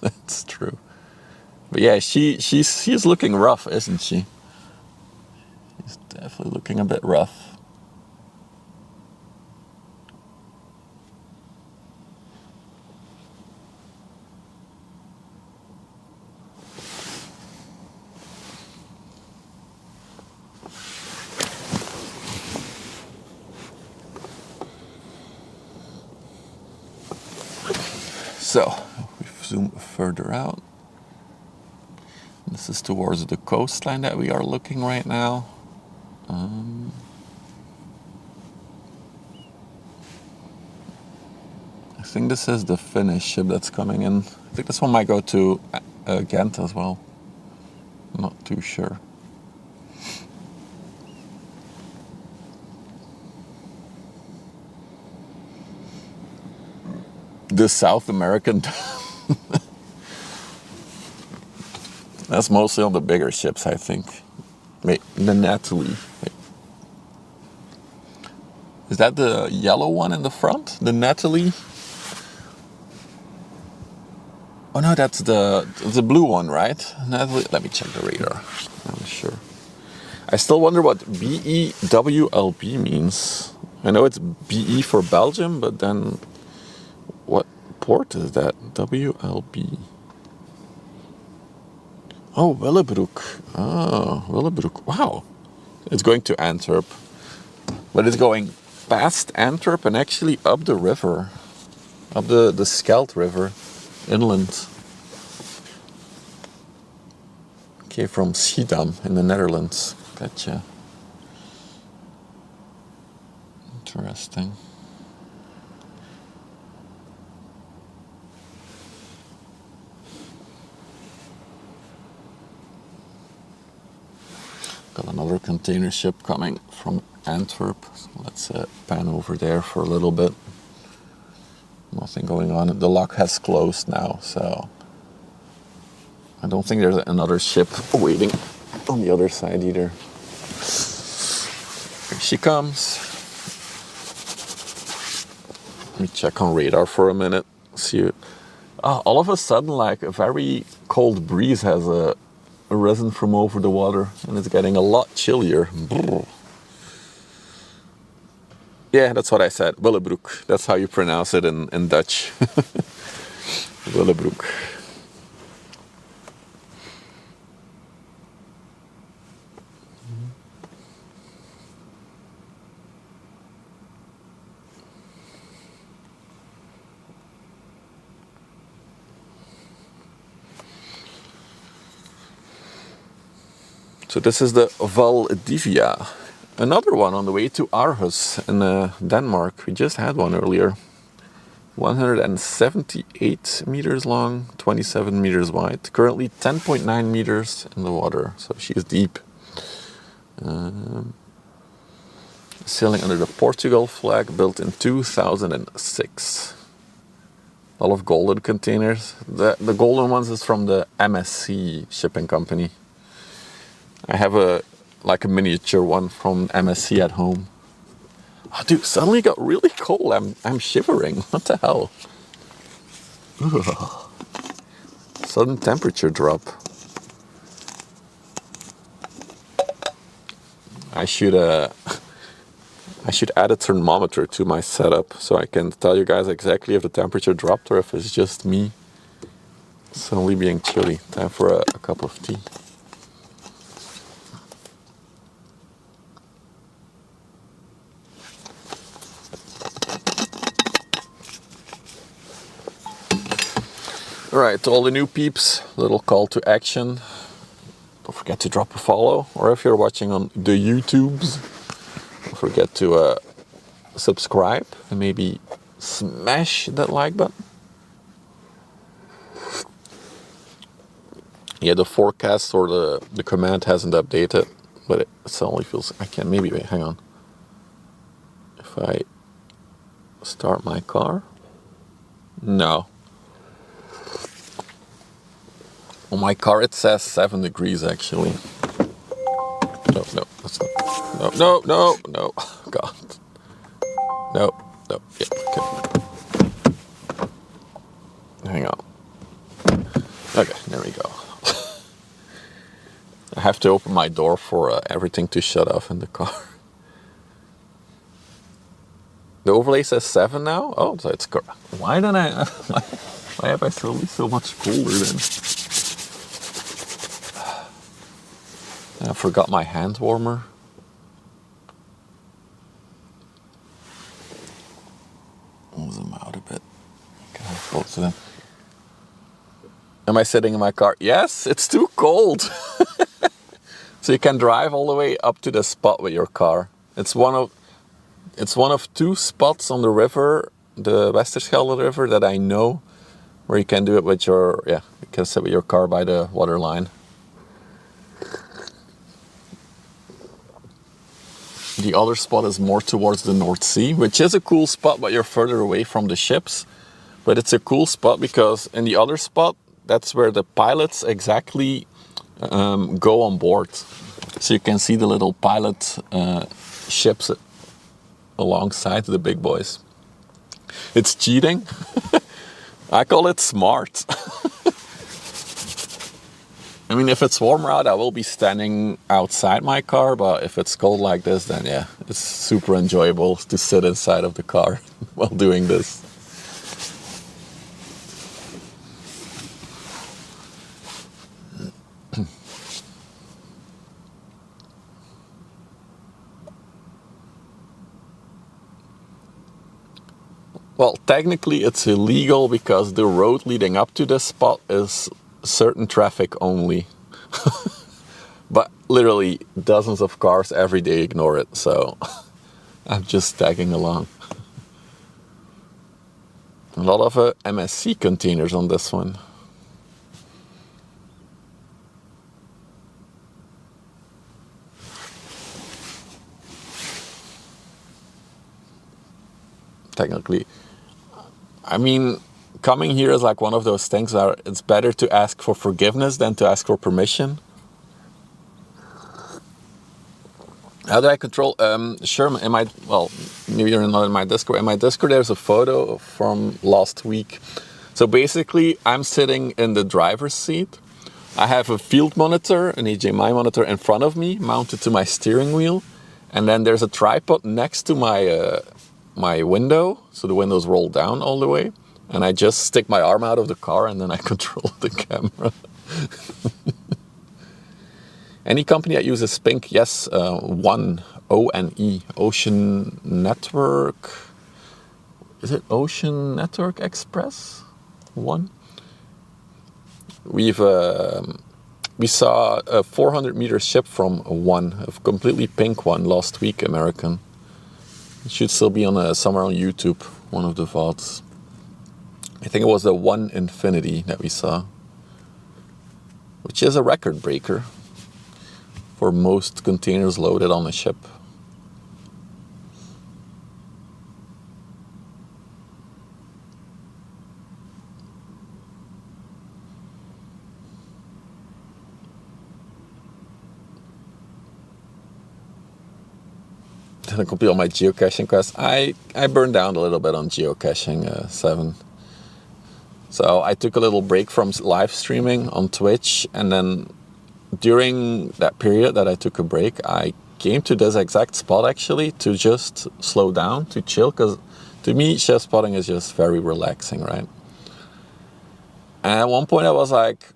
That's true. But yeah, she's looking rough, isn't she? She's definitely looking a bit rough. So, we zoom further out. This is towards the coastline that we are looking right now. I think this is the Finnish ship that's coming in. I think this one might go to Ghent as well. I'm not too sure. The South American. That's mostly on the bigger ships, I think. The Natalie. Is that the yellow one in the front? The Natalie? Oh no, that's the blue one, right? Natalie. Let me check the radar. I'm not sure. I still wonder what BEWLB means. I know it's BE for Belgium, but then what port is that? WLB. Oh, Willebroek. Oh, Willebroek. Wow. It's going to Antwerp. But it's going past Antwerp and actually up the river. Up the Scheldt River. Inland. Okay, from Schiedam in the Netherlands. Gotcha. Interesting. Got another container ship coming from Antwerp. So let's pan over there for a little bit. Nothing going on. The lock has closed now, so I don't think there's another ship waiting on the other side either. Here she comes. Let me check on radar for a minute. See, all of a sudden, like a very cold breeze has arisen from over the water, and it's getting a lot chillier. Brr. Yeah, that's what I said. Willebroek. That's how you pronounce it in Dutch. Willebroek. So this is the Valdivia. Another one on the way to Aarhus in Denmark. We just had one earlier. 178 meters long, 27 meters wide. Currently 10.9 meters in the water, so she's deep. Sailing under the Portugal flag, built in 2006. A lot of golden containers. The golden ones is from the MSC shipping company. I have a miniature one from MSC at home. Oh, dude, suddenly got really cold. I'm shivering. What the hell? Ugh. Sudden temperature drop. I should add a thermometer to my setup so I can tell you guys exactly if the temperature dropped or if it's just me suddenly being chilly. Time for a cup of tea. Alright, to all the new peeps, little call to action. Don't forget to drop a follow, or if you're watching on the YouTubes, don't forget to subscribe and maybe smash that like button. Yeah, the forecast or the command hasn't updated, but it suddenly feels, I can maybe, wait, hang on. If I start my car, no. On my car it says 7 degrees actually. No, that's not. No. God. No. Yeah, okay. Hang on. Okay, there we go. I have to open my door for everything to shut off in the car. The overlay says 7 now? Oh, so it's correct. Why have I suddenly so much cooler then? I forgot my hand warmer. I'll zoom out a bit. Can I have both of them? Am I sitting in my car? Yes, it's too cold. So you can drive all the way up to the spot with your car. It's one of 2 spots on the river, the Westerschelde river, that I know where you can do it with your, you can sit with your car by the water line. The other spot is more towards the North Sea, which is a cool spot, but you're further away from the ships. But it's a cool spot because in the other spot, that's where the pilots exactly go on board. So you can see the little pilot ships alongside the big boys. It's cheating. I call it smart. I mean, if it's warmer out, I will be standing outside my car, but if it's cold like this, then yeah, it's super enjoyable to sit inside of the car while doing this. Well, technically it's illegal because the road leading up to this spot is certain traffic only. But literally dozens of cars every day ignore it, so I'm just tagging along. A lot of MSC containers on this one. Technically, I mean, coming here is like one of those things where it's better to ask for forgiveness than to ask for permission. How do I control? Sure, well, maybe you're not in my Discord. In my Discord, there's a photo from last week. So basically, I'm sitting in the driver's seat. I have a field monitor, an HDMI monitor in front of me, mounted to my steering wheel. And then there's a tripod next to my window. So the windows roll down all the way. And I just stick my arm out of the car and then I control the camera. Any company that uses Pink, yes, one, O-N-E, Ocean Network. Is it Ocean Network Express? One. We saw a 400-meter ship from one, a completely pink one last week, American. It should still be on somewhere on YouTube, one of the VODs. I think it was the One Infinity that we saw, which is a record breaker for most containers loaded on a ship. Then I complete all my geocaching quests. I burned down a little bit on geocaching 7. So I took a little break from live streaming on Twitch, and then during that period that I took a break, I came to this exact spot actually to just slow down, to chill, because to me, chef spotting is just very relaxing, right? And at one point I was like,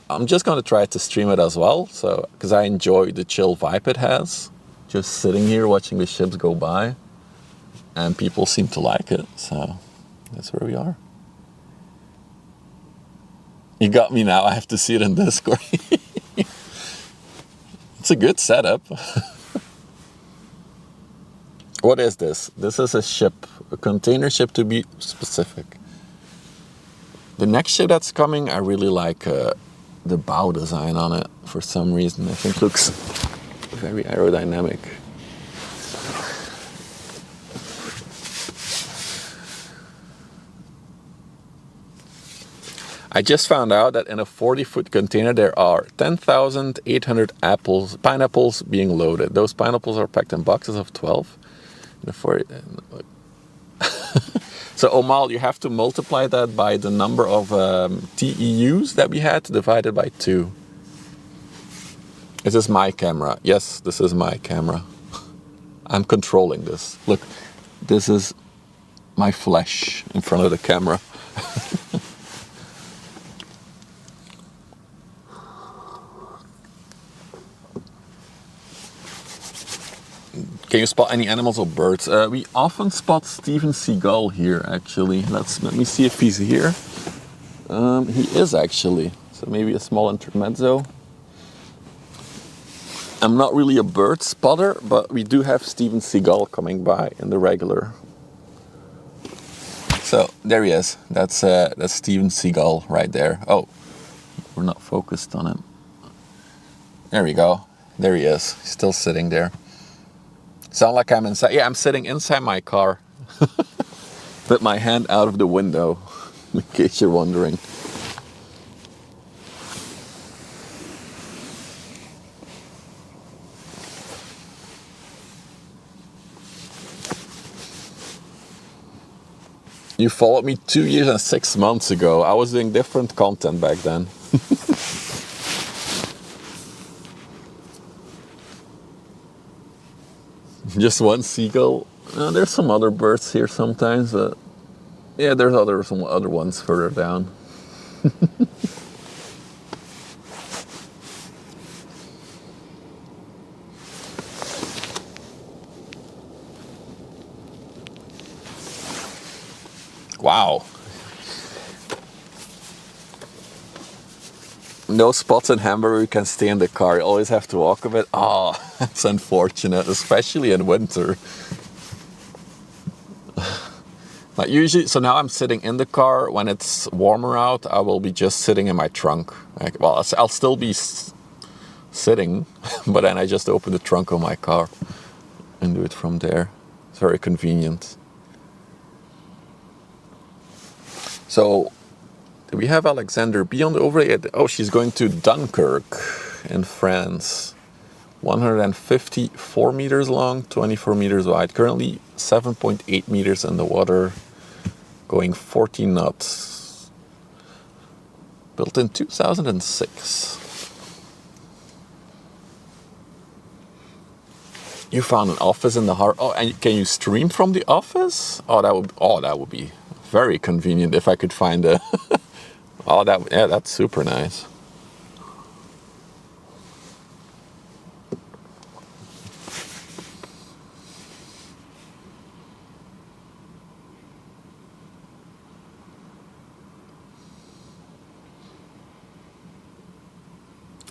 I'm just going to try to stream it as well, so because I enjoy the chill vibe it has, just sitting here watching the ships go by, and people seem to like it, so that's where we are. You got me now, I have to see it in Discord. It's a good setup. What is this? This is a ship, a container ship to be specific. The next ship that's coming, I really like the bow design on it for some reason. I think it looks very aerodynamic. I just found out that in a 40-foot container there are 10,800 pineapples being loaded. Those pineapples are packed in boxes of 12. So Omal, you have to multiply that by the number of TEUs that we had divided by 2. Is this my camera? Yes, this is my camera. I'm controlling this. Look, this is my flesh in front of the camera. Can you spot any animals or birds? We often spot Steven Seagull here, actually. Let me see if he's here. He is, actually. So maybe a small intermezzo. I'm not really a bird spotter, but we do have Steven Seagull coming by in the regular. So there he is. That's Steven Seagull right there. Oh, we're not focused on him. There we go. There he is. He's still sitting there. Sound like I'm inside? Yeah, I'm sitting inside my car with my hand out of the window, in case you're wondering. You followed me 2 years and 6 months ago. I was doing different content back then. Just one seagull. There's some other birds here sometimes. Yeah, there's some other ones further down. Wow. No spots in Hamburg where you can stay in the car. You always have to walk a bit. Oh, that's unfortunate, especially in winter. Like usually, so now I'm sitting in the car. When it's warmer out, I will be just sitting in my trunk. Like, well, I'll still be sitting, but then I just open the trunk of my car and do it from there. It's very convenient. So, do we have Alexander B on the overlay? Oh, she's going to Dunkirk in France. 154 meters long, 24 meters wide. Currently 7.8 meters in the water, going 14 knots. Built in 2006. You found an office in the heart. Oh, and can you stream from the office? Oh, that would be very convenient if I could find a. Oh, that's super nice.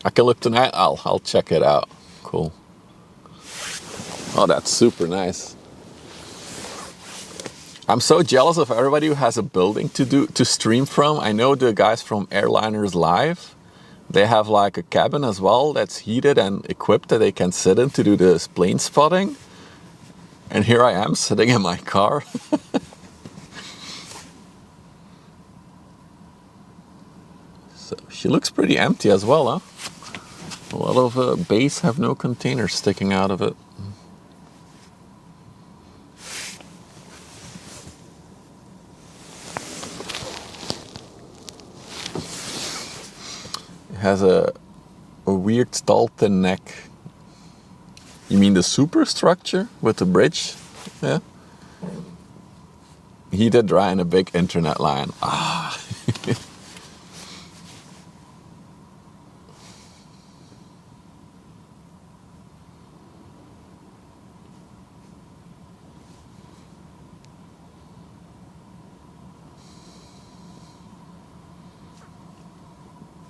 I can look tonight. I'll check it out. Cool. Oh, that's super nice. I'm so jealous of everybody who has a building to stream from. I know the guys from Airliners Live. They have like a cabin as well that's heated and equipped that they can sit in to do this plane spotting. And here I am sitting in my car. So she looks pretty empty as well, huh? A lot of bays have no containers sticking out of it. It has a weird tall thin neck. You mean the superstructure with the bridge? Yeah. Heated, dry, and a big internet line. Ah.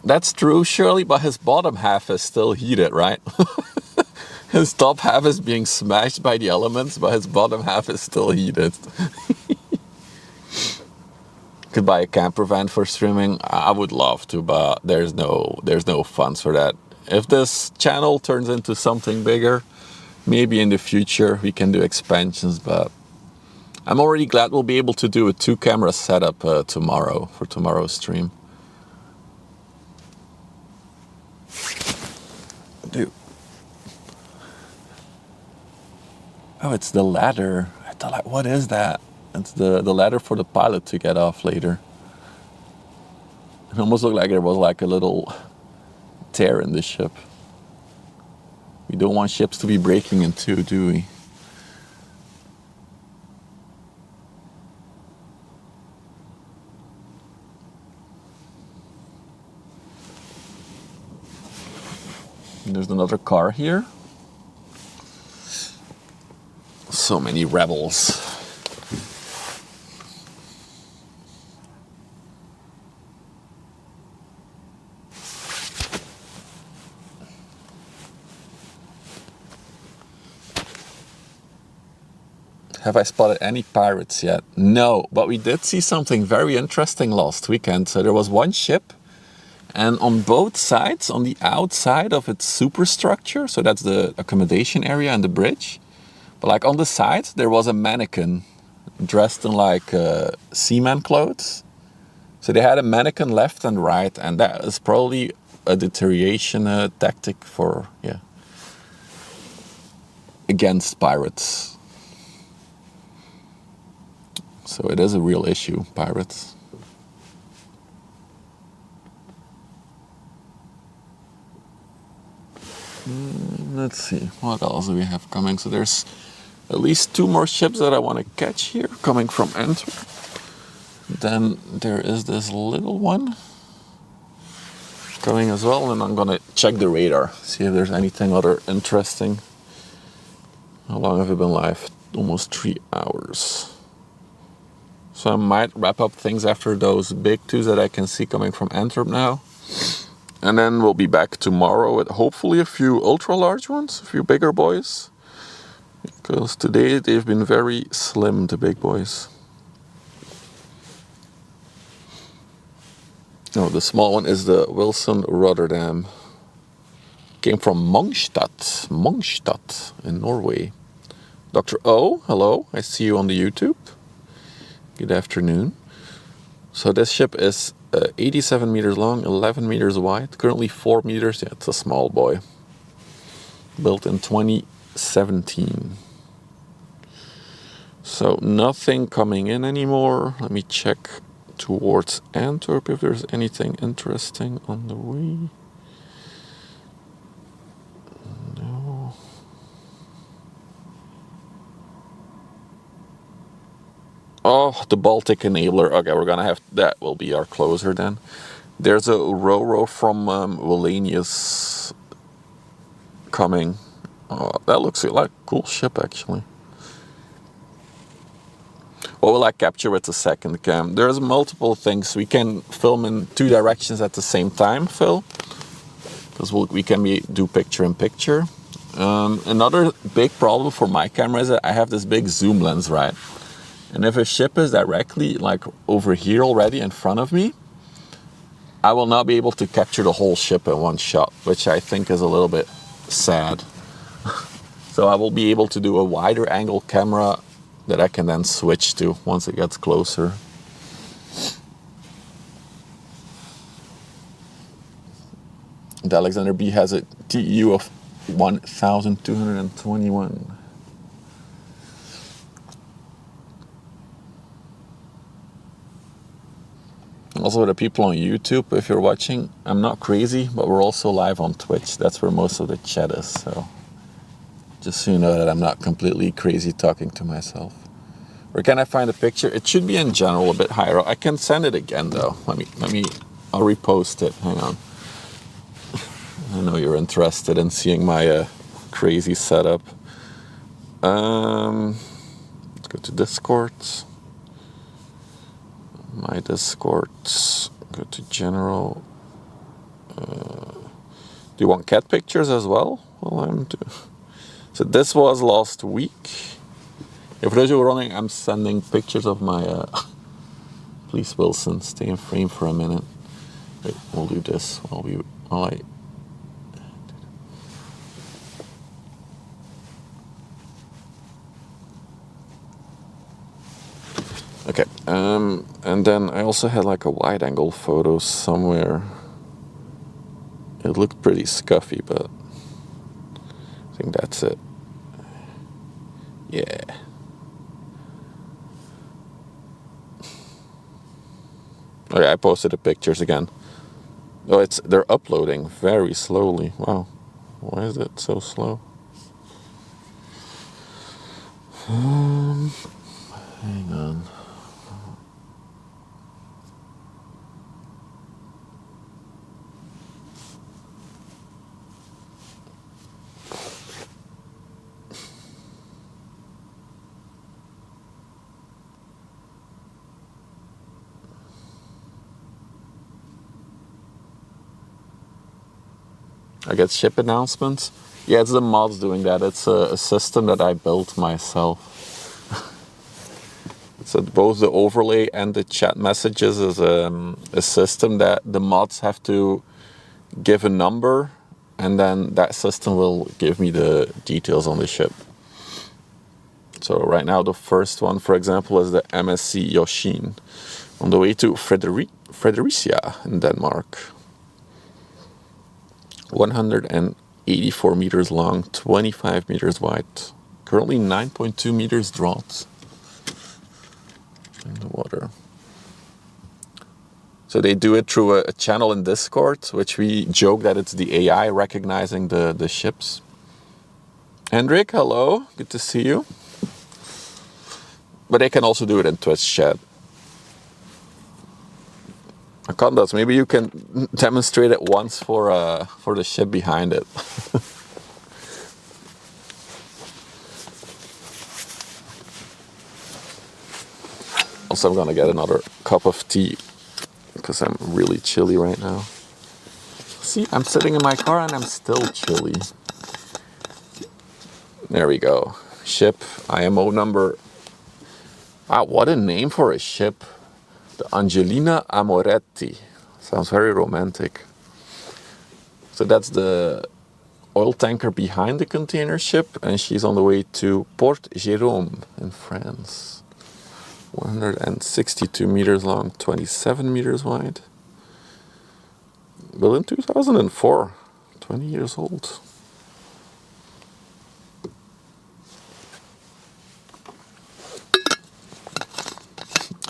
That's true, surely, but his bottom half is still heated, right? His top half is being smashed by the elements, but his bottom half is still heated. Could buy a camper van for streaming. I would love to, but there's no funds for that. If this channel turns into something bigger, maybe in the future we can do expansions, but I'm already glad we'll be able to do a 2-camera setup tomorrow for tomorrow's stream. Dude. Oh, it's the ladder. I thought, like, what is that? It's the ladder for the pilot to get off later. It almost looked like there was like a little tear in the ship. We don't want ships to be breaking in two, do we? And there's another car here. So many rebels. Have I spotted any pirates yet? No, but we did see something very interesting last weekend. So there was one ship, and on both sides, on the outside of its superstructure, so that's the accommodation area and the bridge, but like on the side, there was a mannequin dressed in like seaman clothes. So they had a mannequin left and right, and that is probably a deterioration tactic for, against pirates. So it is a real issue, pirates. Let's see, what else do we have coming? So there's at least 2 more ships that I want to catch here, coming from Antwerp. Then there is this little one coming as well, and I'm gonna check the radar, see if there's anything other interesting. How long have we been live? Almost 3 hours. So I might wrap up things after those big twos that I can see coming from Antwerp now. And then we'll be back tomorrow with hopefully a few ultra large ones, a few bigger boys. Because today they've been very slim, the big boys. No, the small one is the Wilson Rotterdam. Came from Mongstad in Norway. Dr. O, hello, I see you on the YouTube. Good afternoon. So this ship is 87 meters long, 11 meters wide, currently 4 meters. Yeah, it's a small boy. Built in 2017. So nothing coming in anymore. Let me check towards Antwerp if there's anything interesting on the way. No. Oh, the Baltic Enabler. Okay, we're gonna have that. Will be our closer then. There's a Ro-Ro from Wallenius coming. Oh, that looks like a cool ship actually. What will I capture with the second cam? There's multiple things. We can film in 2 directions at the same time, Phil. Because we can do picture in picture. Another big problem for my camera is that I have this big zoom lens, right? And if a ship is directly like over here already in front of me, I will not be able to capture the whole ship in one shot, which I think is a little bit sad. So I will be able to do a wider angle camera that I can then switch to once it gets closer. The Alexander B has a TEU of 1,221. Also, the people on YouTube, if you're watching, I'm not crazy, but we're also live on Twitch. That's where most of the chat is, so just so you know that I'm not completely crazy talking to myself. Where can I find a picture? It should be in general a bit higher. I can send it again though. I'll repost it. Hang on. I know you're interested in seeing my crazy setup. Let's go to Discord. My Discord. Go to general. Do you want cat pictures as well? So this was last week. If those who are running, I'm sending pictures of my. Please, Wilson, stay in frame for a minute. Wait, we'll do this while I. Okay, and then I also had like a wide angle photo somewhere. It looked pretty scuffy, but I think that's it. Yeah. Okay, I posted the pictures again. Oh, they're uploading very slowly. Wow, why is it so slow? Hang on. I get ship announcements. Yeah, it's the mods doing that. It's a system that I built myself. So both the overlay and the chat messages is a system that the mods have to give a number, and then that system will give me the details on the ship. So right now the first one, for example, is the MSC Yoshin on the way to Fredericia in Denmark. 184 meters long, 25 meters wide. Currently 9.2 meters draught in the water. So they do it through a channel in Discord, which we joke that it's the AI recognizing the ships. Hendrik, hello, good to see you. But they can also do it in Twitch chat. Condos, maybe you can demonstrate it once for the ship behind it. Also, I'm gonna get another cup of tea because I'm really chilly right now. See, I'm sitting in my car and I'm still chilly. There we go. Ship, IMO number. Wow, what a name for a ship. The Angelina Amoretti. Sounds very romantic. So that's the oil tanker behind the container ship, and she's on the way to Port Jérôme in France. 162 meters long, 27 meters wide. Built in 2004, 20 years old.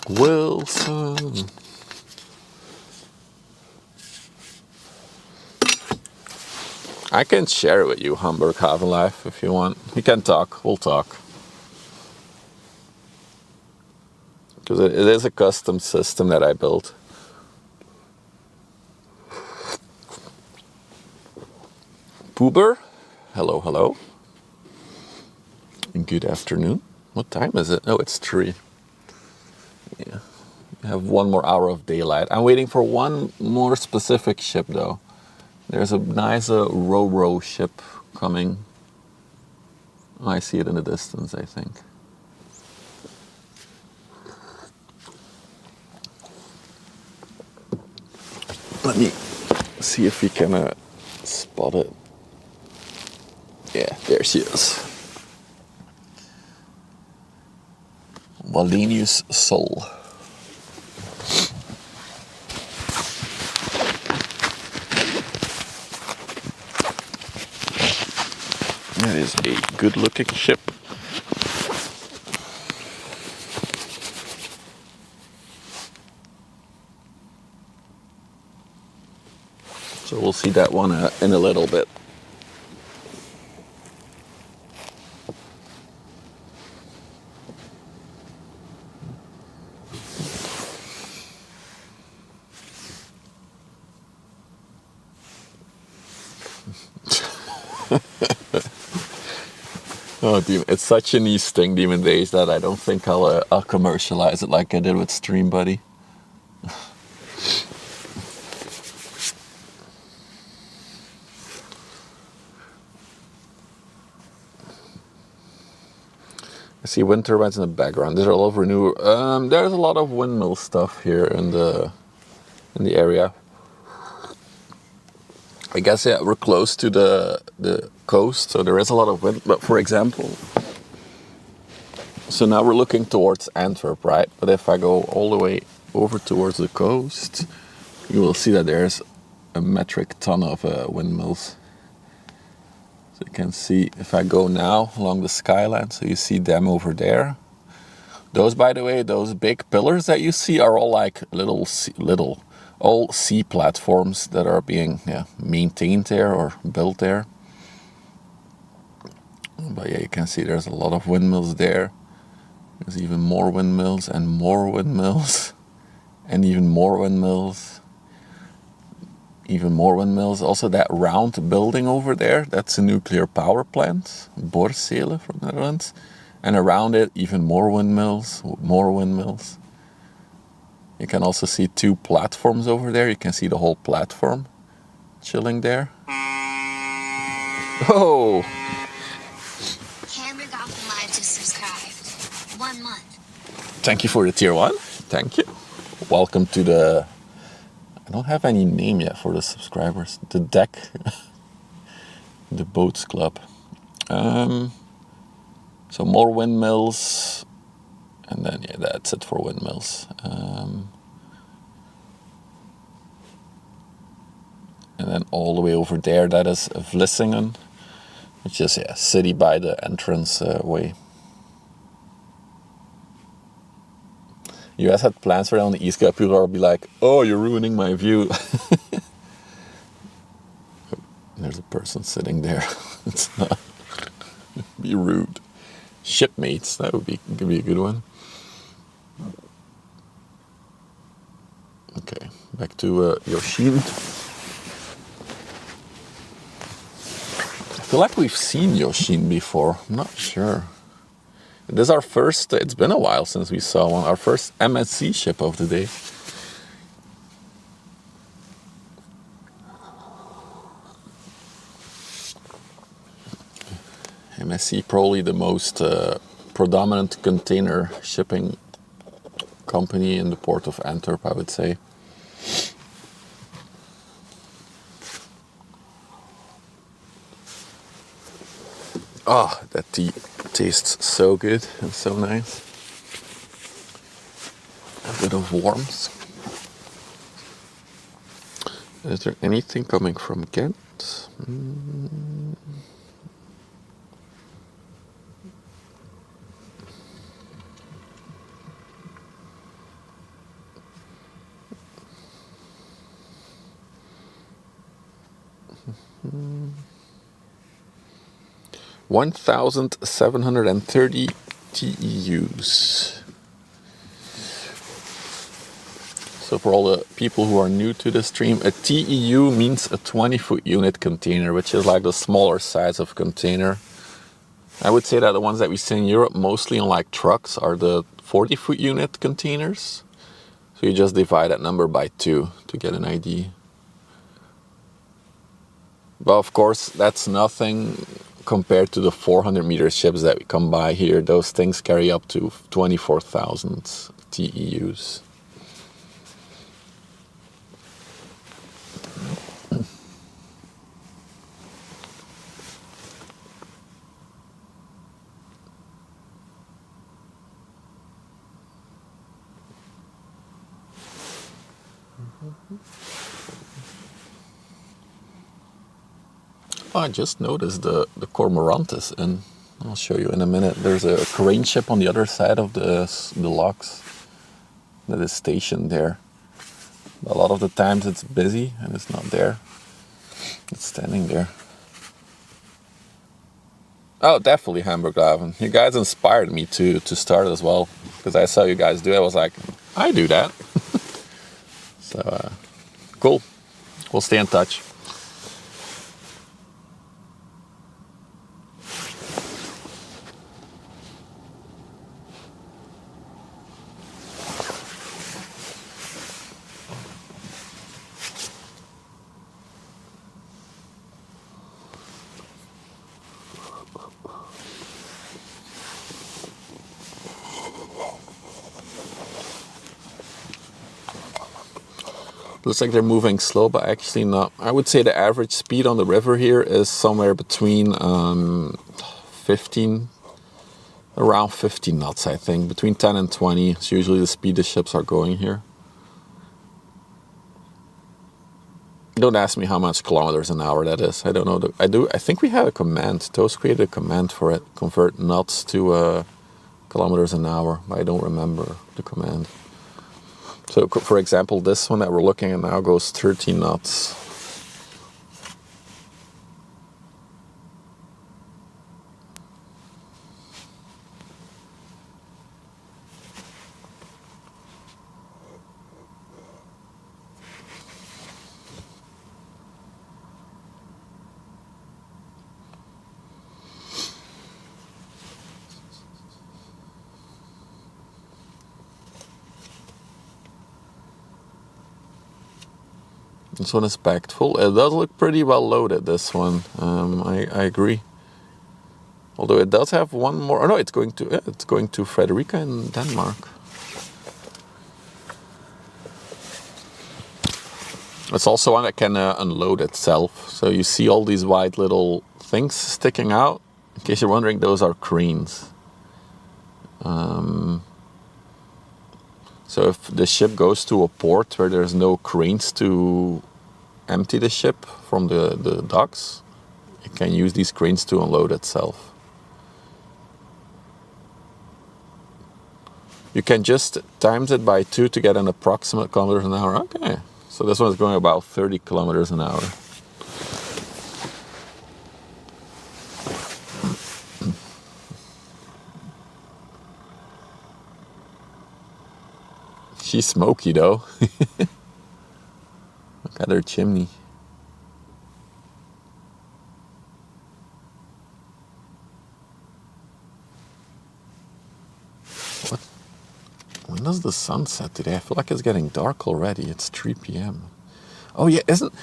Wilson. I can share it with you, Hamburg Haven Life, if you want. We can talk, we'll talk. Because it is a custom system that I built. Poober, hello, hello. Good afternoon. What time is it? Oh, it's 3. Yeah, we have 1 more hour of daylight. I'm waiting for one more specific ship, though. There's a nice ro-ro ship coming. I see it in the distance, I think. Let me see if we can spot it. Yeah, there she is. Wallenius Sol. That is a good-looking ship. So we'll see that one in a little bit. Oh, Demon, it's such a niche thing, Demon Days, that I don't think I'll commercialize it like I did with Stream Buddy. I see wind turbines in the background. There's a lot of renewable. There's a lot of windmill stuff here in the area. I guess yeah, we're close to the coast, so there is a lot of wind. But for example, so now we're looking towards Antwerp, right? But if I go all the way over towards the coast, you will see that there's a metric ton of windmills. So you can see if I go now along the skyline, so you see them over there. Those, by the way, those big pillars that you see are all like all sea platforms that are being maintained there or built there. But yeah, you can see there's a lot of windmills there. There's even more windmills and more windmills and even more windmills. Even more windmills. Also that round building over there, that's a nuclear power plant, Westerschelde from the Netherlands. And around it, even more windmills, more windmills. You can also see 2 platforms over there. You can see the whole platform chilling there. Oh! Hamburg Haven Live just subscribed. 1 month. Thank you for the tier 1. Thank you. Welcome to the... I don't have any name yet for the subscribers. The deck. The Boats Club. So more windmills. And then, yeah, that's it for windmills. And then all the way over there, that is Vlissingen, which is a city by the entrance way. You guys had plans for it on the East Cape, people will be like, oh, you're ruining my view. There's a person sitting there. It's not. Be rude. Shipmates, that would be a good one. Okay, back to Yoshin. I feel like we've seen Yoshin before. I'm not sure. This is our first, it's been a while since we saw one, our first MSC ship of the day. MSC probably the most predominant container shipping company in the port of Antwerp, I would say. Oh, that tea tastes so good and so nice. A bit of warmth. Is there anything coming from Ghent? Mm. Mm. 1,730 TEUs. So for all the people who are new to the stream, a TEU means a 20-foot unit container, which is like the smaller size of container. I would say that the ones that we see in Europe, mostly on like trucks, are the 40-foot unit containers. So you just divide that number by 2 to get an idea. But of course, that's nothing compared to the 400-meter ships that we come by here. Those things carry up to 24,000 TEUs. Oh, I just noticed the cormorant, and I'll show you in a minute. There's a crane ship on the other side of the locks that is stationed there. A lot of the times it's busy and it's not there. It's standing there. Oh, definitely Hamburghaven. You guys inspired me to start as well, because I saw you guys do it. I was like, I do that. So, cool. We'll stay in touch. Looks like they're moving slow, but actually not. I would say the average speed on the river here is somewhere between 15, around 15 knots, I think. Between 10 and 20 is usually the speed the ships are going here. Don't ask me how much kilometers an hour that is. I don't know. I think we have a command. Toast created a command for it. Convert knots to kilometers an hour. I don't remember the command. So, for example, this one that we're looking at now goes 13 knots. This one is packed full. It does look pretty well loaded, this one. I agree. Although it does have one more. Oh no, it's going to Frederica in Denmark. It's also one that can unload itself. So you see all these white little things sticking out. In case you're wondering, those are cranes. So if the ship goes to a port where there's no cranes to empty the ship from the docks, it can use these cranes to unload itself. You can just times it by 2 to get an approximate kilometers an hour. Okay, so this one is going about 30 kilometers an hour. She's smoky though. Look at her chimney. What? When does the sun set today? I feel like it's getting dark already. It's 3 p.m. Oh yeah, isn't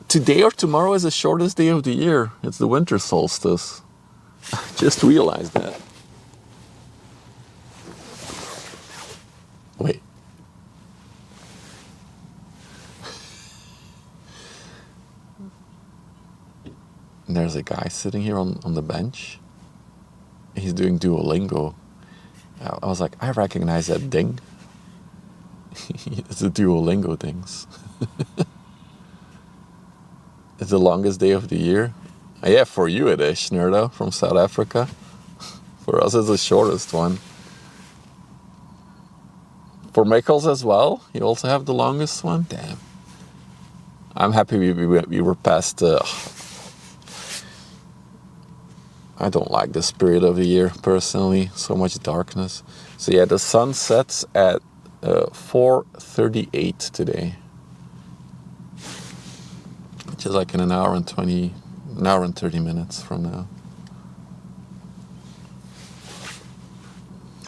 today or tomorrow is the shortest day of the year? It's the winter solstice. Just realized that. Wait. And there's a guy sitting here on the bench. He's doing Duolingo. I was like, I recognize that ding. It's the Duolingo things. It's the longest day of the year. Yeah, for you it is, Nerdo, from South Africa. For us it's the shortest one. For Mikkels as well, you also have the longest one? Damn. I'm happy we were past... I don't like this period of the year, personally. So much darkness. So yeah, the sun sets at 4:38 today. Which is like in an hour and 30 minutes from now.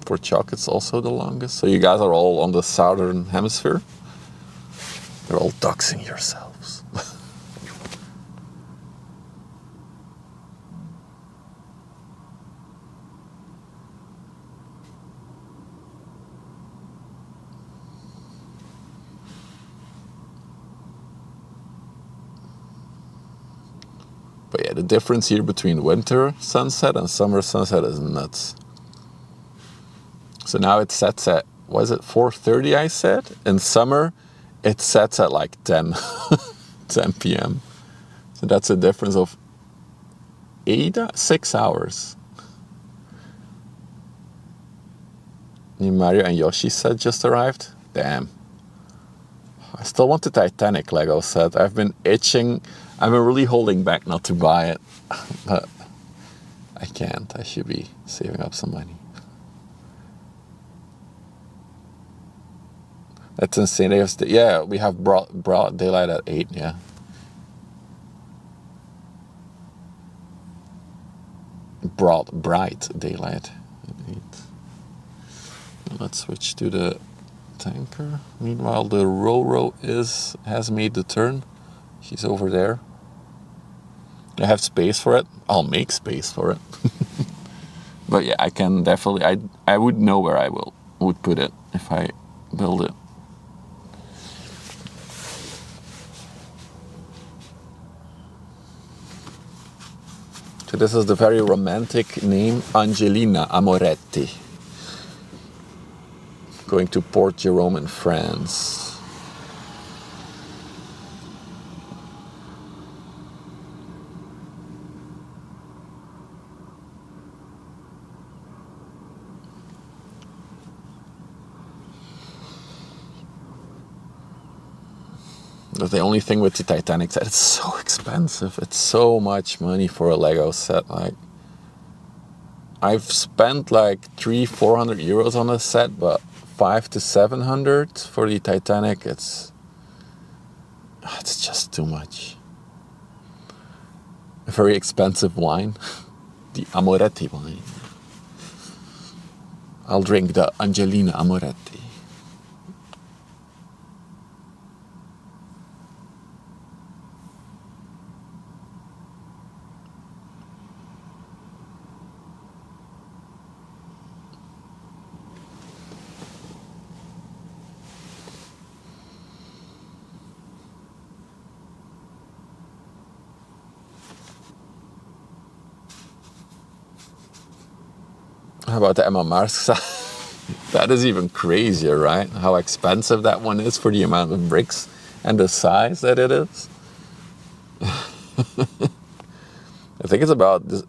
For Chuck, it's also the longest. So you guys are all on the southern hemisphere? You're all doxing yourselves. But yeah, the difference here between winter sunset and summer sunset is nuts. So now it sets at, was it 4:30 I said? In summer, it sets at like 10 p.m. So that's a difference of 6 hours. New Mario and Yoshi set just arrived. Damn. I still want the Titanic Lego set. I've been itching. I've been really holding back not to buy it. But I can't. I should be saving up some money. That's insane. Yeah, we have broad daylight at 8, yeah. Bright daylight at 8. Let's switch to the tanker. Meanwhile, the Roro has made the turn. She's over there. I have space for it. I'll make space for it. But yeah, I can definitely. I would know where I would put it if I build it. So this is the very romantic name, Angelina Amoretti. Going to Port Jerome in France. But the only thing with the Titanic set, it's so expensive. It's so much money for a Lego set. Like, I've spent like 300-400 euros on a set, but 500 to 700 for the Titanic, it's just too much. A very expensive wine, the Amoretti wine. I'll drink the Angelina Amoretti. How about the Emma Marsk? That is even crazier, right? How expensive that one is for the amount of bricks and the size that it is. I think it's about this.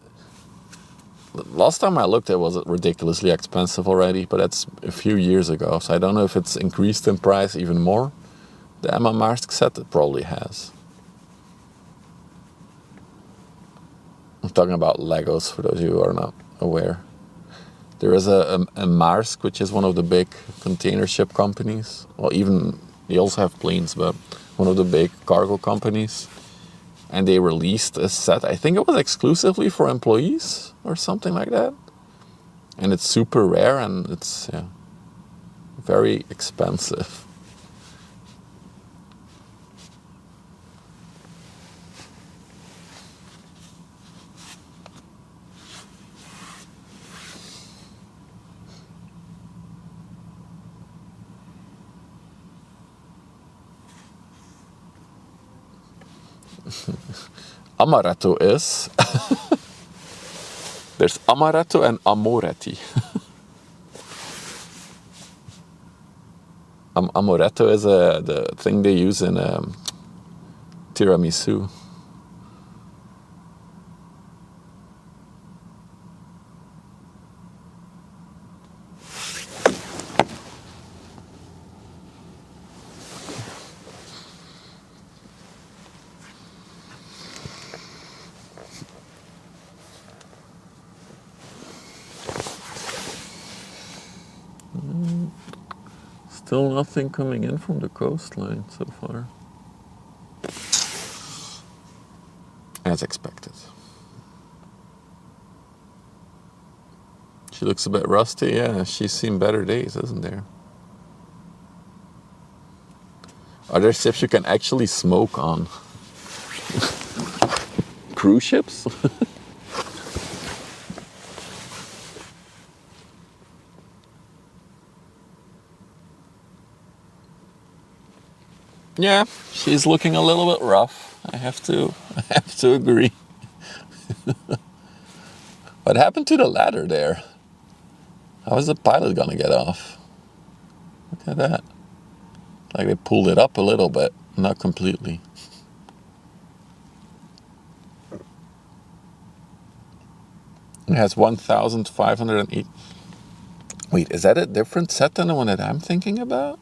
Last time I looked, it was ridiculously expensive already, but that's a few years ago. So I don't know if it's increased in price even more. The Emma Marsk set, it probably has. I'm talking about Legos for those of you who are not aware. There is a Maersk, which is one of the big container ship companies. Well, even they also have planes, but one of the big cargo companies. And they released a set. I think it was exclusively for employees or something like that. And it's super rare, and it's very expensive. Amaretto is... There's amaretto and amoretti. Amoretto is the thing they use in tiramisu. Still nothing coming in from the coastline so far. As expected. She looks a bit rusty. Yeah, she's seen better days, isn't there? Are there ships you can actually smoke on? Cruise ships? Yeah, she's looking a little bit rough. I have to agree. What happened to the ladder there? How is the pilot gonna get off? Look at that. Like they pulled it up a little bit, not completely. It has 1,508. Wait, is that a different set than the one that I'm thinking about?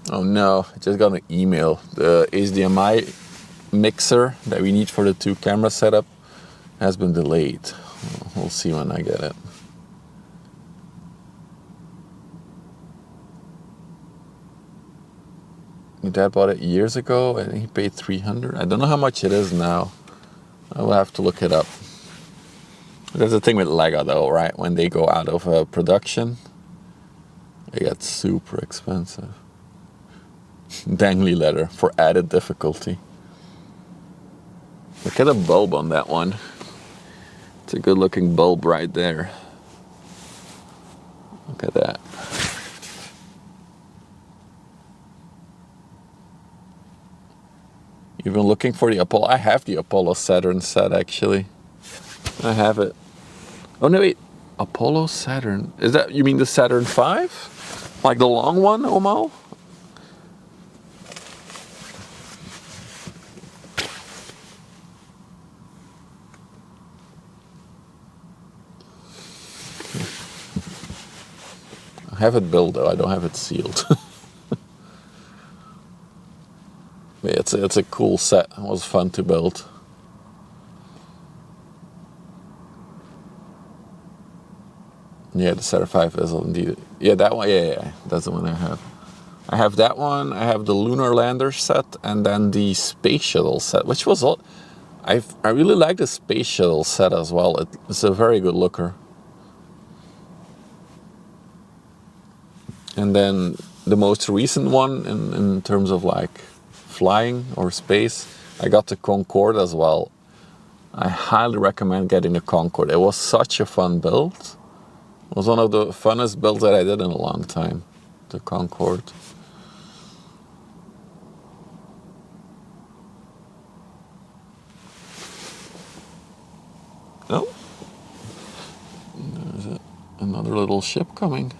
Oh no, I just got an email. The HDMI mixer that we need for the 2 camera setup has been delayed. We'll see when I get it. My dad bought it years ago and he paid $300. I don't know how much it is now. I will have to look it up. That's the thing with Lego though, right? When they go out of production, they get super expensive. Dangly leather for added difficulty. Look at the bulb on that one. It's a good looking bulb right there. Look at that. You've been looking for the Apollo. I have the Apollo Saturn set actually. I have it. Oh no, wait. Apollo Saturn. Is that, you mean the Saturn V? Like the long one, Omo? I have it built though, I don't have it sealed. Yeah, it's a cool set. It was fun to build. Yeah, the Saturn V is indeed. Yeah, that one. Yeah, that's the one I have. I have that one. I have the Lunar Lander set, and then the Space Shuttle set, which was all. I really like the Space Shuttle set as well. It's a very good looker. And then the most recent one in terms of like flying or space, I got the Concorde as well. I highly recommend getting the Concorde. It was such a fun build. It was one of the funnest builds that I did in a long time, the Concorde. Oh, there's another little ship coming.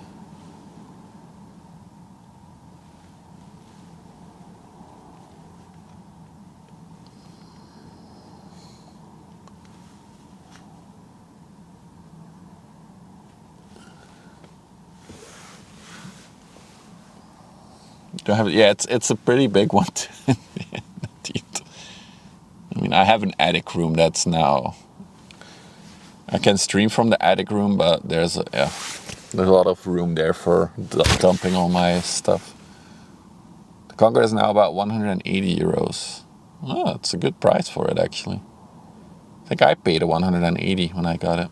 Don't have it. Yeah, it's a pretty big one. I mean, I have an attic room that's now... I can stream from the attic room, but there's a lot of room there for dumping all my stuff. The Conqueror is now about 180 euros. Oh, it's a good price for it, actually. I think I paid 180 when I got it.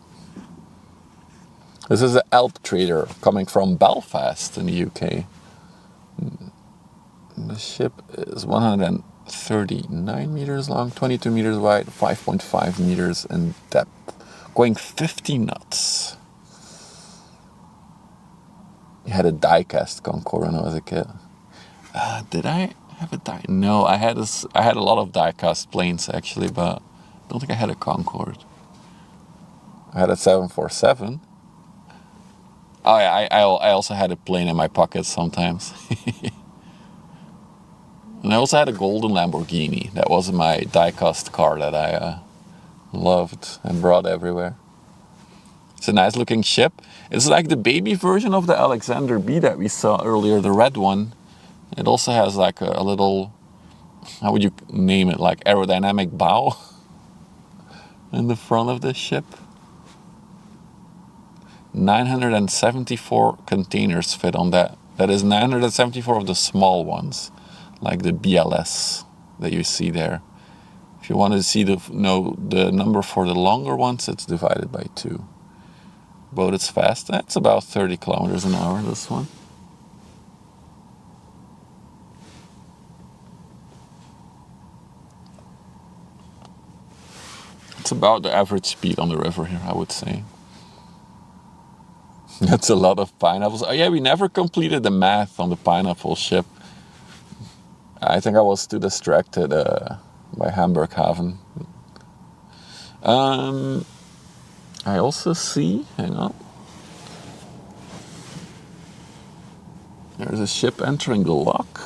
This is an Alp trader coming from Belfast in the UK. The ship is 139 meters long, 22 meters wide, 5.5 meters in depth, going 50 knots. I had a die-cast Concorde when I was a kid. Did I have a die? No, I had a lot of die-cast planes actually, but I don't think I had a Concorde. I had a 747. Oh yeah, I also had a plane in my pocket sometimes. And I also had a golden Lamborghini. That was my die-cast car that I loved and brought everywhere. It's a nice looking ship. It's like the baby version of the Alexander B that we saw earlier, the red one. It also has like a little, how would you name it, like aerodynamic bow in the front of the ship. 974 containers fit on that. That is 974 of the small ones, like the BLS that you see there. If you want to see the number for the longer ones, it's divided by 2. Boat is fast. That's about 30 kilometers an hour, this one. It's about the average speed on the river here, I would say. That's a lot of pineapples. Oh yeah, we never completed the math on the pineapple ship. I think I was too distracted by Hamburg Haven. I also see, hang on. There's a ship entering the lock.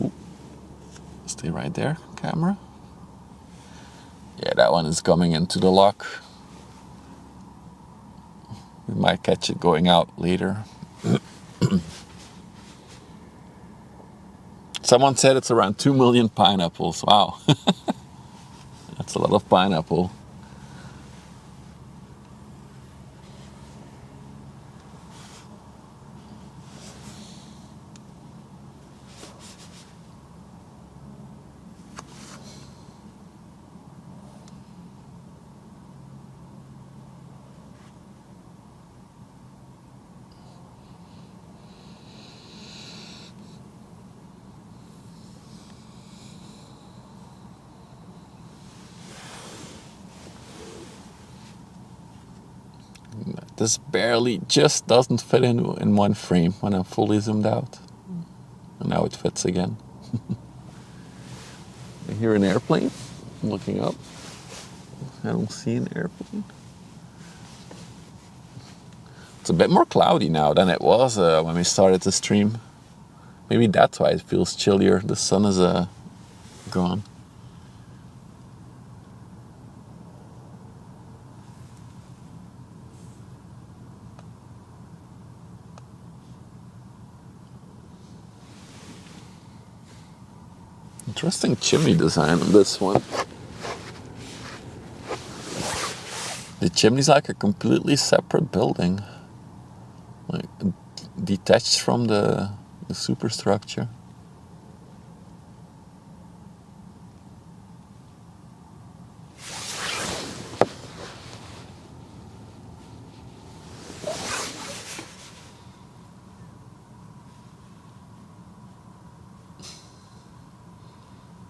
Ooh. Stay right there, camera. Yeah, that one is coming into the lock. We might catch it going out later. Someone said it's around 2 million pineapples. Wow. That's a lot of pineapple. This barely just doesn't fit in one frame when I'm fully zoomed out. And now it fits again. I hear an airplane. I'm looking up. I don't see an airplane. It's a bit more cloudy now than it was when we started the stream. Maybe that's why it feels chillier. The sun is gone. Interesting chimney design on this one. The chimney's like a completely separate building, like detached from the superstructure.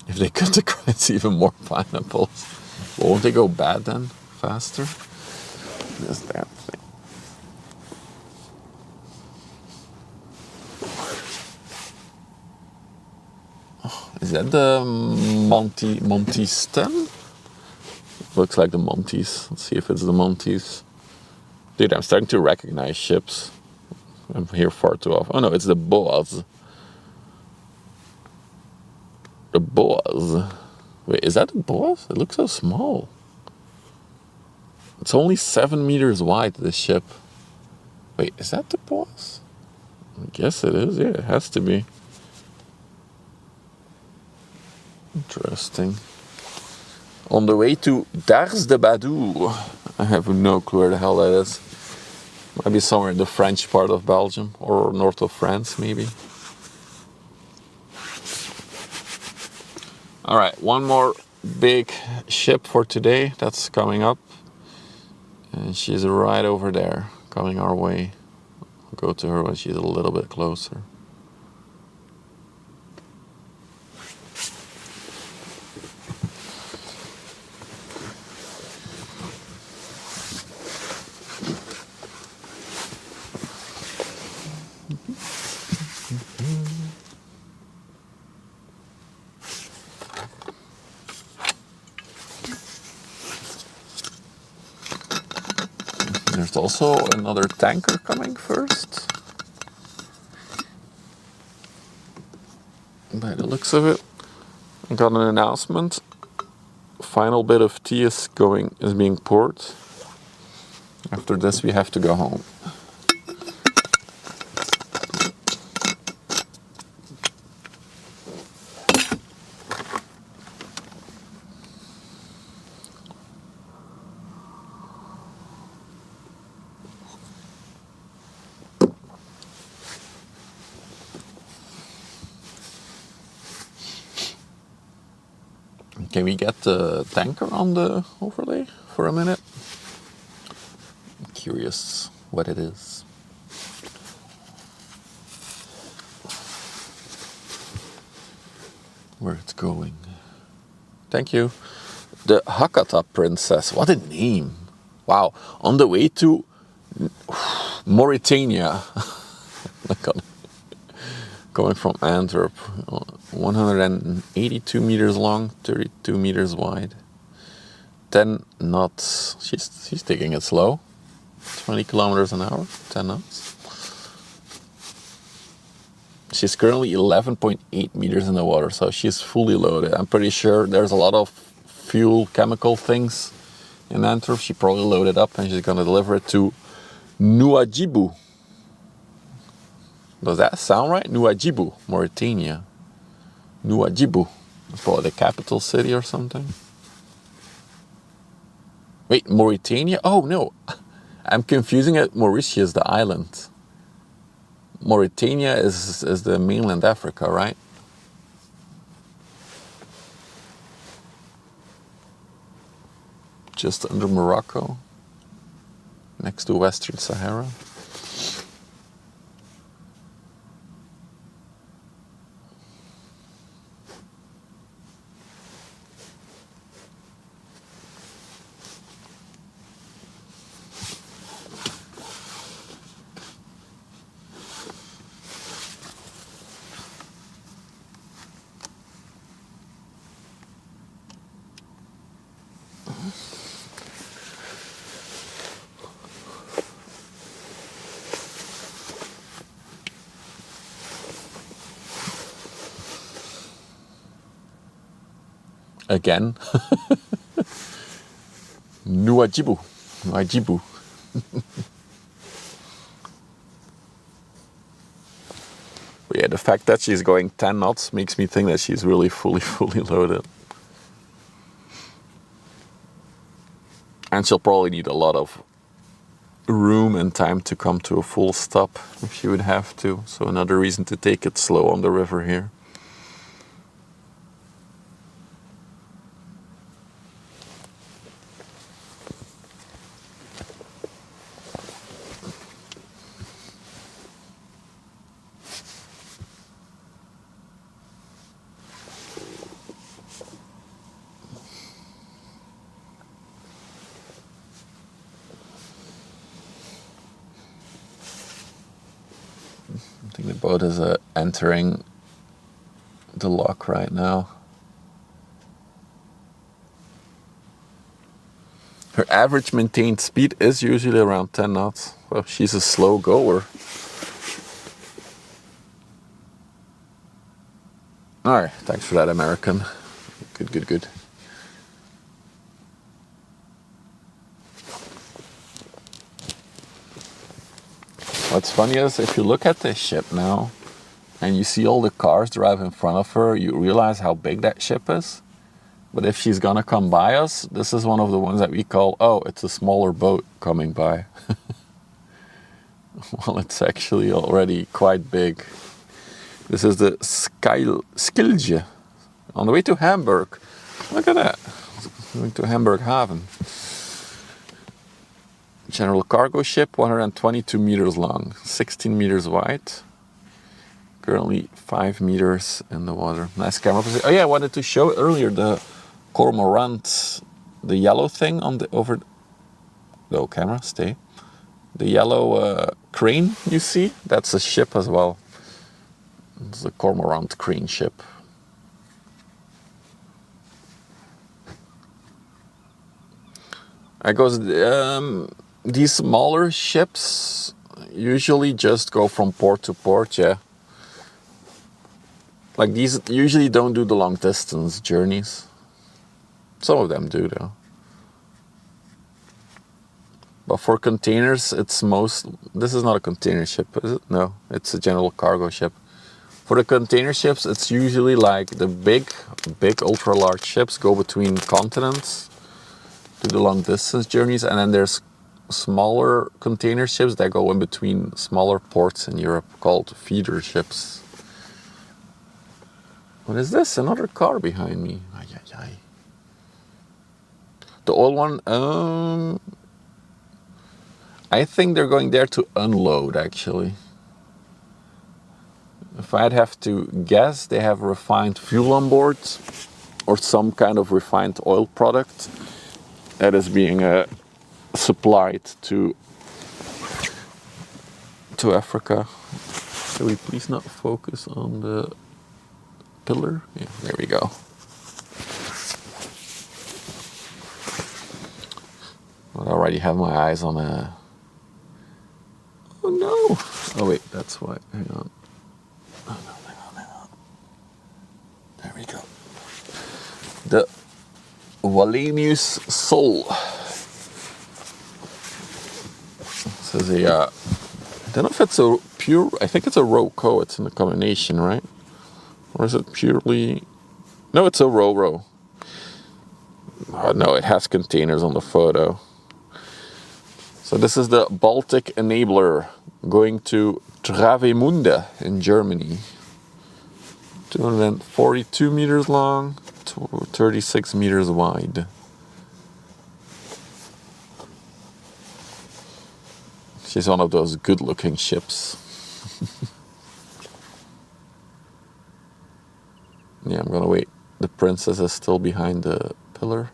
If they cut across even more pineapples, won't they go bad then? Faster? There's that thing. Oh, is that the Monty stem? Looks like the Monties. Let's see if it's the Monties. Dude, I'm starting to recognize ships. I'm here far too often. Oh no, it's the Boas. The Boas. Wait, is that the Boas? It looks so small. It's only 7 meters wide, this ship. Wait, is that the Boas? I guess it is. Yeah, it has to be. Interesting. On the way to Dars de Badou. I have no clue where the hell that is. Might be somewhere in the French part of Belgium or north of France, maybe. All right, one more big ship for today that's coming up. And she's right over there, coming our way. We'll go to her when she's a little bit closer. There's also another tanker coming first. By the looks of it, I got an announcement. Final bit of tea is being poured. After this, we have to go home. Can we get the tanker on the overlay for a minute? I'm curious what it is. Where it's going. Thank you. The Hakata Princess. What a name. Wow. On the way to Mauritania. Going from Antwerp. 182 meters long, 32 meters wide. 10 knots. She's taking it slow. 20 kilometers an hour, 10 knots. She's currently 11.8 meters in the water, so she's fully loaded. I'm pretty sure there's a lot of fuel, chemical things in Antwerp. She probably loaded up and she's going to deliver it to Nouadhibou. Does that sound right? Nouadhibou, Mauritania. Nouadhibou. It's probably the capital city or something. Wait, Mauritania? Oh no, I'm confusing it. Mauritius, the island. Mauritania is the mainland Africa, right? Just under Morocco, next to Western Sahara. Again. Nouadhibou. But yeah, the fact that she's going 10 knots makes me think that she's really fully loaded. And she'll probably need a lot of room and time to come to a full stop if she would have to. So another reason to take it slow on the river here. I think the boat is entering the lock right now. Her average maintained speed is usually around 10 knots. Well, she's a slow goer. Alright, thanks for that, American. Good. What's funny is if you look at this ship now and you see all the cars drive in front of her, you realize how big that ship is. But if she's gonna come by us, this is one of the ones that we call, oh, it's a smaller boat coming by. Well, it's actually already quite big. This is the Skilje on the way to Hamburg. Look at that. Going to Hamburg Haven. General cargo ship, 122 meters long, 16 meters wide. Currently 5 meters in the water. Nice camera position. Oh yeah, I wanted to show earlier the cormorant, the yellow thing on the over. No, camera, stay. The yellow crane you see, that's a ship as well. It's a cormorant crane ship. I goes. These smaller ships usually just go from port to port, yeah. Like these usually don't do the long distance journeys. Some of them do though. But for containers, it's this is not a container ship, is it? No, it's a general cargo ship. For the container ships, it's usually like the big ultra large ships go between continents, do the long distance journeys, and then there's smaller container ships that go in between smaller ports in Europe called feeder ships. What is this? Another car behind me. Ay, ay, ay. The old one, I think they're going there to unload actually. If I'd have to guess, they have refined fuel on board or some kind of refined oil product that is being supplied to Africa. Can we please not focus on the pillar? Yeah, there we go. But I already have my eyes on a... Oh no! Oh wait, that's why. Hang on. Oh no, hang on. There we go. The Wallenius Sol. This is a... I don't know if it's a pure... I think it's a Roco. It's in a combination, right? Or is it purely... No, it's a Ro-Ro. Oh, no, it has containers on the photo. So this is the Baltic Enabler going to Travemünde in Germany. 242 meters long, 36 meters wide. She's one of those good-looking ships. Yeah, I'm gonna wait. The princess is still behind the pillar.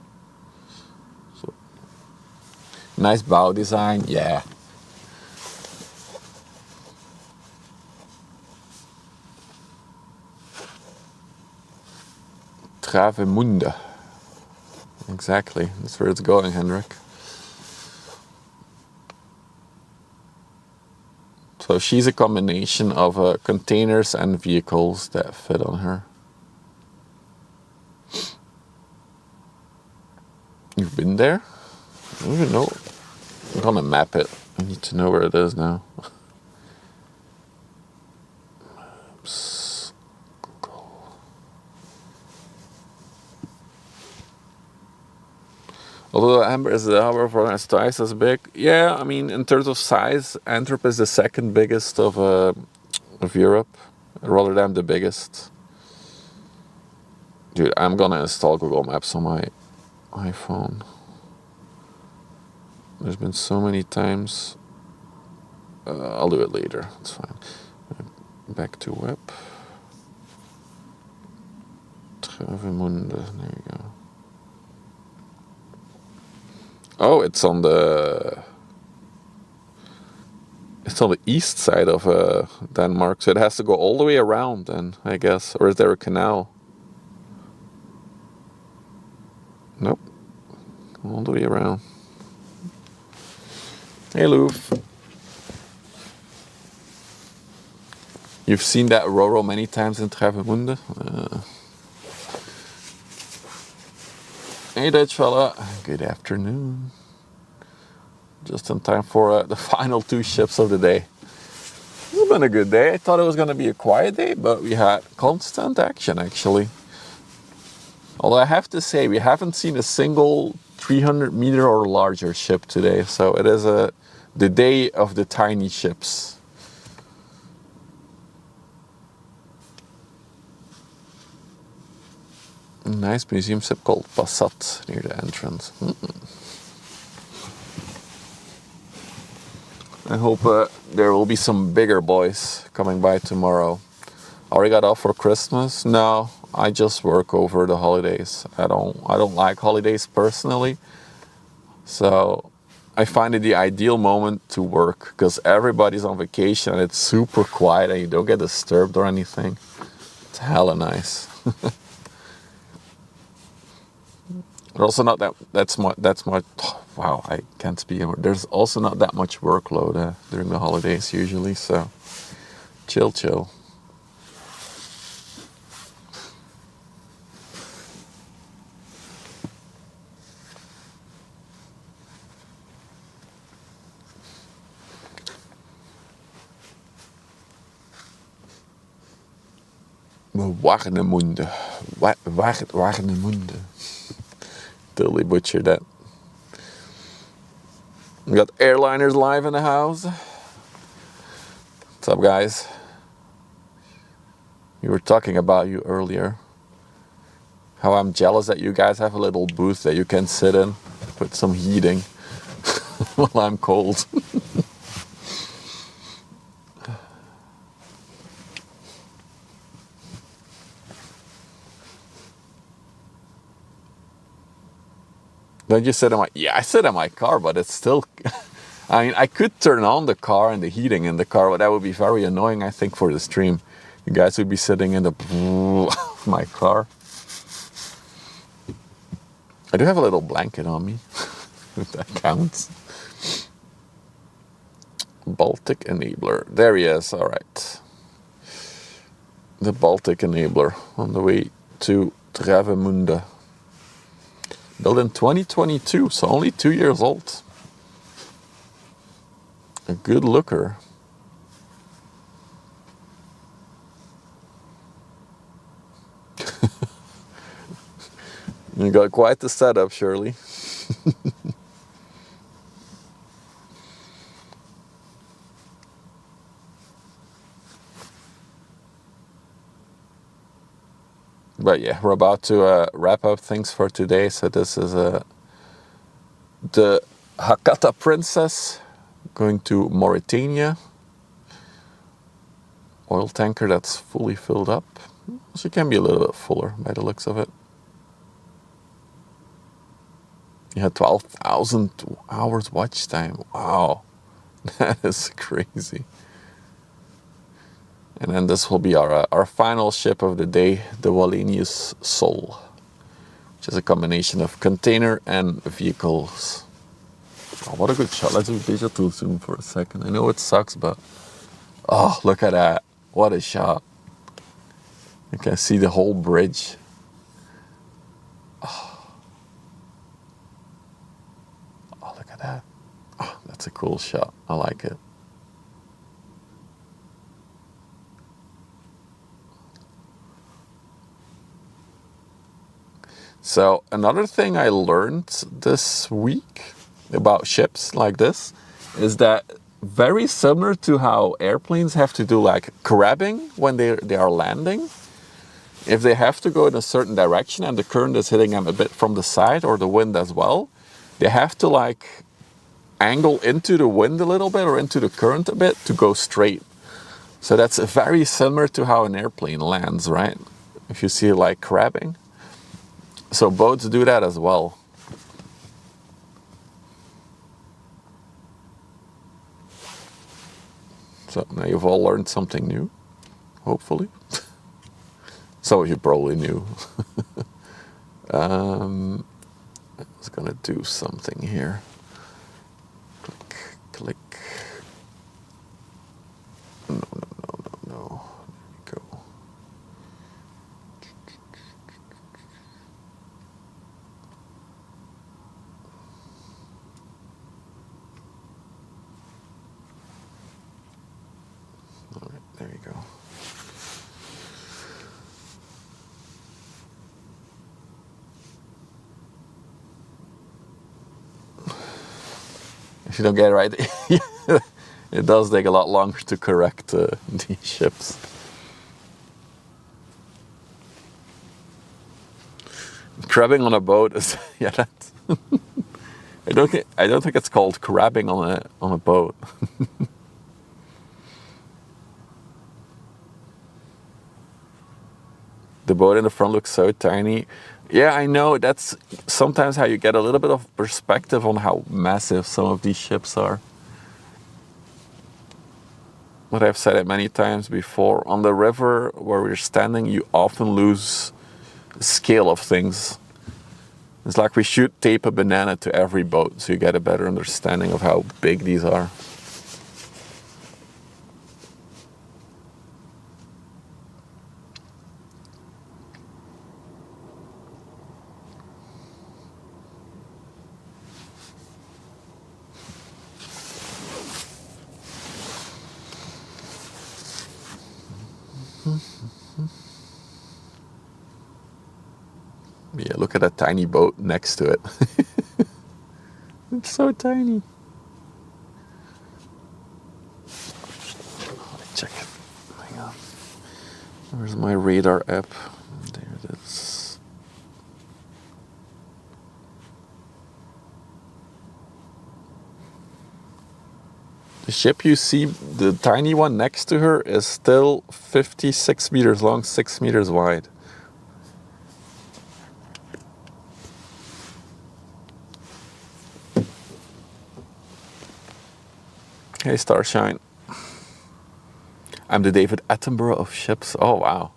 So, nice bow design, yeah. Travemünde. Exactly, that's where it's going, Hendrik. So she's a combination of containers and vehicles that fit on her. You've been there? I don't even know. I'm gonna map it. I need to know where it is now. Oops. Google. Although Amber is however twice as big. Yeah, I mean in terms of size, Antwerp is the second biggest of Europe, rather than the biggest. Dude, I'm gonna install Google Maps on my iPhone. There's been so many times. I'll do it later. It's fine. Back to web. Travemünde. There you go. Oh, it's on the east side of Denmark, so it has to go all the way around then, I guess. Or is there a canal? Nope. All the way around. Hey, Loof. You've seen that Ro-Ro many times in Travemünde. Hey, Dutch fella. Good afternoon. Just in time for the final two ships of the day. It's been a good day. I thought it was going to be a quiet day, but we had constant action, actually. Although I have to say, we haven't seen a single 300-meter or larger ship today, so it is the day of the tiny ships. A nice museum ship called Passat near the entrance. I hope there will be some bigger boys coming by tomorrow. Already got off for Christmas? No, I just work over the holidays. I don't like holidays personally. So I find it the ideal moment to work because everybody's on vacation and it's super quiet and you don't get disturbed or anything. It's hella nice. But also not that's much. Wow, I can't speak. There's also not that much workload during the holidays usually, so chill. Warnemünde. Warnemünde. Totally butchered that. We got airliners live in the house. What's up, guys? We were talking about you earlier. How I'm jealous that you guys have a little booth that you can sit in with some heating while I'm cold. Don't you sit in my... Yeah, I sit in my car, but it's still... I mean, I could turn on the car and the heating in the car, but that would be very annoying, I think, for the stream. You guys would be sitting in the... my car. I do have a little blanket on me, if that counts. Baltic Enabler. There he is, all right. The Baltic Enabler on the way to Travemünde. Built in 2022, so only 2 years old. A good looker. You got quite the setup, Shirley. But yeah, we're about to wrap up things for today. So this is the Hakata Princess going to Mauritania. Oil tanker that's fully filled up. She can be a little bit fuller by the looks of it. You had 12,000 hours watch time. Wow, that is crazy. And then this will be our final ship of the day, the Wallenius Sol, which is a combination of container and vehicles. Oh, what a good shot. Let's do digital zoom for a second. I know it sucks, but oh, look at that. What a shot. You can see the whole bridge. Oh, look at that. Oh, that's a cool shot. I like it. So another thing I learned this week about ships like this is that very similar to how airplanes have to do like crabbing when they are landing. If they have to go in a certain direction and the current is hitting them a bit from the side or the wind as well, they have to like angle into the wind a little bit or into the current a bit to go straight. So that's very similar to how an airplane lands, right? If you see like crabbing. So boats do that as well. So now you've all learned something new, hopefully. So you probably knew. I was gonna do something here. Click. No. There we go. All right, there you go. if you don't get it right, it does take a lot longer to correct these ships. Crabbing on a boat is that. I don't think it's called crabbing on a boat. The boat in the front looks so tiny. Yeah, I know. That's sometimes how you get a little bit of perspective on how massive some of these ships are. But I've said it many times before. On the river where we're standing, you often lose the scale of things. It's like we should tape a banana to every boat so you get a better understanding of how big these are. Yeah, look at that tiny boat next to it. It's so tiny. Let me check it. Hang on. Where's my radar app? There it is. The ship you see, the tiny one next to her, is still 56 meters long, 6 meters wide. Hey, Starshine. I'm the David Attenborough of ships. Oh, wow.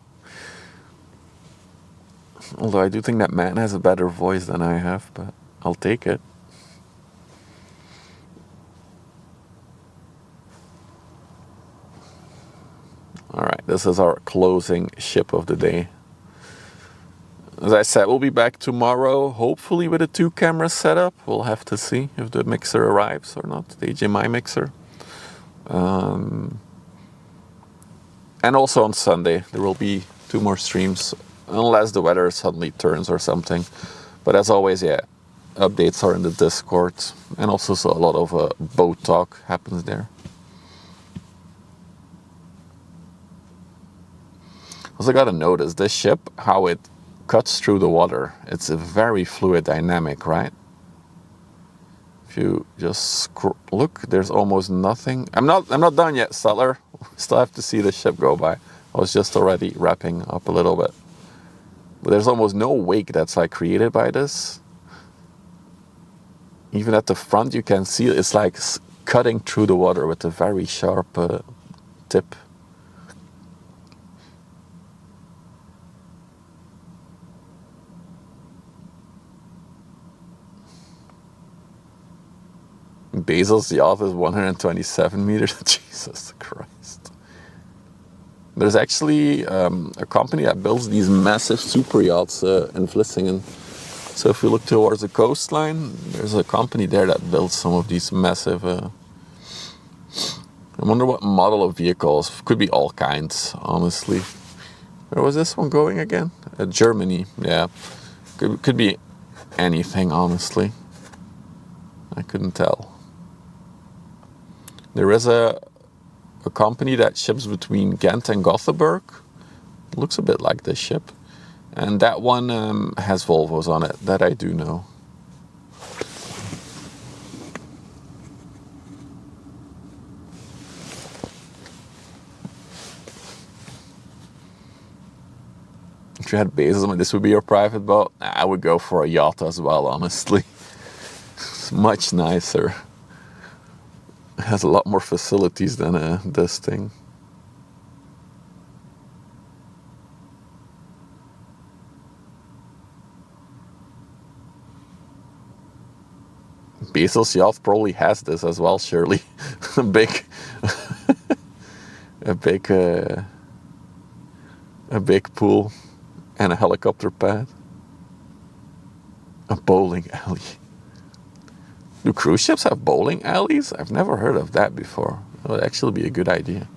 Although I do think that man has a better voice than I have, but I'll take it. Alright, this is our closing ship of the day. As I said, we'll be back tomorrow, hopefully with a 2-camera setup. We'll have to see if the mixer arrives or not, the HDMI mixer. And also on Sunday, there will be 2 more streams, unless the weather suddenly turns or something. But as always, yeah, updates are in the Discord. And also so a lot of boat talk happens there. Also gotta notice, this ship, how it cuts through the water. It's a very fluid dynamic, right? If you just look, there's almost nothing. I'm not done yet, Stellar. Still have to see the ship go by. I was just already wrapping up a little bit. But there's almost no wake that's like created by this. Even at the front you can see it's like cutting through the water with a very sharp tip. Basil's yacht is 127 meters. Jesus Christ. There's actually a company that builds these massive super yachts in Vlissingen. So if you look towards the coastline, there's a company there that builds some of these massive... I wonder what model of vehicles. Could be all kinds, honestly. Where was this one going again? Germany, yeah. Could be anything, honestly. I couldn't tell. There is a company that ships between Ghent and Gothenburg. Looks a bit like this ship. And that one has Volvos on it, that I do know. If you had Bezos, this would be your private boat, I would go for a yacht as well, honestly. It's much nicer. It has a lot more facilities than this thing. Basil's yacht probably has this as well, surely. a big pool and a helicopter pad. A bowling alley. Do cruise ships have bowling alleys? I've never heard of that before. That would actually be a good idea.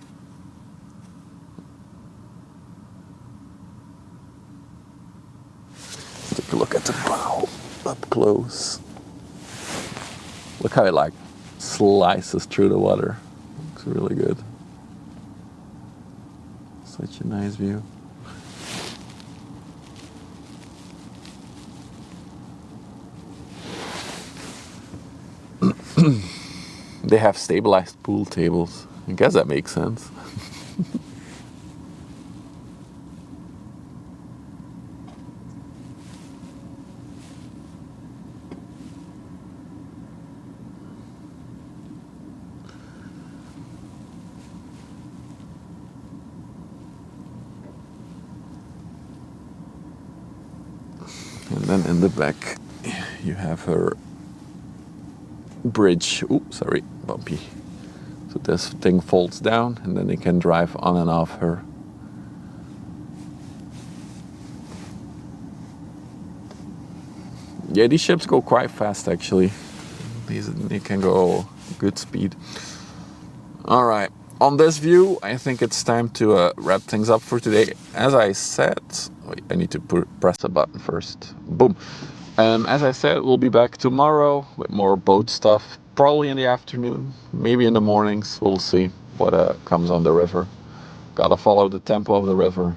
Let's take a look at the bow up close. Look how it like slices through the water. Looks really good. Such a nice view. They have stabilized pool tables. I guess that makes sense. And then in the back, you have her bridge. Ooh, sorry, bumpy. So this thing folds down, and then you can drive on and off her. Yeah, these ships go quite fast, actually. They can go good speed. All right. On this view, I think it's time to wrap things up for today. As I said, wait, I need to press a button first. Boom. As I said, we'll be back tomorrow with more boat stuff. Probably in the afternoon, maybe in the mornings. We'll see what comes on the river. Gotta follow the tempo of the river.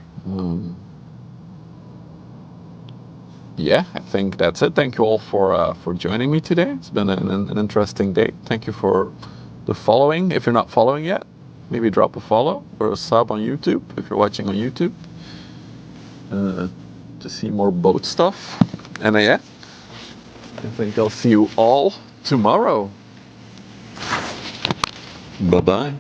Yeah, I think that's it. Thank you all for joining me today. It's been an interesting day. Thank you for the following. If you're not following yet, maybe drop a follow or a sub on YouTube if you're watching on YouTube to see more boat stuff. And yeah, I think I'll see you all tomorrow. Bye bye.